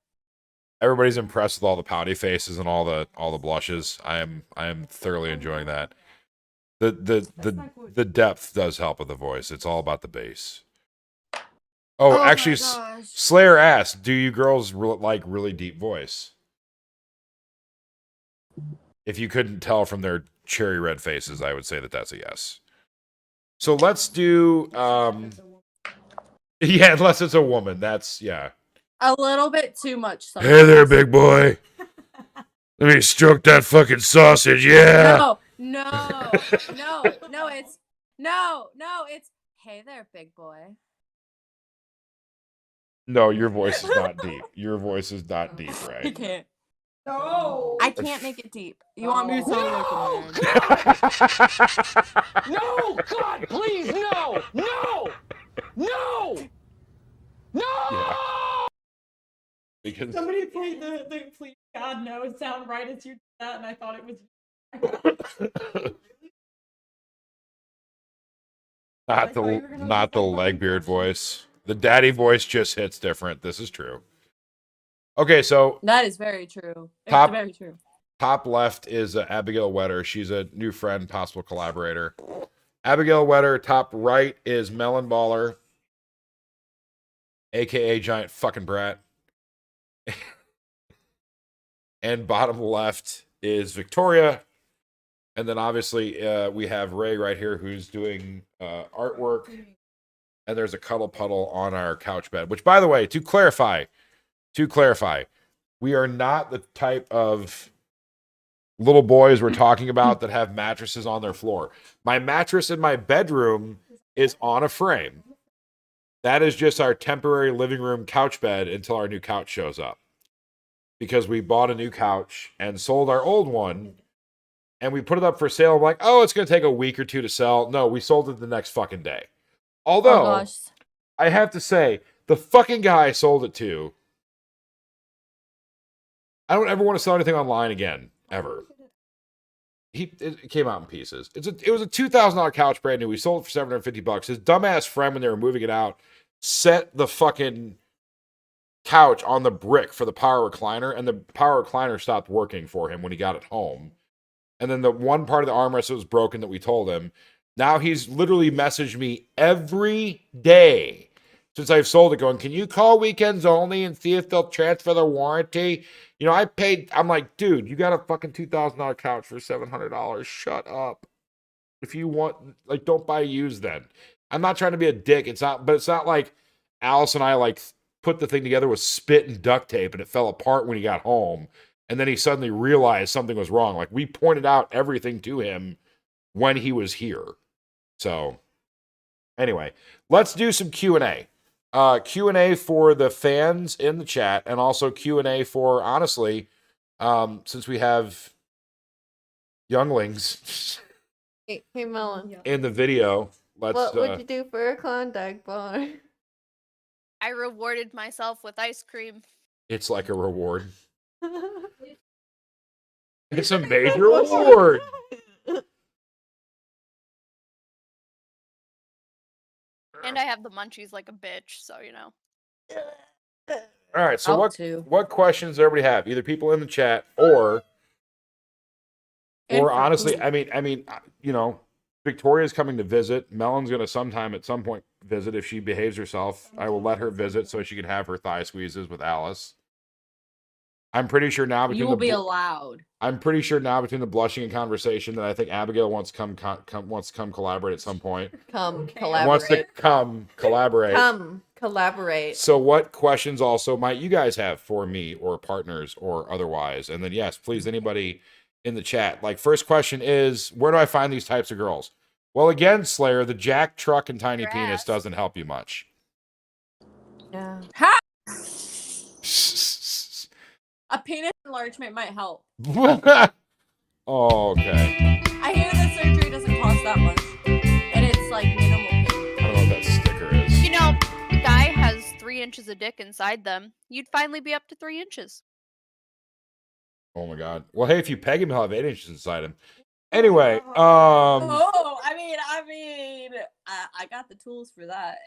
everybody's impressed with all the pouty faces and all the blushes. I am thoroughly enjoying that. The depth does help with the voice. It's all about the bass. Oh, Oh actually, my gosh. Slayer asked, "Do you girls like really deep voice?" If you couldn't tell from their cherry red faces, I would say that that's a yes. So let's do, yeah, unless it's a woman. That's, yeah. A little bit too much. Hey there, sometimes. big boy. Let me stroke that fucking sausage, yeah. It's hey there, big boy. No, your voice is not deep. Your voice is not deep, I right? can't. No. I can't make it deep. You want me to sound like a man? No! God, please, no! No! No! No! Yeah. Because Somebody played the please God no sound right as you did that, and I thought it was. not I thought you the were gonna not the like leg fucking beard question. voice. The daddy voice just hits different. This is true. Okay, so That is very true. Top- It's very true. top left is Abigail Wetter. She's a new friend, possible collaborator. Abigail Wetter. Top right is Melon Baller, aka Giant fucking Brat. And bottom left is Victoria. And then obviously we have Ray right here who's doing artwork. And there's a cuddle puddle on our couch bed. Which, by the way, to clarify, we are not the type of little boys we're talking about that have mattresses on their floor. My mattress in my bedroom is on a frame. That is just our temporary living room couch bed until our new couch shows up. Because we bought a new couch and sold our old one, and we put it up for sale. I'm like, oh, it's going to take a week or two to sell. No, we sold it the next fucking day. Although, Oh gosh. I have to say, the fucking guy I sold it to, I don't ever want to sell anything online again, ever. It came out in pieces. It was a $2,000 couch, brand new. We sold it for $750. His dumbass friend, when they were moving it out, set the fucking couch on the brick for the power recliner, and the power recliner stopped working for him when he got it home. And then the one part of the armrest that was broken that we told him, now he's literally messaged me every day since I've sold it going, can you call Weekends Only and see if they'll transfer the warranty? You know, I'm like, dude, you got a fucking $2,000 couch for $700. Shut up. If you want, like, don't buy used then. I'm not trying to be a dick. It's not like Alice and I, like, put the thing together with spit and duct tape and it fell apart when he got home. And then he suddenly realized something was wrong. Like, we pointed out everything to him when he was here. So, anyway, let's do some Q&A. Q&A for the fans in the chat, and also Q&A for, honestly, since we have younglings Hey, Melon. in the video, let's... What would you do for a Klondike bar? I rewarded myself with ice cream. It's like a reward. It's a major reward. And I have the munchies like a bitch, so you know. All right, so what questions does everybody have? Either people in the chat or honestly, I mean, you know, Victoria's coming to visit. Melon's going to at some point visit if she behaves herself. I will let her visit so she can have her thigh squeezes with Alice. I'm pretty sure now You will be allowed. I'm pretty sure now between the blushing and conversation that I think Abigail wants to come collaborate at some point. Come collaborate. Wants to come collaborate. Come collaborate. So what questions also might you guys have for me or partners or otherwise? And then yes, please, anybody in the chat. Like, first question is, where do I find these types of girls? Well, again, Slayer, the Jack Truck and Tiny Penis doesn't help you much. Yeah. Ha! A penis enlargement might help. Oh, okay. I hear that surgery doesn't cost that much. And it's like minimal pain. I don't know what that sticker is. You know, the guy has 3 inches of dick inside them. You'd finally be up to 3 inches. Oh my god. Well, hey, if you peg him, he'll have 8 inches inside him. Anyway, Oh, I got the tools for that.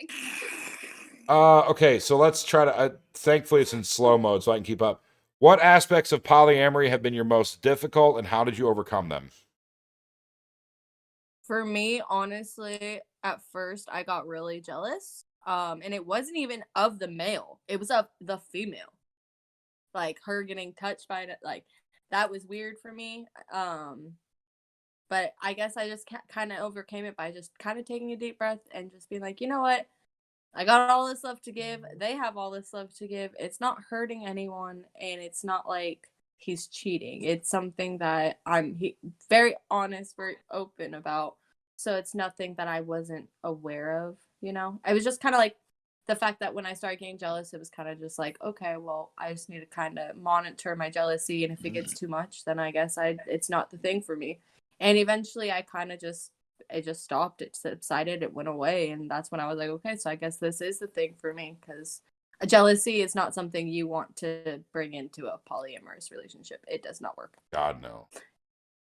okay, so let's try to. Thankfully, it's in slow mode, so I can keep up. What aspects of polyamory have been your most difficult, and how did you overcome them? For me, honestly, at first I got really jealous. And it wasn't even of the male; it was of the female. Like her getting touched by it, like that was weird for me. But I guess I just kind of overcame it by just kind of taking a deep breath and just being like, you know what? I got all this love to give. They have all this love to give. It's not hurting anyone, and it's not like he's cheating. It's something that very honest, very open about. So it's nothing that I wasn't aware of, you know? I was just kind of like, the fact that when I started getting jealous, it was kind of just like, okay, well, I just need to kind of monitor my jealousy. And if it gets too much, then I guess it's not the thing for me. And eventually I kind of it just stopped. It subsided. It went away. And that's when I was like, okay, so I guess this is the thing for me, because jealousy is not something you want to bring into a polyamorous relationship. It does not work. God, no.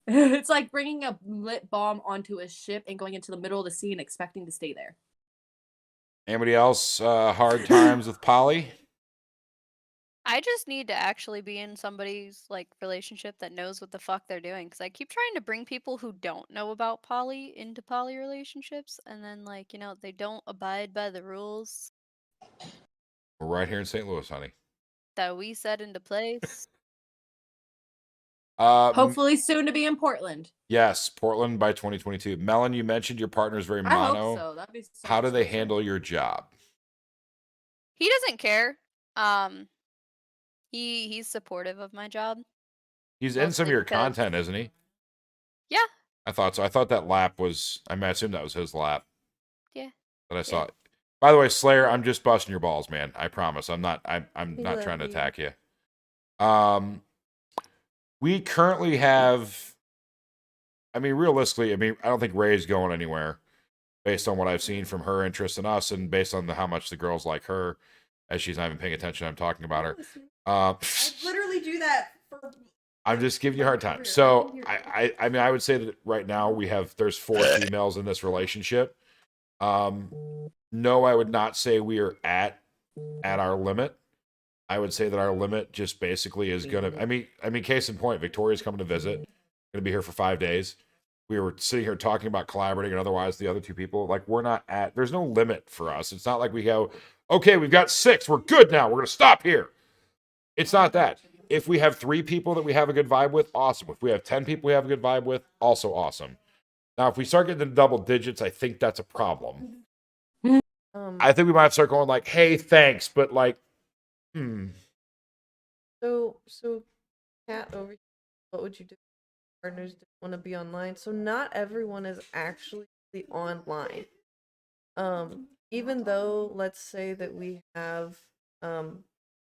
It's like bringing a lit bomb onto a ship and going into the middle of the sea and expecting to stay there. Anybody else hard times with poly? I just need to actually be in somebody's like relationship that knows what the fuck they're doing, because I keep trying to bring people who don't know about poly into poly relationships, and then like, you know, they don't abide by the rules We're right here in St. Louis, honey. that we set into place. Hopefully soon to be in Portland. Yes, Portland by 2022. Melon, you mentioned your partner's very I mono. hope so. That'd be so How do they exciting. handle your job? He doesn't care. He's supportive of my job. He's in some of Mostly your because- content, isn't he? Yeah. I thought so. I thought that lap was, I mean, I assume that was his lap. Yeah. That I saw. By the way, Slayer, I'm just busting your balls, man. I promise. I'm not We not love trying to you. attack you. We currently have, I mean, realistically, I mean, I don't think Ray's going anywhere based on what I've seen from her interest in us and based on how much the girls like her, as she's not even paying attention. I'm talking about her. I literally do that for. I'm just giving you a hard time. So I mean, I would say that right now there's 4 females in this relationship. No, I would not say we are at our limit. I would say that our limit just basically is gonna. I mean, case in point, Victoria's coming to visit. Gonna be here for 5 days. We were sitting here talking about collaborating, and otherwise, the other 2 people, like, we're not at. There's no limit for us. It's not like we go, okay, we've got 6, we're good now. We're gonna stop here. It's not that. If we have 3 people that we have a good vibe with, awesome. If we have 10 people we have a good vibe with, also awesome. Now, if we start getting into double digits, I think that's a problem. I think we might have to start going like, hey, thanks, but like, So Kat over here, what would you do if partners didn't want to be online? So not everyone is actually online. Even though, let's say that we have, and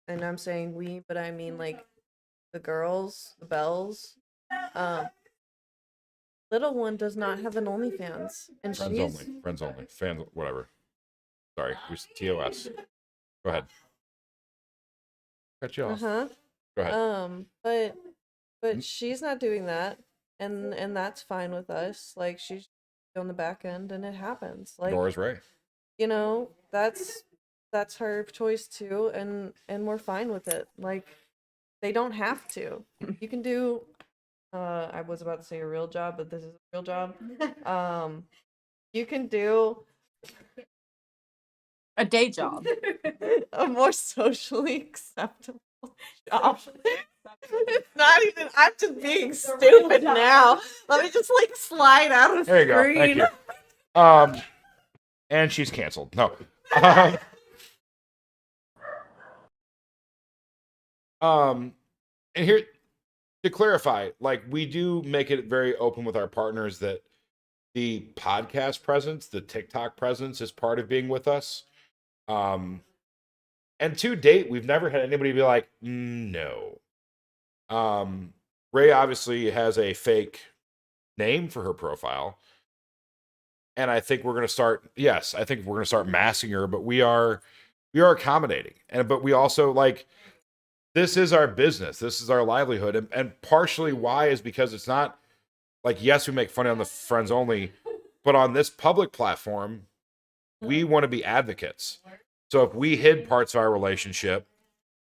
I'm saying we, but I mean like the girls, the Bells, little one does not have an OnlyFans, and friends only, fans, whatever. Sorry, who's TOS? Go ahead. Cut you off. Go ahead. But she's not doing that, and that's fine with us. Like, she's on the back end, and it happens. Like, Nora's right. you know, that's her choice too, and we're fine with it. Like, they don't have to. You can do. I was about to say a real job, but this is a real job. You can do A day job. a more socially acceptable job. It's not even. I'm just being stupid now. Let me just like slide out of There you go. screen. Thank you. And she's canceled. No. And here to clarify, like, we do make it very open with our partners that the podcast presence, the TikTok presence is part of being with us. And to date, we've never had anybody be like, no. Ray obviously has a fake name for her profile. And I think we're going to start, yes, I think we're going to start masking her, but we are accommodating. But we also, like, this is our business. This is our livelihood. And partially why is because it's not like, yes, we make fun on the friends only, but on this public platform, we want to be advocates. So if we hid parts of our relationship,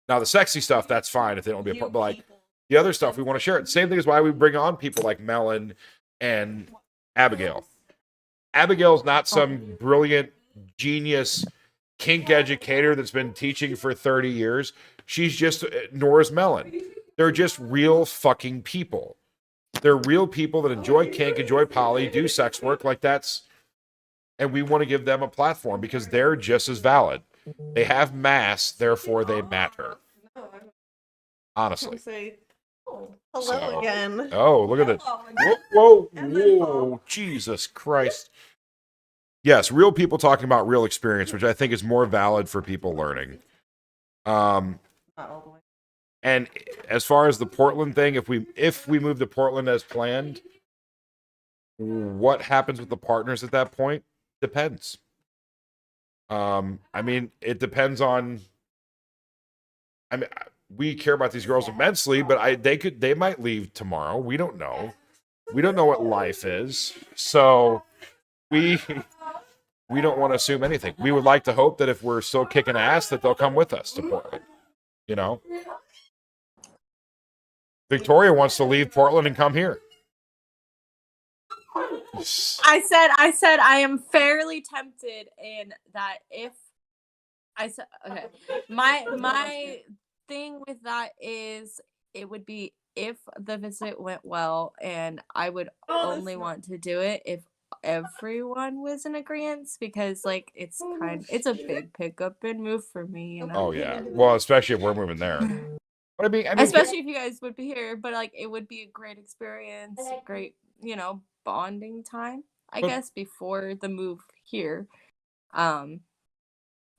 now the sexy stuff, that's fine if they don't be a part, but like the other stuff, we want to share it. Same thing is why we bring on people like Melon and Abigail. Abigail's not some brilliant genius kink educator that's been teaching for 30 years. She's just Nora's Melon. They're just real fucking people. They're real people that enjoy kink, enjoy poly, do sex work. Like, that's, and we want to give them a platform because they're just as valid. They have mass, therefore they matter. Honestly. Say, Hello So- again. Oh, look at that. Hello Whoa, again. whoa, Jesus Christ. Yes, real people talking about real experience, which I think is more valid for people learning. Not all the way. And as far as the Portland thing, if we move to Portland as planned, what happens with the partners at that point depends. I mean, it depends on. I mean, we care about these girls immensely, but they might leave tomorrow. We don't know. We don't know what life is, so we don't want to assume anything. We would like to hope that if we're still kicking ass, that they'll come with us to Portland. You know, Victoria wants to leave Portland and come here. I said I am fairly tempted, and that if I said okay, my thing with that is it would be if the visit went well, and I would only want to do it if everyone was in agreement, because like it's a big pickup and move for me, you know. Oh yeah, well, especially if we're moving there. But I mean, Especially if you guys would be here, but like it would be a great experience, great, bonding time, I But- guess, before the move here.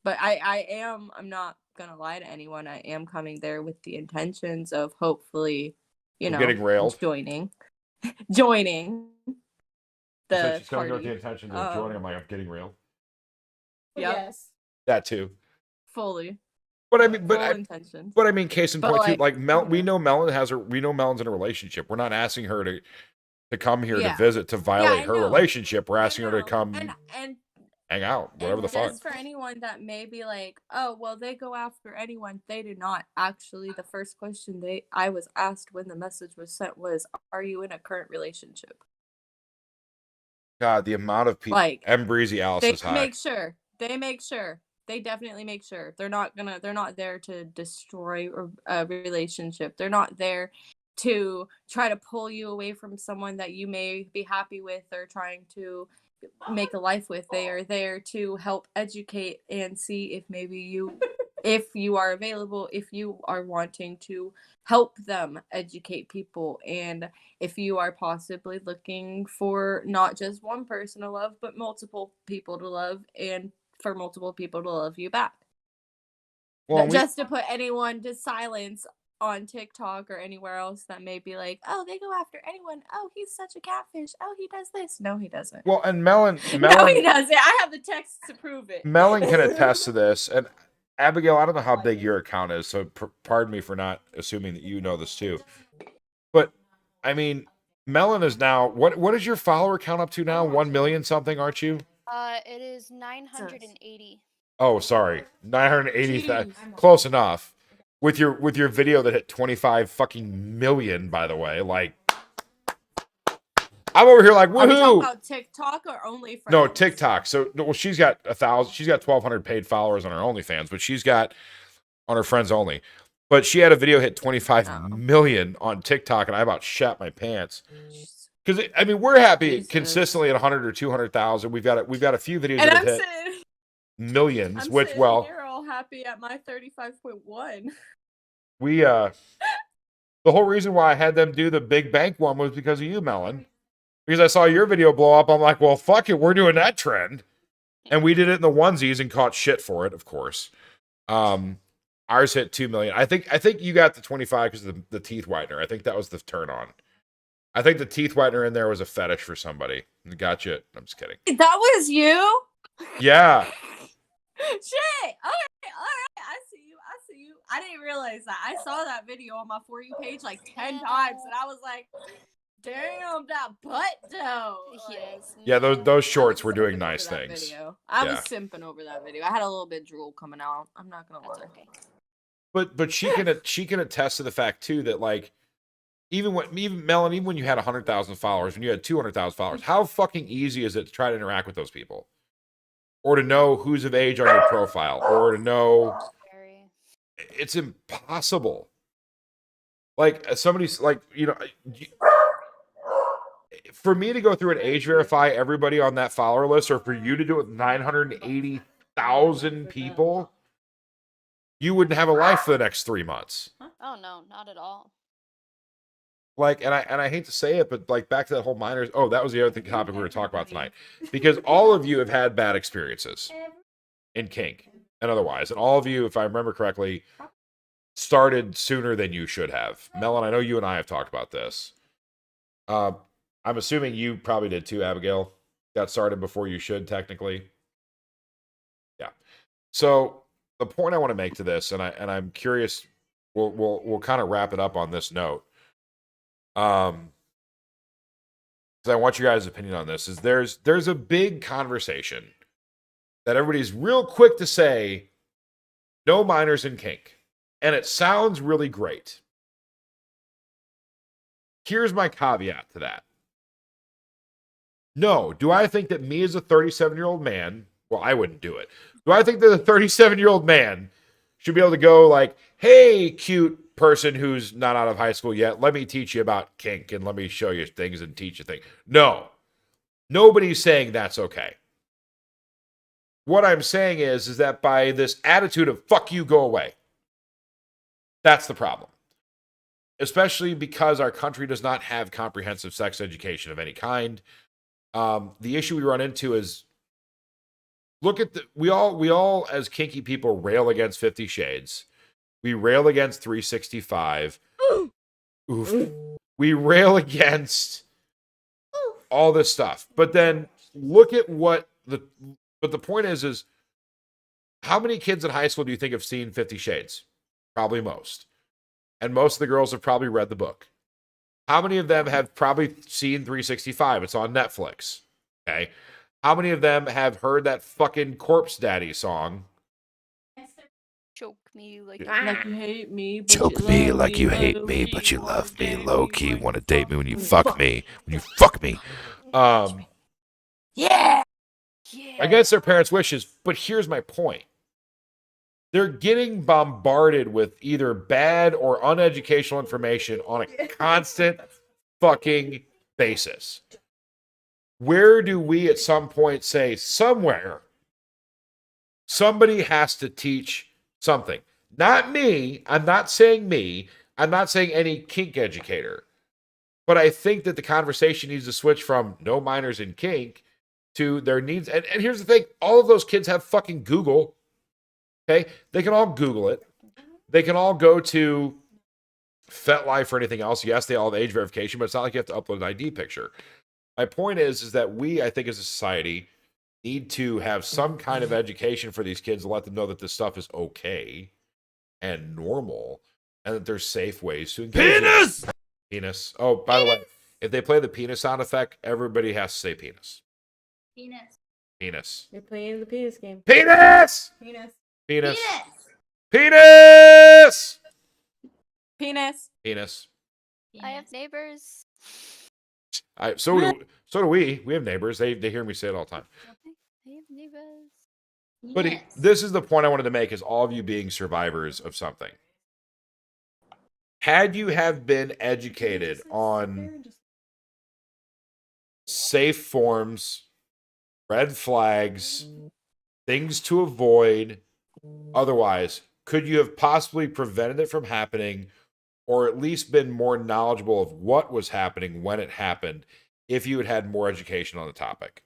But I'm not gonna lie to anyone. I am coming there with the intentions of hopefully, getting railed. joining She the said she's coming party. with the intention of joining. I'm like, I'm getting real. Yep, Yes. That too. fully. But I mean, Full intentions. But I mean, case in But, point, too, like, like Mel, we yeah. know Melon's in a relationship. We're not asking her to come here to Yeah. visit to violate I her know. relationship. We're I asking her to know. come and hang out, whatever and the fuck. just for anyone that may be like, oh, well, they go after anyone. They do not. Actually, the first question I was asked when the message was sent was, "Are you in a current relationship?" God, the amount of people. Like, M. Breezy Alice they is high. make sure. They make sure. They definitely make sure. They're not there to destroy a relationship. They're not there to try to pull you away from someone that you may be happy with or trying to make a life with. They are there to help educate and see if maybe if you are available, if you are wanting to help them educate people, and if you are possibly looking for not just one person to love, but multiple people to love, and for multiple people to love you back. Well, Just to put anyone to silence on TikTok or anywhere else that may be like, oh, they go after anyone. Oh, he's such a catfish. Oh, he does this. No, he doesn't. well, and Melon, No, he doesn't. I have the text to prove it. Melon can attest to this. And Abigail, I don't know how big your account is, so pardon me for not assuming that you know this too. But I mean, Melon is now what is your follower count up to now? 1 million something, aren't you? It is 980. Oh, sorry, 980. Jeez. Close enough. With your video that hit 25 fucking million, by the way, like I'm over here like Are we talking woohoo. about TikTok or OnlyFriends? No, TikTok. So well, she's got 1,000. She's got 1,200 paid followers on her OnlyFans, but she's got on her friends only. But she had a video hit 25 million on TikTok, and I about shat my pants. Because I mean, we're happy Jesus. consistently at 100 or 200,000. We've got a few videos And that I'm have hit sitting, millions. I'm Which sitting well, here all happy at my 35.1. we the whole reason why I had them do the big bank one was because of you, Melon. Because I saw your video blow up, I'm like, well, fuck it, we're doing that trend, and we did it in the onesies and caught shit for it, of course. Ours hit 2 million. I think you got the 25 because of the teeth whitener. I think that was the turn on. I think the teeth whitener in there was a fetish for somebody. Gotcha. I'm just kidding. That was you? Yeah. Shit. All right. I see you. I didn't realize that. I saw that video on my For You page like 10 times, and I was like, damn, that butt though. Like, Yes. Yeah, those shorts I were was doing simping nice over that things. video. I was Yeah. simping over that video. I had a little bit of drool coming out. I'm not gonna That's lie. okay. But she can attest to the fact too that like even Melon, even when you had 100,000 followers, when you had 200,000 followers, how fucking easy is it to try to interact with those people, or to know who's of age on your profile, or to know Scary. it's impossible. Like somebody's like for me to go through and age verify everybody on that follower list, or for you to do it with 980,000 people, you wouldn't have a life for the next 3 months. Oh no, not at all. like, and I hate to say it, but like back to that whole minors. Oh, that was the other topic we were talking about tonight, because all of you have had bad experiences in kink and otherwise, and all of you, if I remember correctly, started sooner than you should have. Melon, I know you and I have talked about this. I'm assuming you probably did too, Abigail. Got started before you should, technically. Yeah. So the point I want to make to this, and I'm curious, we'll kind of wrap it up on this note. Because I want your guys' opinion on this. Is there's a big conversation that everybody's real quick to say, no minors in kink, and it sounds really great. Here's my caveat to that. No, do I think that me as a 37-year-old man, well, I wouldn't do it. Do I think that a 37-year-old man should be able to go like, hey, cute person who's not out of high school yet, let me teach you about kink and let me show you things and teach you things? No. Nobody's saying that's okay. What I'm saying is that by this attitude of fuck you, go away. That's the problem. Especially because our country does not have comprehensive sex education of any kind. The issue we run into is, look at we all as kinky people rail against 50 Shades. We rail against 365. Oof. We rail against all this stuff. But then look at but the point is how many kids in high school do you think have seen 50 Shades? Probably most. And most of the girls have probably read the book. How many of them have probably seen 365? It's on Netflix. Okay. How many of them have heard that fucking Corpse Daddy song? Choke me like you hate me. But Choke you me love like you hate me, but you love me. Low key, want to date me when you fuck me. When you fuck me. Yeah. Against their parents' wishes. But here's my point. They're getting bombarded with either bad or uneducational information on a constant fucking basis. Where do we at some point say, somewhere, somebody has to teach something? Not me. I'm not saying me. I'm not saying any kink educator. But I think that the conversation needs to switch from no minors in kink to their needs. And here's the thing. All of those kids have fucking Google. Okay, they can all Google it. They can all go to FetLife or anything else. Yes, they all have age verification, but it's not like you have to upload an ID picture. My point is that we, I think, as a society, need to have some kind of education for these kids to let them know that this stuff is okay and normal, and that there's safe ways to engage. Penis! Penis. Oh, by the way, if they play the penis sound effect, everybody has to say penis. Penis. Penis. You're playing the penis game. Penis! Penis. Penis. Penis. Penis! Penis. Penis. I have neighbors. So do we. We have neighbors. They hear me say it all the time. I have neighbors. But this is the point I wanted to make: is all of you being survivors of something. Had you have been educated on safe forms, red flags, things to avoid, otherwise, could you have possibly prevented it from happening, or at least been more knowledgeable of what was happening when it happened, if you had had more education on the topic?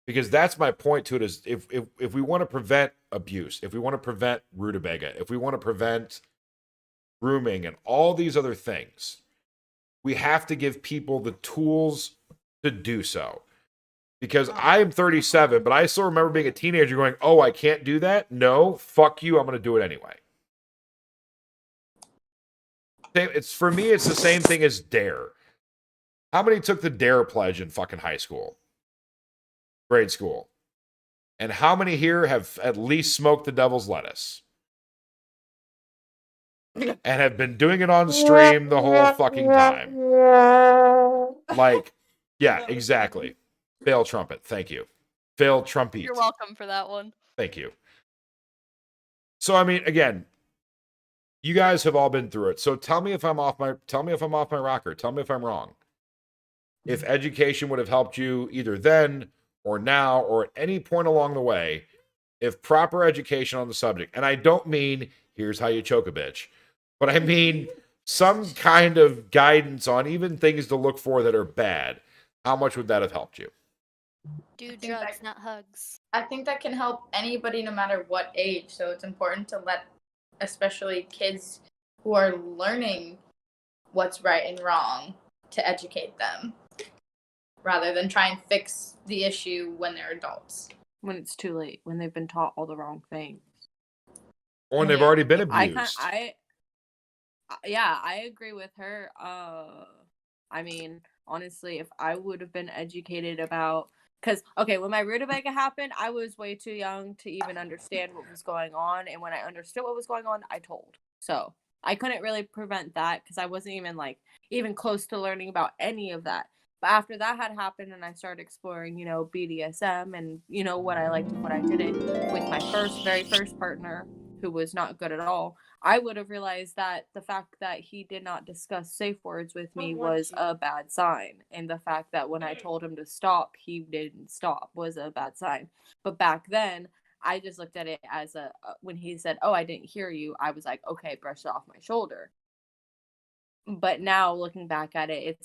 Because that's my point to it, is if we want to prevent abuse, if we want to prevent rutabaga, if we want to prevent grooming and all these other things, we have to give people the tools to do so. Because I'm 37, but I still remember being a teenager going, oh, I can't do that? No, fuck you, I'm going to do it anyway. For me, it's the same thing as DARE. How many took the DARE pledge in fucking high school? Grade school. And how many here have at least smoked the devil's lettuce? And have been doing it on stream the whole fucking time. Like, yeah, exactly. Fail trumpet. Thank you. Fail trumpet. You're welcome for that one. Thank you. So, I mean, again, you guys have all been through it. So tell me if I'm off my rocker. Tell me if I'm wrong. If education would have helped you either then or now or at any point along the way, if proper education on the subject, and I don't mean here's how you choke a bitch, but I mean some kind of guidance on even things to look for that are bad, how much would that have helped you? Do think drugs, that- not hugs. I think that can help anybody no matter what age. So it's important to let, especially kids who are learning what's right and wrong, to educate them rather than try and fix the issue when they're adults. When it's too late, when they've been taught all the wrong things. Or when they've Yeah. already been I abused. yeah, I agree with her. I mean, honestly, if I would have been educated about, because okay, when my rutabaga happened, I was way too young to even understand what was going on, and when I understood what was going on, I told. So I couldn't really prevent that because I wasn't even like even close to learning about any of that. But after that had happened, and I started exploring, BDSM and what I liked and what I didn't with my very first partner, who was not good at all. I would have realized that the fact that he did not discuss safe words with me was a bad sign. And the fact that when I told him to stop, he didn't stop was a bad sign. But back then, I just looked at it as when he said, "Oh, I didn't hear you," I was like, "Okay, brush it off my shoulder." But now looking back at it,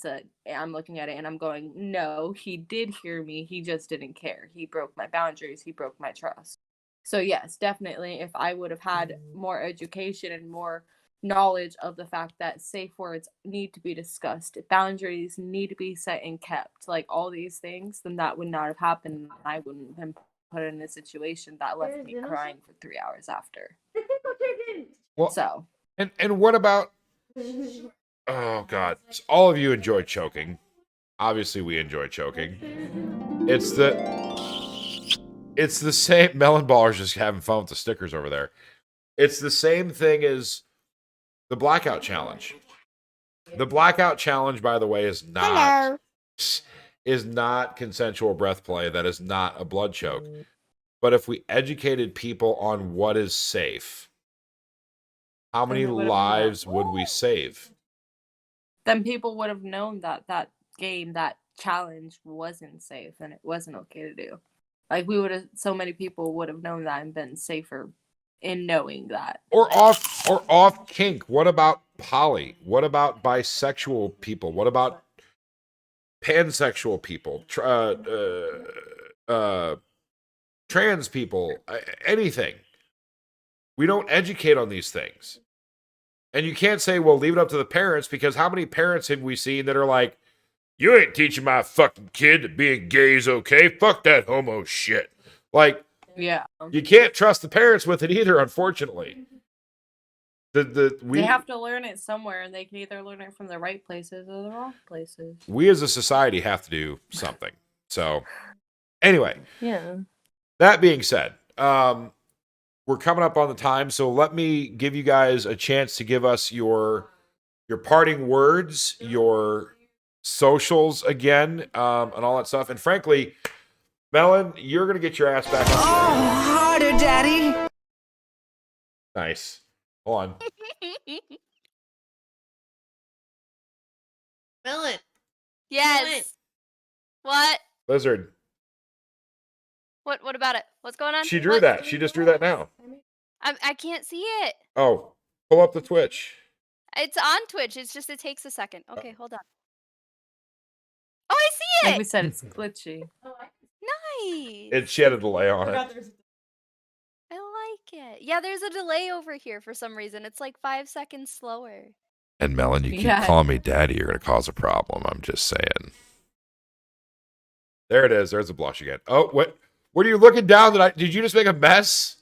I'm looking at it and I'm going, "No, he did hear me. He just didn't care. He broke my boundaries. He broke my trust." So yes, definitely, if I would have had more education and more knowledge of the fact that safe words need to be discussed, boundaries need to be set and kept, like all these things, then that would not have happened. I wouldn't have been put in a situation that left me crying for 3 hours after. Well, So, and what about? Oh God, all of you enjoy choking. Obviously, we enjoy choking. It's the same. Melon Baller's just having fun with the stickers over there. It's the same thing as the blackout challenge. The blackout challenge, by the way, is not consensual breath play. That is not a blood choke. But if we educated people on what is safe, how many Then they would've lives would we save? then people would have known that that game, that challenge wasn't safe and it wasn't okay to do. Like so many people would have known that and been safer in knowing that. Or off kink. What about poly? What about bisexual people? What about pansexual people? Trans people? Anything. We don't educate on these things. And you can't say, well, leave it up to the parents, because how many parents have we seen that are like, you ain't teaching my fucking kid that being gay is okay. Fuck that homo shit. Like, Yeah. you can't trust the parents with it either, unfortunately. They have to learn it somewhere, and they can either learn it from the right places or the wrong places. We as a society have to do something. So, anyway. Yeah. That being said, we're coming up on the time, so let me give you guys a chance to give us your parting words, your socials again, and all that stuff. And frankly, Melon, you're gonna get your ass back on. Harder, Daddy. Nice. Hold on. Melon. Yes. What? Lizard. What about it? What's going on? She drew What? that. She just drew that now. I can't see it. Oh, pull up the Twitch. It's on Twitch. It's just it takes a second. Okay, hold on. Oh, I see Like it. we said, it's glitchy. Nice. She had a delay on it. I like it. Yeah, there's a delay over here for some reason. It's like 5 seconds slower. And Melon, you keep Yeah. calling me daddy, you're gonna cause a problem. I'm just saying. There it is. There's a blush again. Oh, what are you looking down? Did you just make a mess?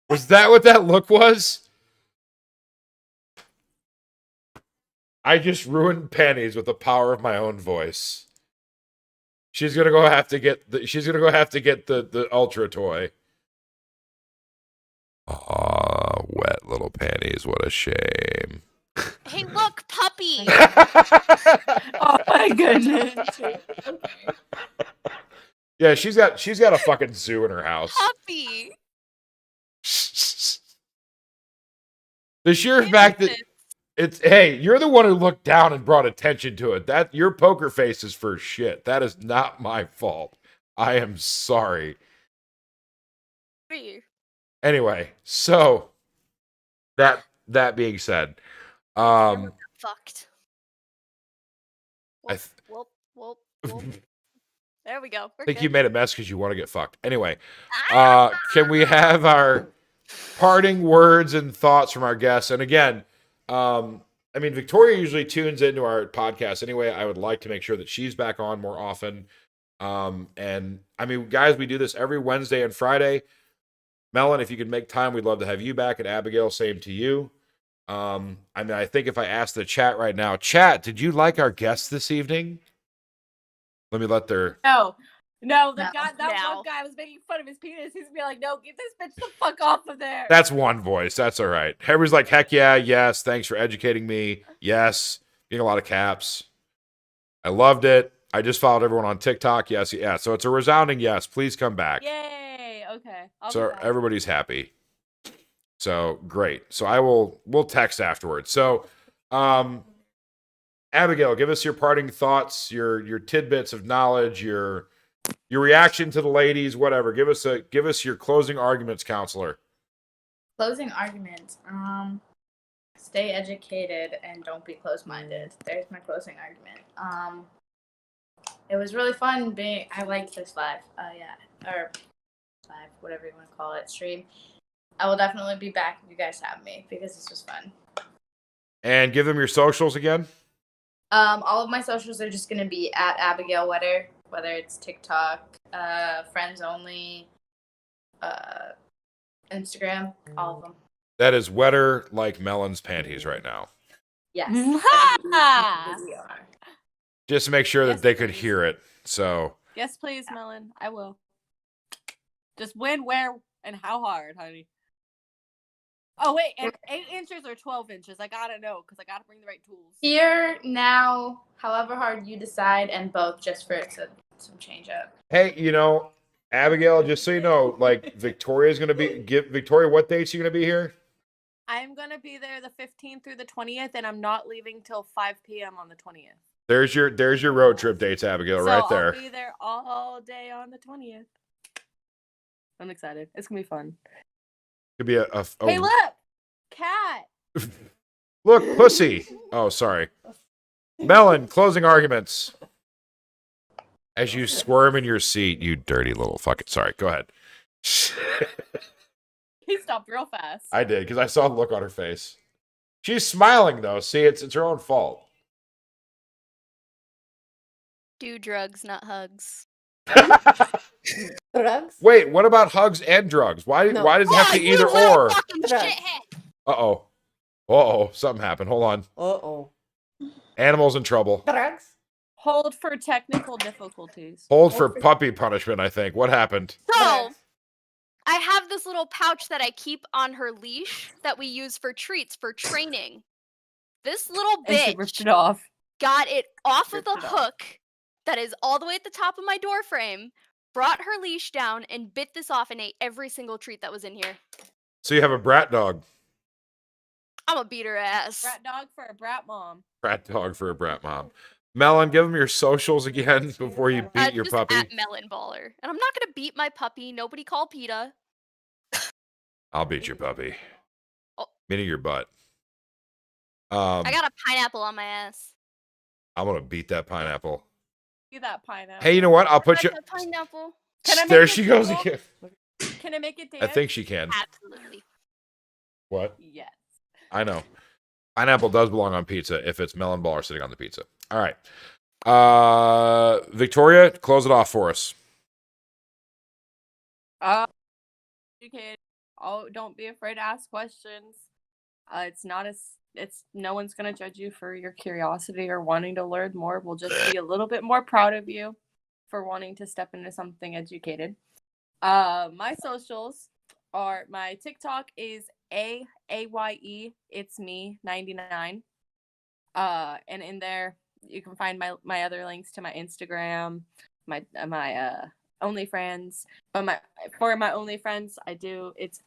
Was that what that look was? I just ruined panties with the power of my own voice. She's gonna go have to get the ultra toy. Aw, wet little panties. What a shame. Hey, look, puppy. Oh my goodness. Yeah, she's got a fucking zoo in her house. Puppy. The sheer fact that hey, you're the one who looked down and brought attention to it. That your poker face is for shit. That is not my fault. I am sorry. Anyway, so that being said, Fucked. I Whoop, whoop, whoop. There we go. We're think good. you made a mess because you want to get fucked. Anyway, Ah! can we have our parting words and thoughts from our guests? And again, I mean, Victoria usually tunes into our podcast anyway. I would like to make sure that she's back on more often. And I mean, guys, we do this every Wednesday and Friday. Melon, if you could make time, we'd love to have you back. And Abigail, same to you. I mean, I think if I ask the chat right now, chat, did you like our guests this evening? Let me let their No, No. that No. one guy was making fun of his penis. He's gonna be like, no, get this bitch the fuck off of there. That's one voice. That's all right. Everybody's like, heck yeah, yes. Thanks for educating me. Yes. Getting a lot of caps. I loved it. I just followed everyone on TikTok. Yes, yeah. So it's a resounding yes. Please come back. Yay. Okay. So everybody's happy. So great. So we'll text afterwards. So Abigail, give us your parting thoughts, your tidbits of knowledge, your reaction to the ladies, whatever. Give us your closing arguments, counselor. Closing argument. Stay educated and don't be closed-minded. There's my closing argument. It was really fun I liked this live. Or live, whatever you want to call it, stream. I will definitely be back if you guys have me because this was fun. And give them your socials again. All of my socials are just gonna be at Abigail Wetter, whether it's TikTok, Friends Only, Instagram, all of them. That is wetter like Melon's panties right now. Yes. We are. Just to make sure that Yes, they could please. hear it. So Yes, please, Melon. I will. Just when, where, and how hard, honey. Oh wait, and 8 inches or 12 inches? I gotta know because I gotta bring the right tools. Here, now, however hard you decide, and both just for some change up. hey, Abigail, just so you know, like Victoria's gonna be Victoria, what dates are you gonna be here? I'm gonna be there the 15th through the 20th, and I'm not leaving till 5 p.m. on the 20th. There's your road trip dates, Abigail, So right there. I'll be there all day on the 20th. I'm excited. It's gonna be fun. Could be a Hey, look, cat. look, pussy. Oh, sorry. Melon, closing arguments. As you squirm in your seat, you dirty little fucking. Sorry, go ahead. He stopped real fast. I did because I saw the look on her face. She's smiling though. See, it's her own fault. Do drugs, not hugs. Drugs? Wait, what about hugs and drugs? Why No. does it have to either or? Fucking Uh-oh, something happened. Hold on. Uh-oh. Animals in trouble. Drugs? Hold for technical difficulties. Hold for puppy punishment, I think. What happened? So, I have this little pouch that I keep on her leash that we use for treats for training. This little And she ripped bitch it off. got it off of Ripped the it off. hook that is all the way at the top of my door frame, brought her leash down, and bit this off and ate every single treat that was in here. So you have a brat dog. I'm gonna beat her ass. Brat dog for a brat mom. Brat dog for a brat mom. Melon, give them your socials again before you beat your just puppy. at Melon Baller. And I'm not gonna beat my puppy. Nobody call PETA. I'll beat your puppy. Oh. Meaning your butt. I got a pineapple on my ass. I'm gonna beat that pineapple. See that pineapple. Hey, you know what? I'll put Like you. a pineapple. Can I make There it she goes single? again. Can I make it dance? I think she can. Absolutely. What? Yes. I know. Pineapple does belong on pizza if it's melon baller sitting on the pizza. All right. Victoria, close it off for us. Educated. Oh, don't be afraid to ask questions. It's no one's gonna judge you for your curiosity or wanting to learn more. We'll just be a little bit more proud of you for wanting to step into something educated. My socials are my TikTok is AAYE. It's me 99. And in there you can find my other links to my Instagram, my OnlyFriends. But for my OnlyFriends, it's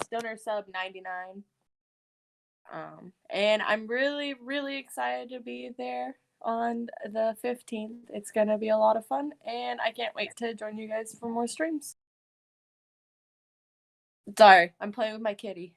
Stoner Sub 99. And I'm really, really excited to be there on the 15th. It's gonna be a lot of fun, and I can't wait to join you guys for more streams. Sorry, I'm playing with my kitty.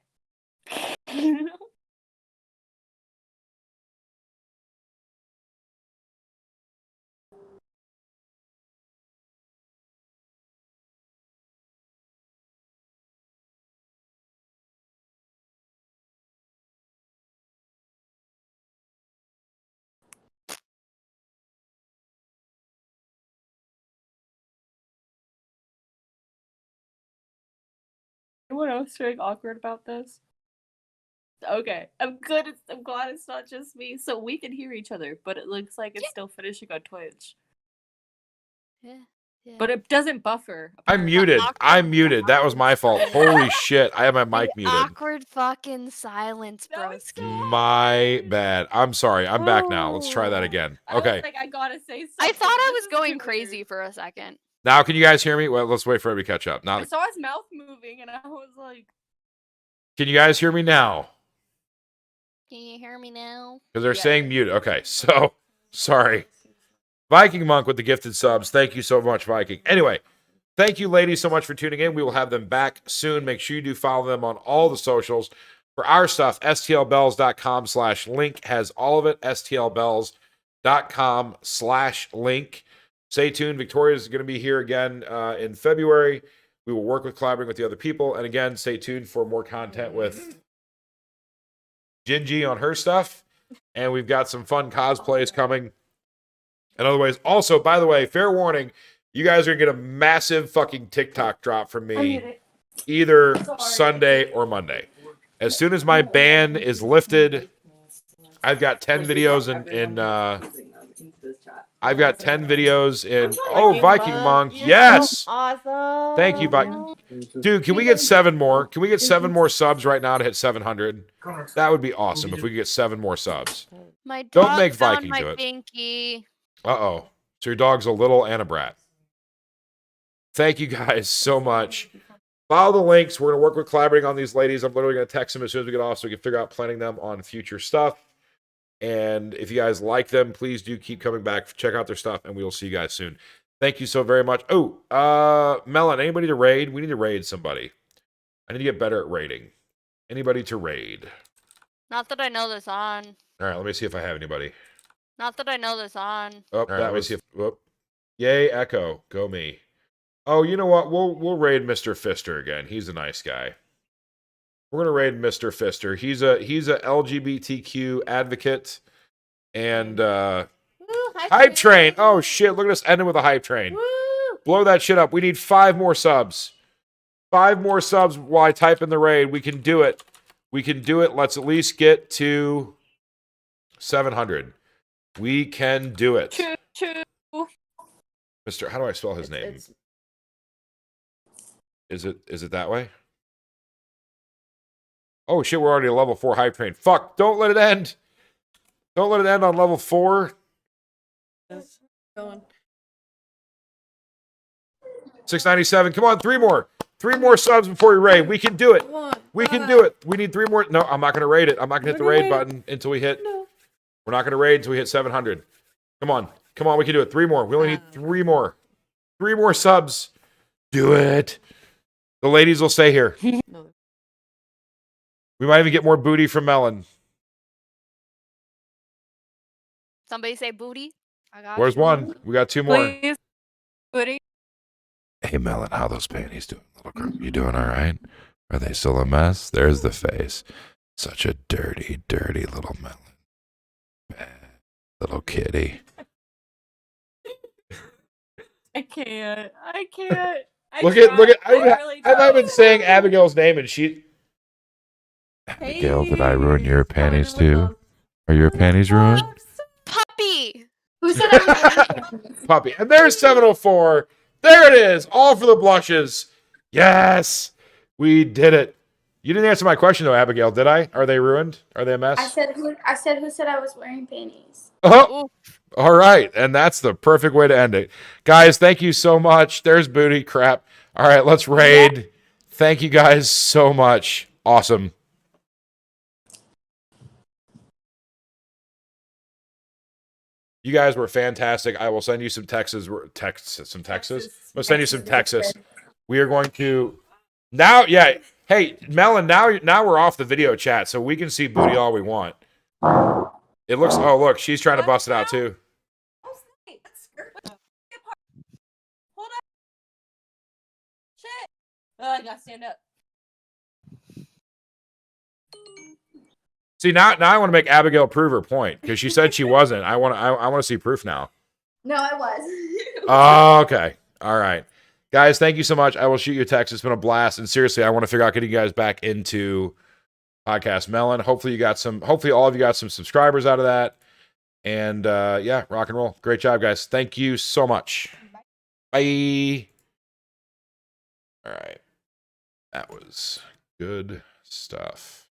anyone else feeling awkward about this? Okay, I'm good. I'm glad it's not just me, so we can hear each other. But it looks like it's still finishing on Twitch. Yeah. But it doesn't buffer. I'm muted. I'm muted. That was my fault. Holy shit. I have my mic muted. Awkward fucking silence, bro. My bad. I'm sorry. I'm back now. Let's try that again. Okay. I gotta say something. I thought I was going crazy for a second. Now can you guys hear me? Well, let's wait for everybody to catch up. Now, I saw his mouth moving, and I was like, can you guys hear me now? Can you hear me now? Because they're saying mute. Okay, so sorry. Viking Monk with the gifted subs. Thank you so much, Viking. Anyway, thank you, ladies, so much for tuning in. We will have them back soon. Make sure you do follow them on all the socials. For our stuff, stlbells.com/link has all of it. stlbells.com/link. Stay tuned. Victoria is going to be here again in February. We will work with collaborating with the other people. And again, stay tuned for more content with Gingy on her stuff. And we've got some fun cosplays coming. And otherwise, also, by the way, fair warning, you guys are going to get a massive fucking TikTok drop from me either Sunday or Monday. As soon as my ban is lifted, I've got 10 videos I've got 10 videos in. Oh, Viking Monk. Yes. Awesome. Thank you, Viking. Dude, can we get 7 more? Can we get 7 more subs right now to hit 700? That would be awesome if we could get 7 more subs. My Don't dog make found Viking my do it. binky. Uh-oh. So your dog's a little and a brat. Thank you guys so much. Follow the links. We're going to work with collaborating on these ladies. I'm literally going to text them as soon as we get off so we can figure out planning them on future stuff. And if you guys like them, please do keep coming back. Check out their stuff, and we will see you guys soon. Thank you so very much. Oh, Melon, anybody to raid? We need to raid somebody. I need to get better at raiding. Anybody to raid? Not that I know this on. All right, let me see if I have anybody. Not that I know this on. Oh, that was... Whoop. Yay, Echo. Go me. Oh, you know what? We'll raid Mr. Fister again. He's a nice guy. We're gonna raid Mr. Fister. He's a LGBTQ advocate and hype train. Oh shit! Look at us ending with a hype train. Woo! Blow that shit up. We need 5 more subs. 5 more subs while I type in the raid. We can do it. We can do it. Let's at least get to 700. We can do it. Mr. How do I spell his name? Is it that way? Oh shit, we're already at level 4 hype train. Fuck, don't let it end. Don't let it end on level 4. Going. 697. Come on, 3 more. 3 more subs before we raid. We can do it. We can do it. We need 3 more. No, I'm not going to raid it. I'm not going to hit the raid button until we hit. No. We're not going to raid until we hit 700. Come on. Come on, we can do it. 3 more. We only need 3 more. 3 more subs. Do it. The ladies will stay here. No. We might even get more booty from Melon. Somebody say booty. I got Where's you. 1? We got 2 more. please, Woody. Hey, Melon, how those panties doing? Little girl, you doing all right? Are they still a mess? There's the face. Such a dirty, dirty little Melon. Bad little kitty. I can't. Look at. I've not been saying Abigail's name, and she. Abigail, did I ruin your panties too? Are your panties ruined? Puppy. Who said I was Puppy. And there's 704. There it is. All for the blushes. Yes. We did it. You didn't answer my question though, Abigail, did I? Are they ruined? Are they a mess? I said who said I was wearing panties? Oh. All right. And that's the perfect way to end it. Guys, thank you so much. There's booty crap. All right, let's raid. Yeah. Thank you guys so much. Awesome. You guys were fantastic. I will send you some Texas. I'm gonna send you some Texas. We are going to now. Yeah. Hey, Melon. Now we're off the video chat, so we can see booty all we want. It looks. Oh, look, she's trying to bust it out too. Hold up. Shit. Oh, I gotta stand up. See, now I want to make Abigail prove her point because she said she wasn't. I want to see proof now. No, I was. Oh, okay. All right. Guys, thank you so much. I will shoot you a text. It's been a blast. And seriously, I want to figure out getting you guys back into Podcast Melon. Hopefully all of you got some subscribers out of that. And yeah, rock and roll. Great job, guys. Thank you so much. Bye. All right. That was good stuff.